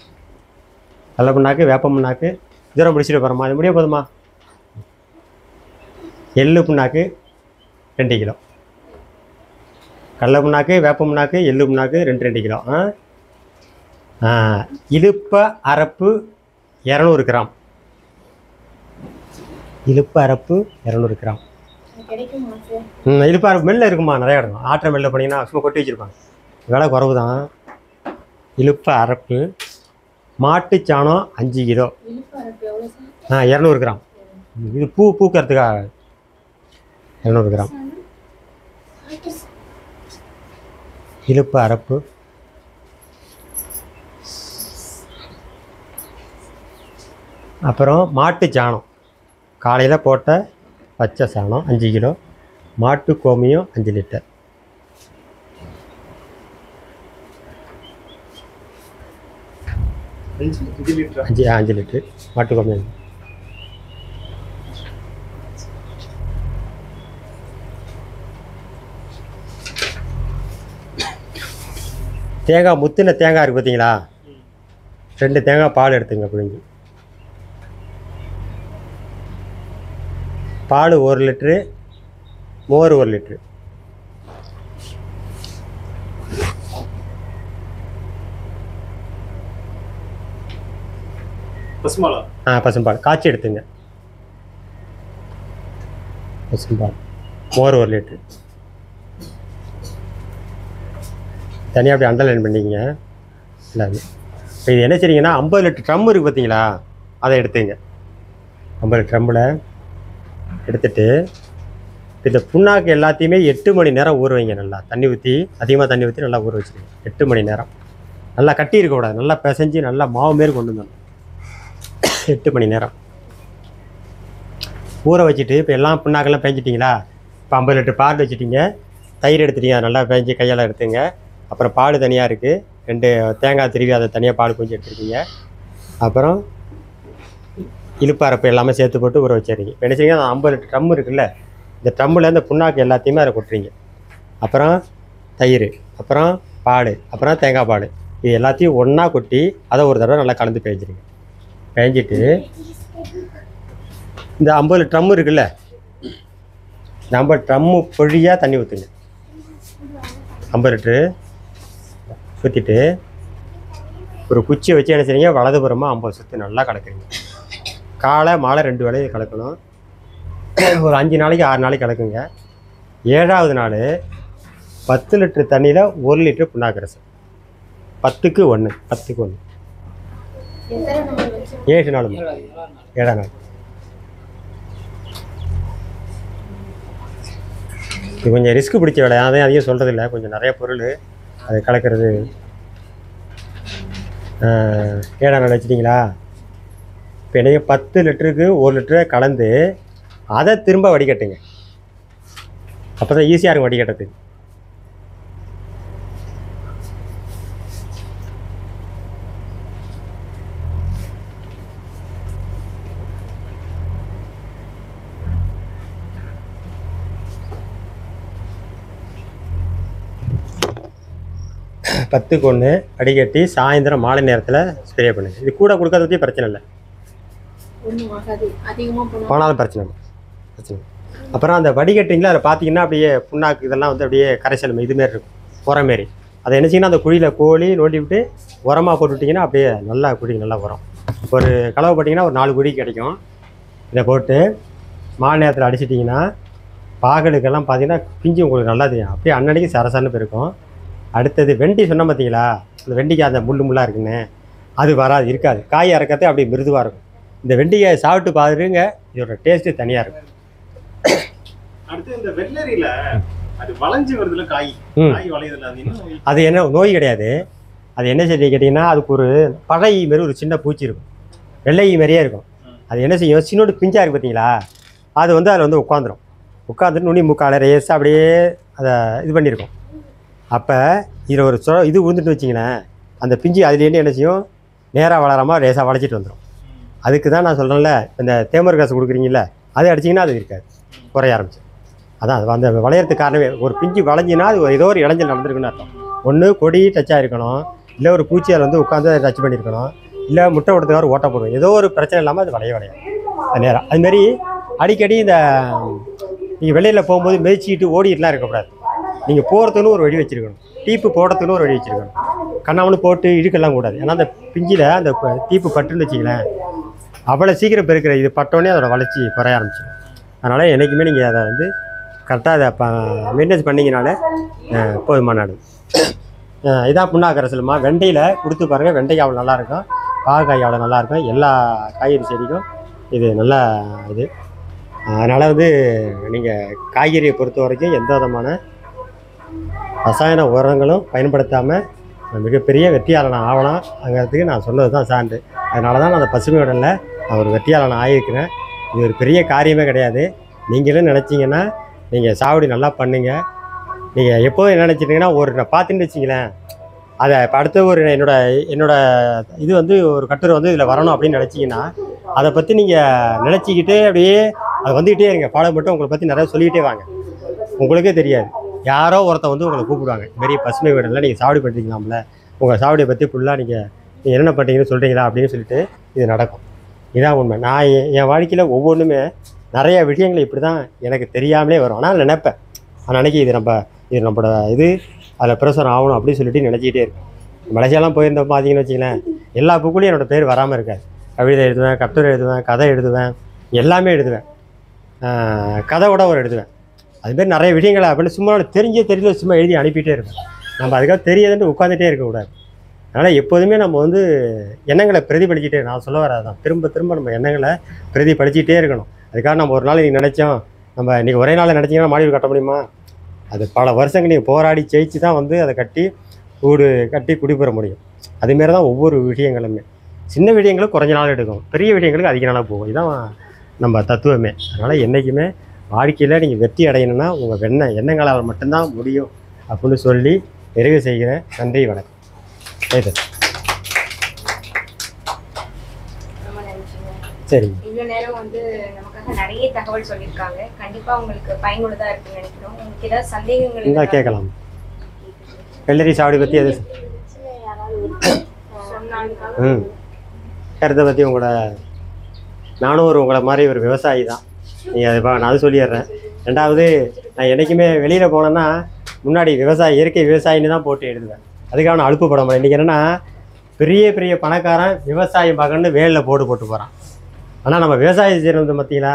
கடலை புண்ணாக்கு, வேப்ப புண்ணாக்கு தூரம் முடிச்சுட்டு போகிறோமா, அது முடிய போதுமா. எள்ளு புண்ணாக்கு 2 கிலோ, கடலை புண்ணாக்கு, வேப்ப புண்ணாக்கு, எள்ளு புண்ணாக்கு 2 கிலோ. இழுப்ப அரப்பு 200 கிராம். இழுப்பு அரப்பு 200 கிராம். இழுப்பு அரப்பு மெல்ல இருக்குமா, நிறையா இருக்கும். ஆற்ற மெல்ல போனீங்கன்னா சும்மா கொட்டி வச்சுருப்பாங்க, விலை குறவு தான். இழுப்பு அரப்பு. மாட்டுச்சாணம் 5 கிலோ, 200 கிராம். இது பூக்கிறதுக்காக 200 கிராம். இழுப்பு அரப்பு. அப்புறம் மாட்டு சாணம், காலையில் போட்ட பச்சை சாணம் 5 கிலோ. மாட்டு கோமியம் 5 லிட்டர். அஞ்சு லிட்டரு மாட்டு கோமியம். தேங்காய், முத்தின தேங்காய் இருக்குது பார்த்தீங்களா, 2 தேங்காய் பால் எடுத்துங்க பிழிஞ்சு. பால் 1 லிட்ரு, மோர் 1 லிட்ரு. பசும்பால் காய்ச்சி எடுத்துங்க. பசும்பால், மோர் 1 லிட்ரு. தனியாக அப்படி அண்டர்லைன் பண்ணிக்கங்க. இல்லை இப்போ இது என்ன செய்றீங்கன்னா, 50 லிட்டர் ட்ரம் இருக்குது பார்த்தீங்களா, அதை எடுத்துங்க. 50 ட்ரம்மில் எடுத்துகிட்டு இந்த புண்ணாக்கு எல்லாத்தையுமே 8 மணி நேரம் ஊற வைங்க. நல்லா தண்ணி ஊற்றி, அதிகமாக தண்ணி ஊற்றி நல்லா ஊற வச்சுருங்க. 8 மணி நேரம். நல்லா கட்டி இருக்கக்கூடாது, நல்லா பிசைஞ்சு நல்லா மாவு மாரி கொண்டு வந்துடணும். 8 மணி நேரம். ஊற வச்சுட்டு இப்போ எல்லாம் புண்ணாக்கெல்லாம் பேஞ்சிட்டிங்களா, இப்போ 50 லிட்டர் பால் வச்சுட்டிங்க, தயிர் எடுத்துட்டீங்க, நல்லா பேஞ்சு கையால் எடுத்துங்க. அப்புறம் பால் தனியாக இருக்குது, 2 தேங்காய் திருவி அதை தனியாக பால் கொஞ்சம் எடுத்துருக்கீங்க. அப்புறம் இழுப்பரப்பு எல்லாமே சேர்த்து போட்டு ஊற வச்சிடுறீங்க. இப்போ என்ன செய்யுங்க, 50 லிட்டர் ட்ரம் இருக்குல்ல, இந்த ட்ரம்மில் இந்த புண்ணாக்கு எல்லாத்தையுமே அதை கொட்டுறீங்க. அப்புறம் தயிர், அப்புறம் பால், அப்புறம் தேங்காய் பால், இது எல்லாத்தையும் ஒன்றா கொட்டி அதை ஒரு தடவை நல்லா கலந்து பேஞ்சிருங்க. பேஞ்சிட்டு இந்த 50 ட்ரம் இருக்குல்ல, நம்ம ட்ரம்மு பொழியாக தண்ணி ஊற்றுங்க. 50 லிட்ரு ஊற்றிட்டு ஒரு குச்சியை வச்சு என்ன செய்றீங்க, வலதுபுறமாக 50 சுற்று நல்லா கலக்குறீங்க. காலை மாலை 2 வேளையும் கலக்கணும். ஒரு 5 நாளைக்கு 6 நாளைக்கு கலக்குங்க. 7ஆவது நாள் 10 லிட்டர் தண்ணியில் 1 லிட்டர் புண்ணாக்கு ரசம். 10க்கு 1 10க்கு 1 7 நாள் 7ஆம் நாள். இது கொஞ்சம் ரிஸ்க் பிடிச்ச வேலை, அதையும் அதிகம் சொல்கிறது இல்லை. கொஞ்சம் நிறைய பொருள் அது கலக்கிறது. 7ஆம் நாள் வச்சிட்டிங்களா, இப்போ என்ன 10 லிட்டருக்கு 1 லிட்டரை கலந்து அதை திரும்ப வடிகட்டுங்க. அப்போ தான் ஈஸியாக இருக்கும் வடிகட்டுறதுக்கு. பத்துக்கு 1 வடிகட்டி சாயந்தரம் மாலை நேரத்தில் ஸ்ப்ரே பண்ணுங்கள். இது கூட கொடுக்கறத பற்றி பிரச்சனை இல்லை, போனாலும் பிரச்சனை இல்லை. அப்புறம் அந்த வடிகட்டிங்களா அதில் பார்த்தீங்கன்னா அப்படியே புண்ணாக்கு இதெல்லாம் வந்து அப்படியே கரைசல் இதுமாரி இருக்கும், உரம் மாரி. அதை என்ன செய்யணும், அந்த குழியில் கோழி நோண்டி விட்டு உரமாக போட்டு விட்டிங்கன்னா அப்படியே நல்லா குடி நல்லா உரம். ஒரு கலவை போட்டிங்கன்னா ஒரு 4 குடி கிடைக்கும். இதை போட்டு மாலை நேரத்தில் அடிச்சிட்டிங்கன்னா பாகலுக்கெல்லாம் பார்த்தீங்கன்னா பிஞ்சு உங்களுக்கு நல்லா தெரியும், அப்படியே அன்னன்னைக்கு சரசரன்னு போயிருக்கும். அடுத்தது வெண்டி சொன்னால் பார்த்தீங்களா, அந்த வெண்டிக்காய் அந்த முள்ளாக இருக்குன்னு அது வராது, இருக்காது. காய் இறக்கிறதே அப்படியே மிருதுவாக இருக்கும். இந்த வெண்டிக்காயை சாப்பிட்டு பாருங்க, இதோட டேஸ்ட்டு தனியாக இருக்கும். அடுத்து இந்த வெள்ளரியில அது வளைஞ்சு வருதுல, காய் வளையுதுல, அது என்ன நோய் கிடையாது. அது என்ன செய்ய கேட்டிங்கன்னா, அதுக்கு ஒரு பழை மாரி ஒரு சின்ன பூச்சி இருக்கும், வெள்ளை மாரியே இருக்கும். அது என்ன செய்யும், சின்னோடு பிஞ்சாக இருக்குது பார்த்தீங்களா, அது வந்து அதில் வந்து உட்காந்துட்டு நுனி முக்கால் ரேஸாக அப்படியே அதை இது பண்ணியிருக்கோம். அப்போ இதில் ஒரு இது விழுந்துட்டு வச்சிங்களேன், அந்த பிஞ்சு அதுலேருந்து என்ன செய்யும், நேராக வளராமல் ரேஸாக வளைச்சிட்டு வந்துடும். அதுக்கு தான் நான் சொல்கிறேன்ல, இந்த தேமர் காசு கொடுக்குறீங்கள, அதை அடிச்சிங்கன்னா அது இருக்காது, குறைய ஆரம்பிச்சு. அதான் அது அந்த வளையறதுக்கு காரணமே, ஒரு பிஞ்சு வளைஞ்சினா அது ஏதோ ஒரு இளைஞர் நடந்திருக்குன்னு அர்த்தம். ஒன்று கொடி டச்சாக இருக்கணும், இல்லை ஒரு பூச்சி அதில் வந்து உட்காந்து டச் பண்ணியிருக்கணும், இல்லை முட்டை விடுறதுக்காக ஓட்ட போடுவோம், ஏதோ ஒரு பிரச்சனை இல்லாமல் அது வளையாது அது நேரம். அதுமாரி அடிக்கடி இந்த நீங்கள் வெளியில் போகும்போது மிதிச்சிக்கிட்டு ஓடிட்டுலாம் இருக்கக்கூடாது. நீங்கள் போகிறதுன்னு ஒரு வழி வச்சுருக்கணும், டீப்பு போடுறதுன்னு ஒரு வழி வச்சுருக்கணும். கண்ணாமனு போட்டு இழுக்கலாம் கூடாது. ஏன்னா அந்த பிஞ்சில் அந்த டீப்பு பட்டுன்னு வச்சிங்களேன், அவ்வளோ சீக்கிரம் பெருக்கிற இது பட்டோடனே அதோட வளர்ச்சி குறைய ஆரம்பிச்சிடும். அதனால் என்றைக்குமே நீங்கள் அதை வந்து கரெக்டாக அதை மெயின்டெனன்ஸ் பண்ணிங்கனாலே போதுமான நாடு. இதான் புண்ணாக்கு கரைசலுமா. வெண்டையில் கொடுத்து பாருங்கள், வெண்டைக்காய் அவ்வளோ நல்லாயிருக்கும், பாகக்காய் அவ்வளோ நல்லாயிருக்கும், எல்லா காய்கறி செடிக்கும் இது நல்லா இது. அதனால் வந்து நீங்கள் காய்கறியை பொறுத்த வரைக்கும் எந்த விதமான ரசாயன உரங்களும் பயன்படுத்தாமல் மிகப்பெரிய வெற்றியாளன் ஆகலாம்ங்கிறதுக்கு நான் சொன்னது தான் சான்று. அதனால தான் நான் அந்த பசுமை உடலில் நான் ஒரு வெற்றியாளன் ஆகியிருக்கிறேன். இது ஒரு பெரிய காரியமே கிடையாது. நீங்களும் நினச்சிங்கன்னா நீங்கள் சாவடி நல்லா பண்ணுங்க. நீங்கள் எப்போதும் என்ன நினச்சிட்டிங்கன்னா, ஒரு பார்த்துன்னு வச்சிங்களேன், அதை இப்போ அடுத்த ஒரு என்னோட இது வந்து ஒரு கட்டுரை வந்து இதில் வரணும் அப்படின்னு நினச்சிங்கன்னா, அதை பற்றி நீங்கள் நினச்சிக்கிட்டே அப்படியே அதை வந்துக்கிட்டே இருங்க. பாடம் மட்டும் உங்களை பற்றி நிறையா சொல்லிக்கிட்டே வாங்க. உங்களுக்கே தெரியாது, யாரோ ஒருத்தர் வந்து உங்களை கூப்பிடுவாங்க, இதுமாரி பசுமை வீடில் நீங்கள் சாவடி பண்ணுறீங்களாம்ல, உங்கள் சாவடியை பற்றி ஃபுல்லாக நீங்கள் என்னென்ன பண்ணுறீங்கன்னு சொல்கிறீங்களா அப்படின்னு சொல்லிட்டு இது நடக்கும். இதான் உண்மை. நான் என் வாழ்க்கையில் ஒவ்வொன்றுமே நிறையா விஷயங்கள் இப்படி தான் எனக்கு தெரியாமலே வரும். ஆனால் நினைப்பேன், நான் நினைக்கி இது நம்மளோட இது அதில் பிரசரம் ஆகணும் அப்படின்னு சொல்லிட்டு நினச்சிக்கிட்டே இருக்கேன். மலேசியாலாம் போயிருந்தப்போ பார்த்தீங்கன்னு வச்சிங்களேன், எல்லா புக்குலையும் என்னோடய பேர் வராமல் இருக்காது. கவிதை எழுதுவேன், கட்டுரை எழுதுவேன், கதை எழுதுவேன், எல்லாமே எழுதுவேன், கதை கூட ஒரு எழுதுவேன். அதுமாரி நிறைய விஷயங்களை அப்படின்னு சும்மா தெரியல சும்மா எழுதி அனுப்பிட்டே இருப்பேன். நம்ம அதுக்காக தெரியாதுன்னு உட்காந்துட்டே இருக்கக்கூடாது. அதனால் எப்போதுமே நம்ம வந்து எண்ணங்களை பிரதிபலிச்சுட்டே, நான் சொல்ல வராதான், திரும்ப திரும்ப நம்ம எண்ணங்களை பிரதிபலிச்சுட்டே இருக்கணும். அதுக்காக நம்ம ஒரு நாள் நீங்கள் நினச்சோம், நம்ம இன்றைக்கி ஒரே நாளில் நினச்சிங்கன்னா மாடி கட்ட முடியுமா? அது பல வருஷங்கள் நீங்கள் போராடி ஜெயிச்சு தான் வந்து அதை கட்டி குடிபெற முடியும். அதுமாரி தான் ஒவ்வொரு விஷயங்களுமே. சின்ன விஷயங்களும் குறைஞ்ச நாள் எடுக்கும், பெரிய விஷயங்களுக்கு அதிக நாளாக போகும். இதுதான் நம்ம தத்துவமே. அதனால் என்றைக்குமே வாழ்க்கையில் நீங்கள் வெற்றி அடையணும்னா உங்கள் எண்ணங்களால் மட்டும்தான் முடியும் அப்படின்னு சொல்லி நிறைவு செய்கிறேன். நன்றி, வணக்கம். ரொம்ப நன்றிங்க. சரி, இவ்வளோ நேரம் வந்து நமக்காக நிறைய தகவல் சொல்லியிருக்காங்க. கண்டிப்பாக உங்களுக்கு பயனுள்ளதாக இருக்குன்னு நினைக்கிறோம். உங்களுக்கு ஏதாவது சந்தேகங்கள் இருந்தால் கேட்கலாம். வெள்ளரி சாவடி பற்றி எது சொன்னாலும் கருத்தை பற்றி உங்களோட நானும் உங்களை மாதிரி ஒரு விவசாயி தான். நீங்கள் அதை நான் அது சொல்லிடுறேன். ரெண்டாவது, நான் என்றைக்குமே வெளியில் போனேன்னா முன்னாடி இயற்கை விவசாயின்னு தான் போட்டு எழுதுவேன். அதுக்காக நான் அலுப்பு பட முடியல. இன்றைக்கி என்னென்னா பெரிய பெரிய பணக்காரன் விவசாயம் பார்க்கணுன்னு வேலில் போட்டு போகிறான். ஆனால் நம்ம விவசாயம் செய்கிறது பார்த்தீங்களா,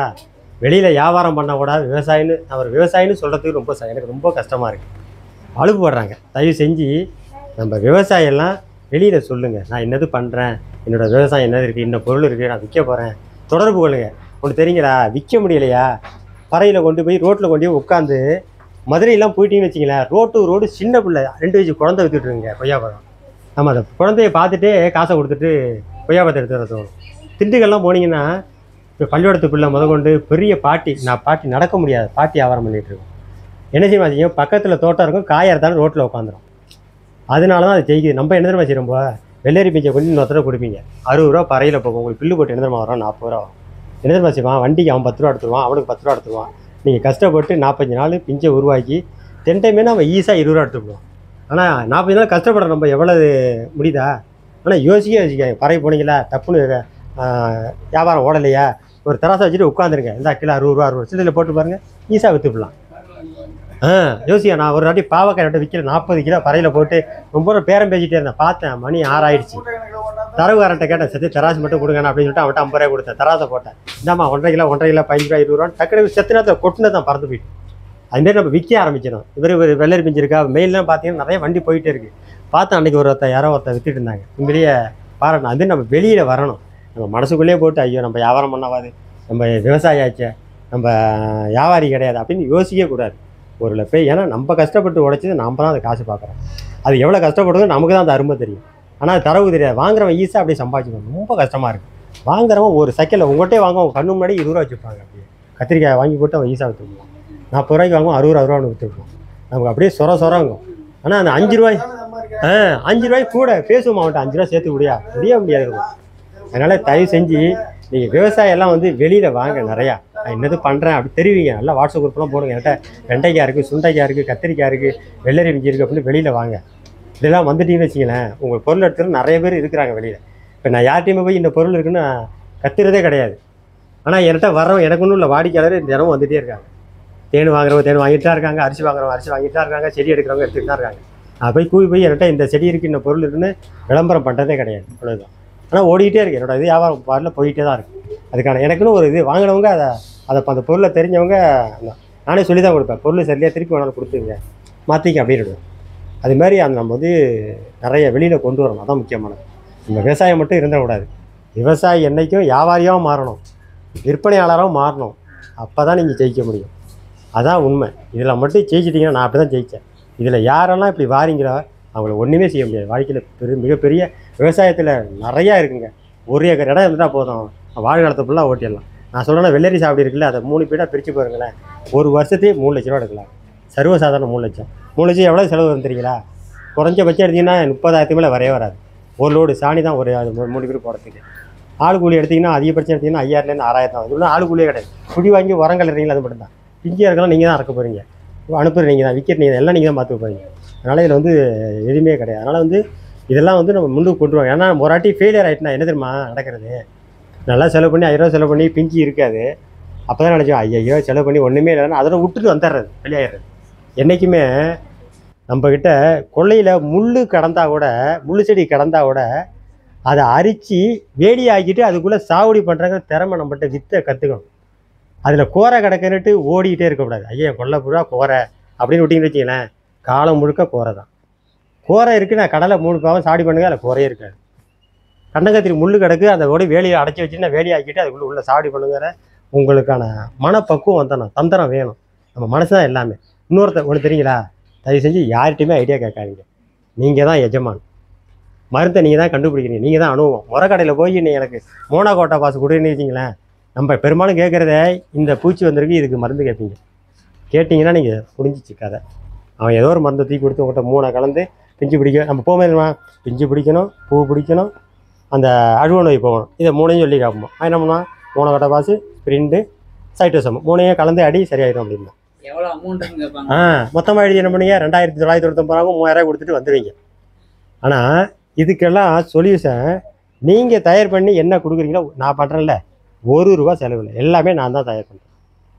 வெளியில் வியாபாரம் பண்ணக்கூடாது விவசாயின்னு அவர் விவசாயின்னு சொல்கிறதுக்கு எனக்கு ரொம்ப கஷ்டமாக இருக்குது. அலுப்பு படுறாங்க. தயவு செஞ்சு நம்ம விவசாயம்லாம் வெளியில் சொல்லுங்கள். நான் என்னது பண்ணுறேன், என்னோடய விவசாயம் என்னது இருக்குது, இன்னும் பொருள் இருக்குது, நான் விற்க போகிறேன், தொடர்பு கொள்ளுங்க. ஒன்று தெரியுங்களா, விற்க முடியலையா பறையில் கொண்டு போய் ரோட்டில் கொண்டு போய் உட்காந்து மதுரையெல்லாம் போயிட்டீங்கன்னு வச்சிங்களேன், ரோடு சின்ன பிள்ளை 2 வயசு குழந்தை விற்றுட்டுருங்க கொய்யாப்பழம். நம்ம அந்த குழந்தைய பார்த்துட்டே காசை கொடுத்துட்டு கொய்யாப்பழத்தை எடுத்து வர தோணும். திண்டுக்கல்லாம் போனீங்கன்னா இப்போ பள்ளிக்கூடத்து பிள்ளை முதற்கொண்டு பெரிய பாட்டி நடக்க முடியாது, பாட்டி வியாபாரம் பண்ணிகிட்ருக்கோம். என்ன செய்ய மாட்டீங்க, பக்கத்தில் தோட்டம் இருக்கும், காயாக இருந்தாலும் ரோட்டில் உட்காந்துரும். அதனால தான் அது ஜெயிக்குது. நம்ம என்ன தெரியுமா செய்கிறோம், வெள்ளரி பிஞ்சை கொஞ்சம் இன்னொருத்தர கொடுப்பீங்க, 60 ரூபா பறையில் போகும். உங்களுக்கு பில்லு போட்டு என்ன தெரியுமா வரும், 40 ரூபா வரும். என்ன தெரியுமா செய்வான், வண்டிக்கு அவன் 10 ரூபா எடுத்துருவான், அவனுக்கு 10 ரூபா எடுத்துருவான். நீங்கள் கஷ்டப்பட்டு 45 நாள் பிஞ்சை உருவாக்கி 10 டைமே நம்ம ஈஸியாக 20 ரூபா எடுத்துக்குவோம். ஆனால் 40 நாள் கஷ்டப்படுற நம்ம எவ்வளவு முடியுதா. ஆனால் யோசிக்க பறை போனீங்களா, தப்புன்னு வியாபாரம் ஓடலையா, ஒரு தராசை வச்சுட்டு உட்காந்துருங்க, இந்த கிலோ 60 ரூபா 60 சிலையில் போட்டு பாருங்கள், ஈஸியாக விற்றுப்படலாம். யோசிக்க, நான் ஒரு வாட்டி பாவக்காய் விற்கிற 40 கிலோ பறையில் போட்டு ரொம்ப பேரம் பேசிகிட்டே இருந்தேன். பார்த்தேன் மணி 6 ஆயிடுச்சு. தரவுகாரன்ட்ட கேட்டேன், சரி தராசு மட்டும் கொடுங்கண்ணா அப்படின்னு சொல்லிட்டு அவன்கிட்ட 50 ரூபாய் கொடுத்தேன். தராசை போட்டேன், இந்தாம்மா 1.5 கிலோ 15 ரூபா 20 ரூபா. டக்குனு செத்து நேரத்தில் கொட்டினது தான் பறந்து போயிட்டு. அதுமாரி நம்ம விற்க ஆரம்பிச்சிடும். இவர் வெள்ளரி பிஞ்சு இருக்கா, மெயிலெலாம் பார்த்தீங்கன்னா நிறைய வண்டி போயிட்டே இருக்குது. பார்த்தேன் அன்றைக்கி யாரோ ஒருத்தர் விற்றுட்டு இருந்தாங்க. உண்மையிலேயே பாராட்டணும். அது நம்ம வெளியில் வரணும். நம்ம மனசுக்குள்ளேயே போட்டு ஐயோ நம்ம வியாபாரம் பண்ணாவாது, நம்ம விவசாயி ஆச்சே, நம்ம வியாபாரி கிடையாது அப்படின்னு யோசிக்கக்கூடாது. பொருளை போய், ஏன்னா நம்ம கஷ்டப்பட்டு உழைச்சது நம்ம தான் அதை காசு பார்க்குறோம். அது எவ்வளோ கஷ்டப்படுறது நமக்கு தான் அந்த அருமை தெரியும். ஆனால் அது தரவு தெரியாது. வாங்குறவன் ஈஸியாக அப்படியே சம்பாதிக்கணும். ரொம்ப கஷ்டமாக இருக்குது. வாங்குறவன் ஒரு செகண்டில் உங்கள்கிட்டே வாங்குவோம், கண்ணு முன்னாடி 20 ரூபா வச்சுருப்பாங்க. அப்படியே கத்திரிக்காய் வாங்கி போட்டு அவன் ஈஸியாக விற்றுக்குவோம். 40 ரூபாய்க்கு வாங்குவோம், 60 ரூபான்னு விற்றுருப்போம். நமக்கு அப்படியே சொரங்கும். ஆனால் அந்த 5 ரூபாய்க்கு கூட பேசுவோம், அவன்கிட்ட 5 ரூபா சேர்த்து முடியாது இருக்கும். அதனால் தயவு செஞ்சு நீங்கள் விவசாயம் எல்லாம் வெளியில் வாங்க. நிறையா நான் என்னது பண்ணுறேன் அப்படி தெரிவிங்க. நல்லா வாட்ஸ்அப் குரூப்லாம் போடுங்க. என்கிட்ட வெண்டைக்காய் இருக்குது, சுண்டைக்காய் இருக்குது, கத்திரிக்காய் இருக்குது, வெள்ளரி பிஞ்சு இருக்குது அப்படின்னு வெளியில் வாங்க. இதெல்லாம் வந்துட்டீங்கன்னு வச்சிங்களேன், உங்கள் பொருள் எடுத்துகிட்டு நிறைய பேர் இருக்கிறாங்க வெளியில். இப்போ நான் யார்ட்டையுமே போய் இந்த பொருள் இருக்குன்னு கத்துறதே கிடையாது. ஆனால் என்கிட்ட வரவங்க எனக்கு ஒன்றும் இல்லை, வாடிக்கையாளர் தினமும் வந்துகிட்டே இருக்காங்க. தேன் வாங்குறவங்க தேன் வாங்கிட்டு தான் இருக்காங்க, அரிசி வாங்குறவங்க அரிசி வாங்கிட்டு தான் இருக்காங்க, செடி எடுக்கிறவங்க எடுத்துகிட்டு தான் இருக்காங்க. நான் போய் என்கிட்ட இந்த செடி இருக்குது, இந்த பொருள் இருக்குன்னு விளம்பரம் பண்ணுறதே கிடையாது. அவ்வளோதான். ஆனால் ஓடிக்கிட்டே இருக்குது. என்னோட வியாபாரம் பாட்டில் போயிட்டே தான் இருக்குது. அதுக்கான எனக்குன்னு ஒரு வாங்கினவங்க அதை அந்த பொருளை தெரிஞ்சவங்க நானே சொல்லி தான் கொடுப்பேன். பொருள் சரியாக திருப்பி வேணாலும் கொடுத்துருங்க, மாற்றிக்க அப்படின்னு. அது மாதிரி நம்ம நிறைய வெளியில் கொண்டு வரணும். அதான் முக்கியமானது. நம்ம விவசாயம் மட்டும் இருந்துடக்கூடாது. விவசாயி என்றைக்கும் வியாபாரியாகவும் மாறணும், விற்பனையாளராகவும் மாறணும். அப்போ தான் நீங்கள் ஜெயிக்க முடியும். அதான் உண்மை. இதில் மட்டும் ஜெயிச்சிட்டிங்கன்னா, நான் அப்படி தான் ஜெயித்தேன். இதில் யாரெல்லாம் இப்படி வாரீங்களோ அவங்கள ஒன்றுமே செய்ய முடியாது. வாழ்க்கையில் மிகப்பெரிய விவசாயத்தில் நிறையா இருக்குங்க. 1 ஏக்கர் இடம் இருந்தால் போதும், வாழ்காலத்தை ஃபுல்லாக ஓட்டிடலாம். நான் சொல்கிறேன்னா வெள்ளரி சாப்பிடி இருக்குல்ல, அதை 3 பீடாக பிரித்து போகிறீங்களேன், ஒரு வருஷத்தையே 3 லட்ச ரூபா எடுக்கலாம். சர்வசாதாரண 3 லட்சம். 3 லட்சம் எவ்வளோ செலவு வந்துறீங்களா? குறைஞ்சபட்சம் எடுத்திங்கன்னா 30,000 மேலே வரவே வராது. ஒரு லோடு சாணி தான் ஒரு 3 பேர் போடுறதுக்கு. ஆள் கூலி எடுத்திங்கன்னா அதிகபட்சம் எடுத்திங்கன்னா 5000லேருந்து 6000 தான். இதுலாம் ஆள் கூலியே கிடையாது. குடி வாங்கி உரங்கள் இருக்கீங்களா, அது மட்டும்தான். பிஞ்சியாக இருக்கலாம் நீங்கள் தான் அறக்க போகிறீங்க, அனுப்புகிற நீங்கள் தான், விற்கிற நீங்கள் தான், எல்லாம் நீங்கள் தான் பார்த்து போகிறீங்க. அதனால் இதில் எதுவுமே கிடையாது. அதனால் இதெல்லாம் நம்ம முன்னுக்கு கொண்டு வாங்க. ஏன்னா ஒரு வாட்டி ஃபெயிலியர் ஆகிட்டுனா என்ன தெரியுமா நடக்கிறது, நல்லா செலவு பண்ணி 5000 ரூபா செலவு பண்ணி பிஞ்சு இருக்காது. அப்போ தான் நினச்சோம் ஐயோ செலவு பண்ணி ஒன்றுமே இல்லைன்னா அதோட விட்டுட்டு வந்துடுறது, வெளியாகிடுறது. என்றைக்குமே நம்மக்கிட்ட கொள்ளையில் முள் செடி கடந்தால் கூட அதை அரித்து வேடி ஆக்கிட்டு அதுக்குள்ளே சாகுடி பண்ணுறாங்க திறமை நம்மகிட்ட வித்தை கற்றுக்கணும். அதில் கோரை கிடக்குன்னுட்டு ஓடிக்கிட்டே இருக்கக்கூடாது. ஐயா கொல்லை பூரா கோரை அப்படின்னு விட்டிங்கன்னு வச்சிங்களேன், காலம் முழுக்க கோரை தான். கோரை இருக்குது, நான் கடலை 3 பாவம் சாடி பண்ணுங்க, அதில் கோரையே இருக்காது. கண்டங்கத்திரி முள் கிடக்கு, அந்த ஓடி வேலியை அடைச்சி வச்சுன்னா வேலையாக்கிட்டு அதுக்குள்ளே உள்ள சாடி பண்ணுங்கிற உங்களுக்கான மனப்பக்குவம் வந்தணும், தந்திரம் வேணும். நம்ம மனசு தான் எல்லாமே. ஒன்று தெரியுங்களா, தயவு செஞ்சு யார்கிட்டையுமே ஐடியா கேட்காதீங்க. நீங்கள் தான் எஜமான். மருந்தை நீங்கள் தான் கண்டுபிடிக்கிறீங்க, நீங்கள் தான் அனுபவம். முறக்கடையில் போய் நீ எனக்கு மோனோகோட்டா பாஸ் கொடுன்னு வச்சிங்களேன், நம்ம பெரும்பாலும் கேட்குறத இந்த பூச்சி வந்திருக்கு இதுக்கு மருந்து கேட்பீங்க. கேட்டிங்கன்னா நீங்கள் புரிஞ்சிச்சு கதை. அவன் ஏதோ ஒரு மருந்து தூக்கி கொடுத்து உங்கள்கிட்ட 3 கலந்து பிஞ்சு பிடிக்க நம்ம போகும்போது பிஞ்சு பிடிக்கணும், பூ பிடிக்கணும், அந்த அழுவ நோய் போகணும். இதை 3ஐயும் சொல்லி காப்போம். என்ன பண்ணுவான், 3 கட்டபாசு, ஸ்ப்ரிண்டு, சைட்டோசம் 3ஐயும் கலந்து அடி சரியாயிடும் அப்படின்னா. எவ்வளோ அமௌண்ட்டுன்னு கேட்பாங்க. மொத்தமாக எழுதி என்ன பண்ணீங்க, 2999 3000 கொடுத்துட்டு வந்துடுவீங்க. ஆனால் இதுக்கெல்லாம் சொல்யூஷன் நீங்கள் தயார் பண்ணி என்ன கொடுக்குறீங்களோ, நான் பண்ணுறேன்ல, ₹1 செலவு இல்லை, எல்லாமே நான் தான் தயார் பண்ணுறேன்.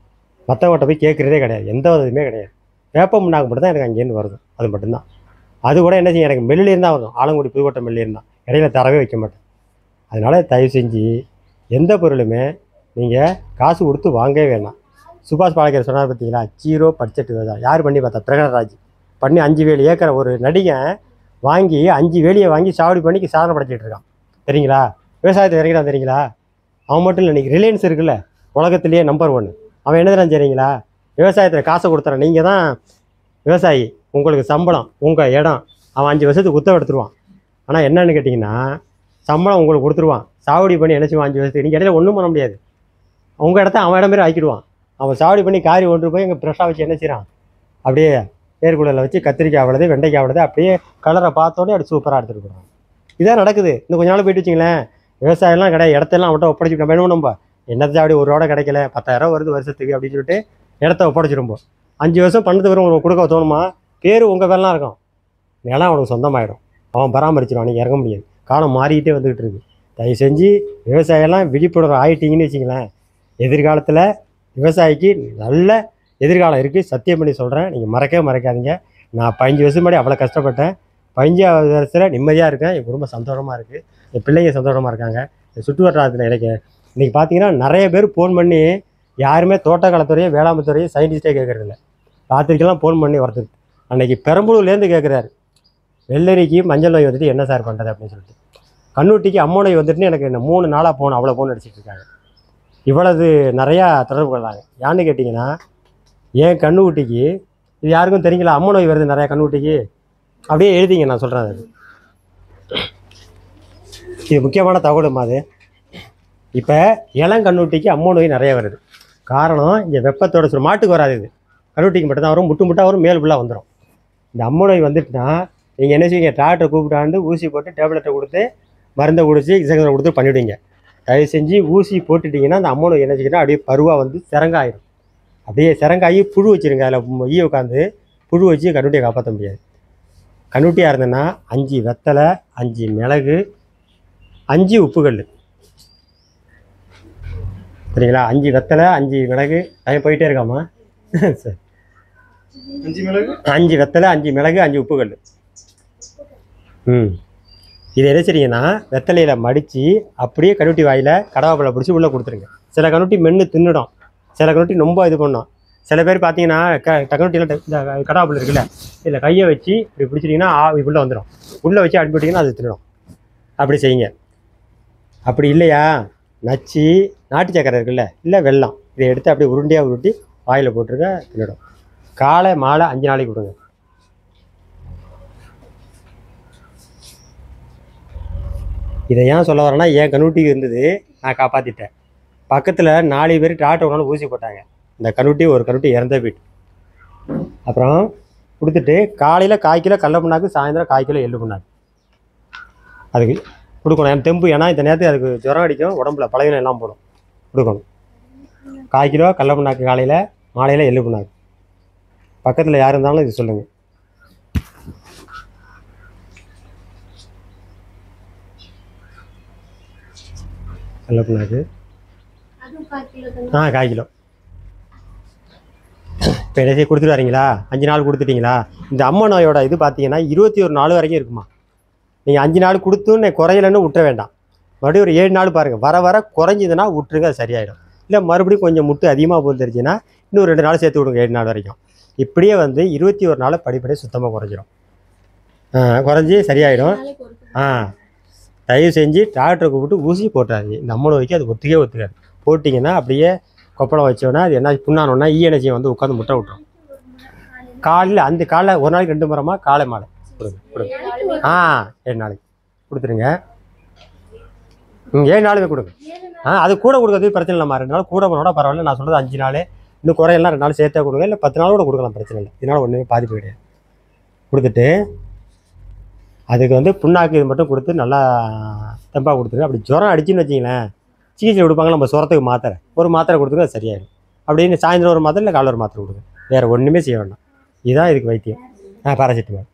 மற்றவங்கள்ட்ட போய் கேட்குறதே கிடையாது, எந்த இதுவுமே கிடையாது. வேப்ப முன்னாக்கு மட்டும் தான் எனக்கு அங்கேருந்து வருது, அது மட்டும்தான். அது கூட என்ன செய்யும், எனக்கு மெல்லிலேருந்து தான் வரும், ஆலங்குடி புதுக்கோட்டை மெல்லியிருந்தான், இடையில தரவே வைக்க மாட்டேன். அதனால் தயவு செஞ்சு எந்த பொருளுமே நீங்கள் காசு கொடுத்து வாங்கவே வேணாம். சுபாஷ் பாலகர் சொன்னார் பார்த்தீங்களா, 0 பட்ஜெட் தான். யார் பண்ணி பார்த்தா, பிரகடராஜ் பண்ணி 5 வேலி ஏக்கரை ஒரு நடிகன் வாங்கி 5 வேலியை வாங்கி சாவடி பண்ணி சாதனை படைச்சிட்டு இருக்கான் தெரியுங்களா. விவசாயத்தை இறங்கிட்டான் தெரியுங்களா. அவன் மட்டும் இல்லை, இன்றைக்கி ரிலையன்ஸ் இருக்குல்ல, உலகத்திலேயே நம்பர் 1. அவன் என்ன தான் சரிங்களா, விவசாயத்தில் காசை கொடுத்துறான். நீங்கள் தான் விவசாயி, உங்களுக்கு சம்பளம், உங்கள் இடம், அவன் 5 வருஷத்துக்கு குத்தம் எடுத்துருவான். ஆனால் என்னன்னு கேட்டிங்கன்னா, சம்பளம் உங்களுக்கு கொடுத்துருவான், சாவடி பண்ணி என்ன செய்வான் 5 வருஷத்துக்கு. நீங்கள் இடையில ஒன்றும் பண்ண முடியாது. உங்கள் இடத்த அவன் இடம் மாரி ஆக்கிடுவான். அவன் சாவடி பண்ணி காரி ஒன்று போய் இங்கே ஃப்ரெஷ்ஷாக வச்சு என்ன செய்கிறான், அப்படியே ஏற்குழலில் வச்சு கத்திரிக்காய் அவ்வளோது, வெண்டைக்காய் அவ்வளோது, அப்படியே கலரை பார்த்தோன்னே அப்படி சூப்பராக எடுத்துகிட்டு போகிறான். இதான் நடக்குது. இன்னும் கொஞ்ச நாள் போயிட்டு வச்சிங்களேன், விவசாயம்லாம் கிடையாது, இடத்தெல்லாம் அவன்கிட்ட ஒப்படைச்சிட்டு நம்ம என்ன நம்ம என்னத்தை அப்படி ₹1 கிடைக்கல, 10,000 வருது வருஷத்துக்கு அப்படின்னு சொல்லிட்டு இடத்த ஒப்படைச்சிருப்போம். 5 வருஷம் பண்ணது வரும் உங்களுக்கு கொடுக்க தோணுமா, பேர் உங்கள் பேரெலாம் இருக்கும், நிலம் அவனுக்கு சொந்தமாயிடும், அவன் பராமரிச்சிடும், நீங்கள் இறங்க முடியாது. காலம் மாறிக்கிட்டே வந்துக்கிட்டு இருக்குது. தயவு செஞ்சு விவசாயம்லாம் விழிப்புணர்வு ஆகிட்டீங்கன்னு வச்சிங்களேன், எதிர்காலத்தில் விவசாயிக்கு நல்ல எதிர்காலம் இருக்குது. சத்தியம் பண்ணி சொல்கிறேன், நீங்கள் மறக்கவே மறக்காதீங்க. நான் 15 வருஷம் முன்னாடி அவ்வளோ கஷ்டப்பட்டேன், 15வது வருஷத்தில் நிம்மதியாக இருக்கேன், என் குடும்பம் சந்தோஷமாக இருக்குது, என் பிள்ளைங்க சந்தோஷமாக இருக்காங்க. என் சுற்று வட்டாரத்தில் எனக்கு இன்றைக்கி பார்த்தீங்கன்னா நிறைய பேர் ஃபோன் பண்ணி, யாருமே தோட்டக்கலைத்துறையோ வேளாண்மைத்துறையோ சயின்டிஸ்ட்டே கேட்குறதில்ல. ராத்திரிக்கெல்லாம் ஃபோன் பண்ணி ஒருத்தர் அன்றைக்கி பெரம்பலூர்லேருந்து கேட்குறாரு, வெள்ளரிக்கு மஞ்சள் நோய் வந்துட்டு என்ன சார் பண்ணுறது அப்படின்னு சொல்லிட்டு. கண்ணூட்டிக்கு அம்மா நோய் வந்துட்டுன்னு எனக்கு 3 நாளாக போகணும், அவ்வளோ ஃபோன் அடிச்சிட்டு இருக்காங்க. இவ்வளவு நிறையா தொடர்பு கொள்ளாங்க. ஏன்னு கேட்டிங்கன்னா, ஏன் கண்ணுக்குட்டிக்கு இது யாருக்கும் தெரியுங்களா, அம்மா நோய் வருது நிறையா கண்ணுக்குட்டிக்கு, அப்படியே எழுதிங்க, நான் சொல்கிறேன். அது இது முக்கியமான தகவல் அது. இப்போ இளங்கண்ணுட்டிக்கு அம்மா நோய் நிறைய வருது. காரணம் இங்கே வெப்பத்தோட சொல்ல மாட்டுக்கு வராது, இது கண்ணுட்டிக்கு மட்டும்தான் வரும், முட்டாக வரும், மேல் ஃபுல்லாக வந்துடும். இந்த அம்மா நோய் வந்துட்டுனா நீங்கள் என்ன செய்வீங்க, டாக்டரை கூப்பிட்டாந்து ஊசி போட்டு டேப்லெட்டை கொடுத்து மருந்தை குடிச்சு இன்ஜெக்ஷனை கொடுத்து பண்ணிவிடுவீங்க. தயவு செஞ்சு ஊசி போட்டுட்டிங்கன்னா அந்த அம்மா நோய் என்ன செய்யணும், அப்படியே பருவாக வந்து சிறங்காயிடும். அப்படியே சிறங்காயி புழு வச்சுருங்க, அதில் ஈ உட்காந்து புழு வச்சு கண்ணுட்டியை காப்பாற்ற முடியாது. கண்ணுட்டியாக இருந்ததுன்னா 5 வெத்தலை, 5 மிளகு, 5 உப்புக்கல், சரிங்களா. 5 வெத்தலை, 5 மிளகு, டைம் போயிட்டே இருக்காமா, சரி. 5 வெத்தலை, 5 மிளகு, 5 உப்புக்கல். இது என்ன செய்றீங்கன்னா, வெத்தலையில் மடித்து அப்படியே கண்ணுட்டி வாயில் கடவாப்பில் பிடிச்சி உள்ளே கொடுத்துருங்க. சில கண்ணுட்டி மென்று தின்னுடும், சில கண்ணுட்டி ரொம்ப இது பண்ணும். சில பேர் பார்த்தீங்கன்னா கண்ணுட்டியில் இந்த கடவாப்பில் இருக்குல்ல, இதில் கையை வச்சு இப்படி பிடிச்சிட்டிங்கன்னா உள்ளே வந்துடும், உள்ளே வச்சு அனுப்பிவிட்டிங்கன்னா அது தின்னுடும். அப்படி செய்யுங்க. அப்படி இல்லையா, நச்சு நாட்டு சக்கரை இருக்குல்ல, இல்லை வெல்லம், இதை எடுத்து அப்படியே உருண்டையாக உருட்டி வாயில் போட்டுருங்க, தின்னுடும். காலை மாலை 5 நாளைக்கு கொடுங்க. இதை ஏன் சொல்ல வரேன்னா, என் கண்ணுட்டிக்கு இருந்தது, நான் காப்பாற்றிட்டேன். பக்கத்தில் 4 பேர் டாக்டர் ஒன்று ஊசி போட்டாங்க, இந்த கண்ணுட்டி ஒரு கண்ணுட்டி இறந்த போயிட்டு. அப்புறம் கொடுத்துட்டு காலையில் 1/4 கிலோ கடல புண்ணாக்கு, சாயந்தரம் 1/4 கிலோ எள்ளு புண்ணாக்கு அதுக்கு கொடுக்கணும். என் தெம்பு, ஏன்னா இந்த நேரத்துக்கு அதுக்கு ஜுரம் அடிக்கும், உடம்புல பழகினம் எல்லாம் போடும், கொடுக்கணும். 1/4 கிலோ கடல புண்ணாக்கு காலையில், மாலையில் எள்ளு புண்ணாக்கு. பக்கத்தில் யார் இருந்தாலும் இது சொல்லுங்கள். கடல புண்ணாக்கு 1/4 கிலோ. இப்போ என்ன கொடுத்துட்டு வரீங்களா, 5 நாள் கொடுத்துட்டிங்களா. இந்த அம்மா நோயோட இது பார்த்தீங்கன்னா 21 நாள் வரைக்கும் இருக்குமா. நீங்கள் 5 நாள் கொடுத்துன்னு குறையலன்னு விட்டுற வேண்டாம், மறுபடியும் ஒரு 7 நாள் பாருங்கள், வர வர குறைஞ்சிதுன்னா விட்டுருங்க, அது சரியாயிடும். இல்லை மறுபடியும் கொஞ்சம் முட்டு அதிகமாக போந்துருச்சுன்னா இன்னும் 2 நாள் சேர்த்து விடுங்க, 7 நாள் வரைக்கும். இப்படியே வந்து 21 நாள் படிப்படியே சுத்தமாக குறைஞ்சிடும், குறைஞ்சி சரியாயிடும். தயவு செஞ்சு டாக்டரை கூப்பிட்டு ஊசி போட்டாது. இந்த அம்மா நோய்க்கு அது ஒத்துக்காது. போட்டிங்கன்னா அப்படியே கொப்பளம் வச்சோன்னா அது என்ன புண்ணானோன்னா ஈஎனர்ஜியை வந்து உட்காந்து முட்டை விட்டுரும். காலையில் அந்த காலை ஒரு நாளைக்கு 2 முறைமா காலை மாலை கொடுங்க. 7 நாளைக்கு கொடுத்துருங்க. 7 நாளுமே கொடுங்க. அது கூட கொடுக்கறது பிரச்சனை இல்லைம்மா. 2 நாள் கூட போனோட பரவாயில்ல. நான் சொல்கிறது 5 நாள், இன்னும் குறையெல்லாம் 2 நாள் சேர்த்தா கொடுங்க, இல்லை 10 நாள் கூட கொடுக்கலாம், பிரச்சனை இல்லை. இதனால் ஒன்றுமே பாதிப்பு கிடையாது. கொடுத்துட்டு அதுக்கு வந்து புண்ணாக்கு இது மட்டும் கொடுத்து நல்லா தெம்பாக கொடுத்துருங்க. அப்படி ஜுரம் அடிச்சுன்னு வச்சிங்களேன், சிகிச்சை கொடுப்பாங்க நம்ம சுரத்துக்கு மாத்திரை, ஒரு மாத்திரை கொடுத்துங்க, அது சரியாயிடும். அப்படின்னு சாயந்தரம் ஒரு மாத்திரை இல்லை காலையில் ஒரு மாத்திரை கொடுங்க, வேறு ஒன்றுமே செய்ய வேண்டாம். இதுதான் இதுக்கு வைத்தியம். பாராசிட்டமால்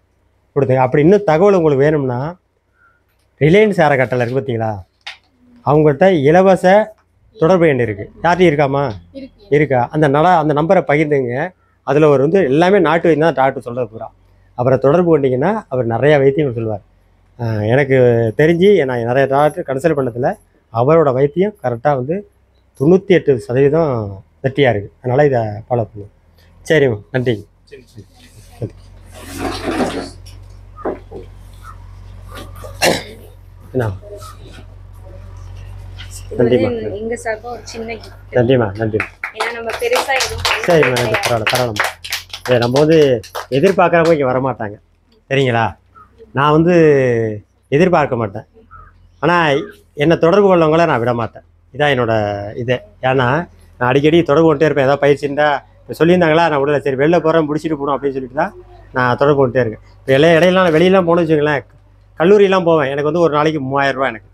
கொடுத்துங்க. அப்படி இன்னும் தகவல் உங்களுக்கு வேணும்னா ரிலையன்ஸ் அறக்கட்டளை இருக்குது பார்த்தீங்களா, அவங்கள்ட்ட இலவச தொடர்பு எண் இருக்குது. யார்ட்டையும் இருக்காமா? இருக்கா? அந்த நம்பரை பகிர்ந்துங்க. அதில் ஒரு வந்து எல்லாமே நாட்டு வைத்தியம் தான் டாக்டர் சொல்கிறது பூரா. அவரை தொடர்பு கொண்டீங்கன்னா அவர் நிறையா வைத்தியங்கள் சொல்லுவார். எனக்கு தெரிஞ்சு நான் நிறைய டாக்டர் கன்சல்ட் பண்ணதில் அவரோட வைத்தியம் கரெக்டாக வந்து 98% வெற்றியாக இருக்குது. அதனால் இதை ஃபாலோ பண்ணுவோம். சரிம்மா, நன்றிங்க. என்ன நன்றிம்மா. எங்க சார்பா ஒரு சின்ன gift. நன்றிம்மா, நன்றிம்மா. ஏன்னா நம்ம பெருசா எதுவும் சரிம்மா, நன்றி. பரவாயில்லம்மா. நம்ம வந்து எதிர்பார்க்குறவங்க இங்கே வரமாட்டாங்க, சரிங்களா? நான் வந்து எதிர்பார்க்க மாட்டேன், ஆனால் என்னை தொடர்பு கொள்ளவங்கள நான் விட மாட்டேன். இதான் என்னோட இது. ஏன்னா நான் அடிக்கடி தொடர்பு கொண்டே இருப்பேன். ஏதாவது பயிற்சின்னா இப்போ சொல்லியிருந்தாங்களா, நான் விடல, சரி வெளில போகிறேன் முடிச்சுட்டு போகணும் அப்படின்னு சொல்லிட்டு தான் நான் தொடர்பு கொண்டே இருக்கேன். இப்போ இடையிலாம் நான் வெளியெல்லாம் போகணும்னு வச்சுக்கோங்களேன், கல்லூரியெல்லாம் போவேன். எனக்கு வந்து ஒரு நாளைக்கு 3000 ரூபா. எனக்கு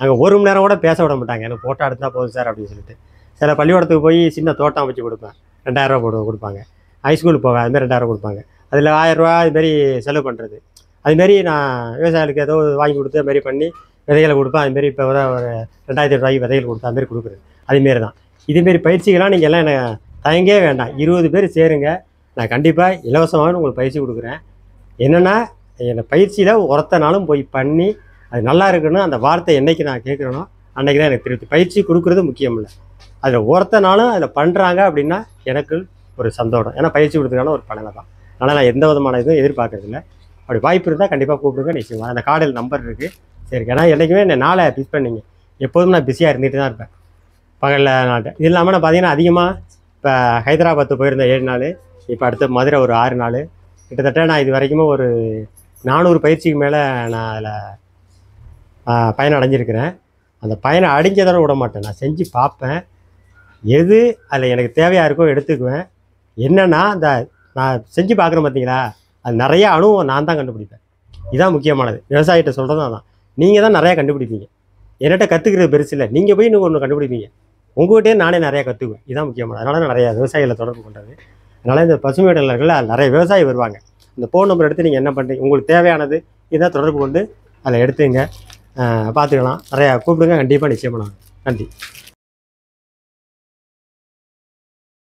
அங்கே 1 மணி நேரம் கூட பேச விட மாட்டாங்க. எனக்கு ஃபோட்டோ எடுத்தால் போதும் சார் அப்படின்னு சொல்லிட்டு. சில பள்ளிக்கூடத்துக்கு போய் சின்ன தோட்டம் அமைச்சு கொடுப்பேன், 2000 ரூபா கொடுப்பாங்க. ஹைஸ்கூலுக்கு போவேன், அதுமாதிரி 2000 கொடுப்பாங்க. அதில் 1000 ரூபா இதுமாரி செலவு பண்ணுறது. அதுமாரி நான் விவசாயிகளுக்கு ஏதோ வாங்கி கொடுத்து அதுமாரி பண்ணி விதைகளை கொடுப்பேன். அதுமாரி இப்போ ஒரு 2800 ரூபாய்க்கு விதைகள் கொடுத்து அதுமாரி கொடுக்குறது. அதுமாரி தான் இதுமாரி பயிற்சிகள்லாம் நீங்கள் எல்லாம் எனக்கு தயங்கே வேண்டாம். 20 பேர் சேருங்க, நான் கண்டிப்பாக இலவசமாக உங்களுக்கு பயிற்சி கொடுக்குறேன். என்னென்னா என்னை பயிற்சியில் ஒருத்த நாளும் போய் பண்ணி அது நல்லா இருக்குன்னு அந்த வார்த்தை என்றைக்கு நான் கேட்குறேனோ அன்றைக்கி தான் எனக்கு திருப்தி. பயிற்சி கொடுக்குறது முக்கியம் இல்லை, அதில் ஒருத்த நாளும் அதில் பண்ணுறாங்க அப்படின்னா எனக்கு ஒரு சந்தோஷம். ஏன்னா பயிற்சி கொடுத்ததுக்கான ஒரு பலனை தான். அதனால் நான் எந்த விதமான இதுவும் எதிர்பார்க்கறதில்ல. அப்படி வாய்ப்பு இருந்தால் கண்டிப்பாக கூப்பிடுங்க, நிச்சயமாக. அந்த கார்டில் நம்பர் இருக்குது, சரி. ஏன்னா என்றைக்குமே என்னை நாளை பிஸ் பண்ணிங்க, எப்போதும் நான் பிஸியாக இருந்துகிட்டு தான் இருப்பேன் பகலில் நாட்டு. இது இல்லாமல் நான் பார்த்தீங்கன்னா அதிகமாக இப்போ ஹைதராபாத்து போயிருந்தேன் 7 நாள், இப்போ அடுத்து மதுரை ஒரு 6 நாள். கிட்டத்தட்ட நான் இது வரைக்கும் ஒரு 400 பயிற்சிக்கு மேலே நான் அதில் பயணம் அடைஞ்சிருக்கிறேன். அந்த பயணம் அடைஞ்சதோட விட மாட்டேன், நான் செஞ்சு பார்ப்பேன். எது அதில் எனக்கு தேவையாக இருக்கோ எடுத்துக்குவேன். என்னென்னா அந்த நான் செஞ்சு பார்க்குறேன் பார்த்தீங்களா, அது நிறையா அனுபவம் நான் தான் கண்டுபிடிப்பேன். இதுதான் முக்கியமானது. விவசாயிகிட்ட சொல்கிறதும் அதான். நீங்கள் தான் நிறையா கண்டுபிடிப்பீங்க. என்கிட்ட கற்றுக்கிறது பெருசு இல்லை, நீங்கள் போய் இன்னும் ஒன்று கண்டுபிடிப்பீங்க. உங்கள்கிட்டே நானே நிறையா கற்றுக்குவேன். இதுதான் முக்கியமானது. அதனால தான் நிறையா விவசாயிகளை தொடர்பு பண்ணுறது. அதனால் இந்த பசுமை இடங்களில் நிறைய விவசாயி வருவாங்க. இந்த ஃபோன் நம்பர் எடுத்து நீங்கள் என்ன பண்ணுறீங்க, உங்களுக்கு தேவையானது இதை தொடர்பு கொண்டு அதில் எடுத்துங்க, பார்த்துக்கலாம். நிறையா கூப்பிடுங்க, கண்டிப்பாக நிச்சயமாக. நன்றி.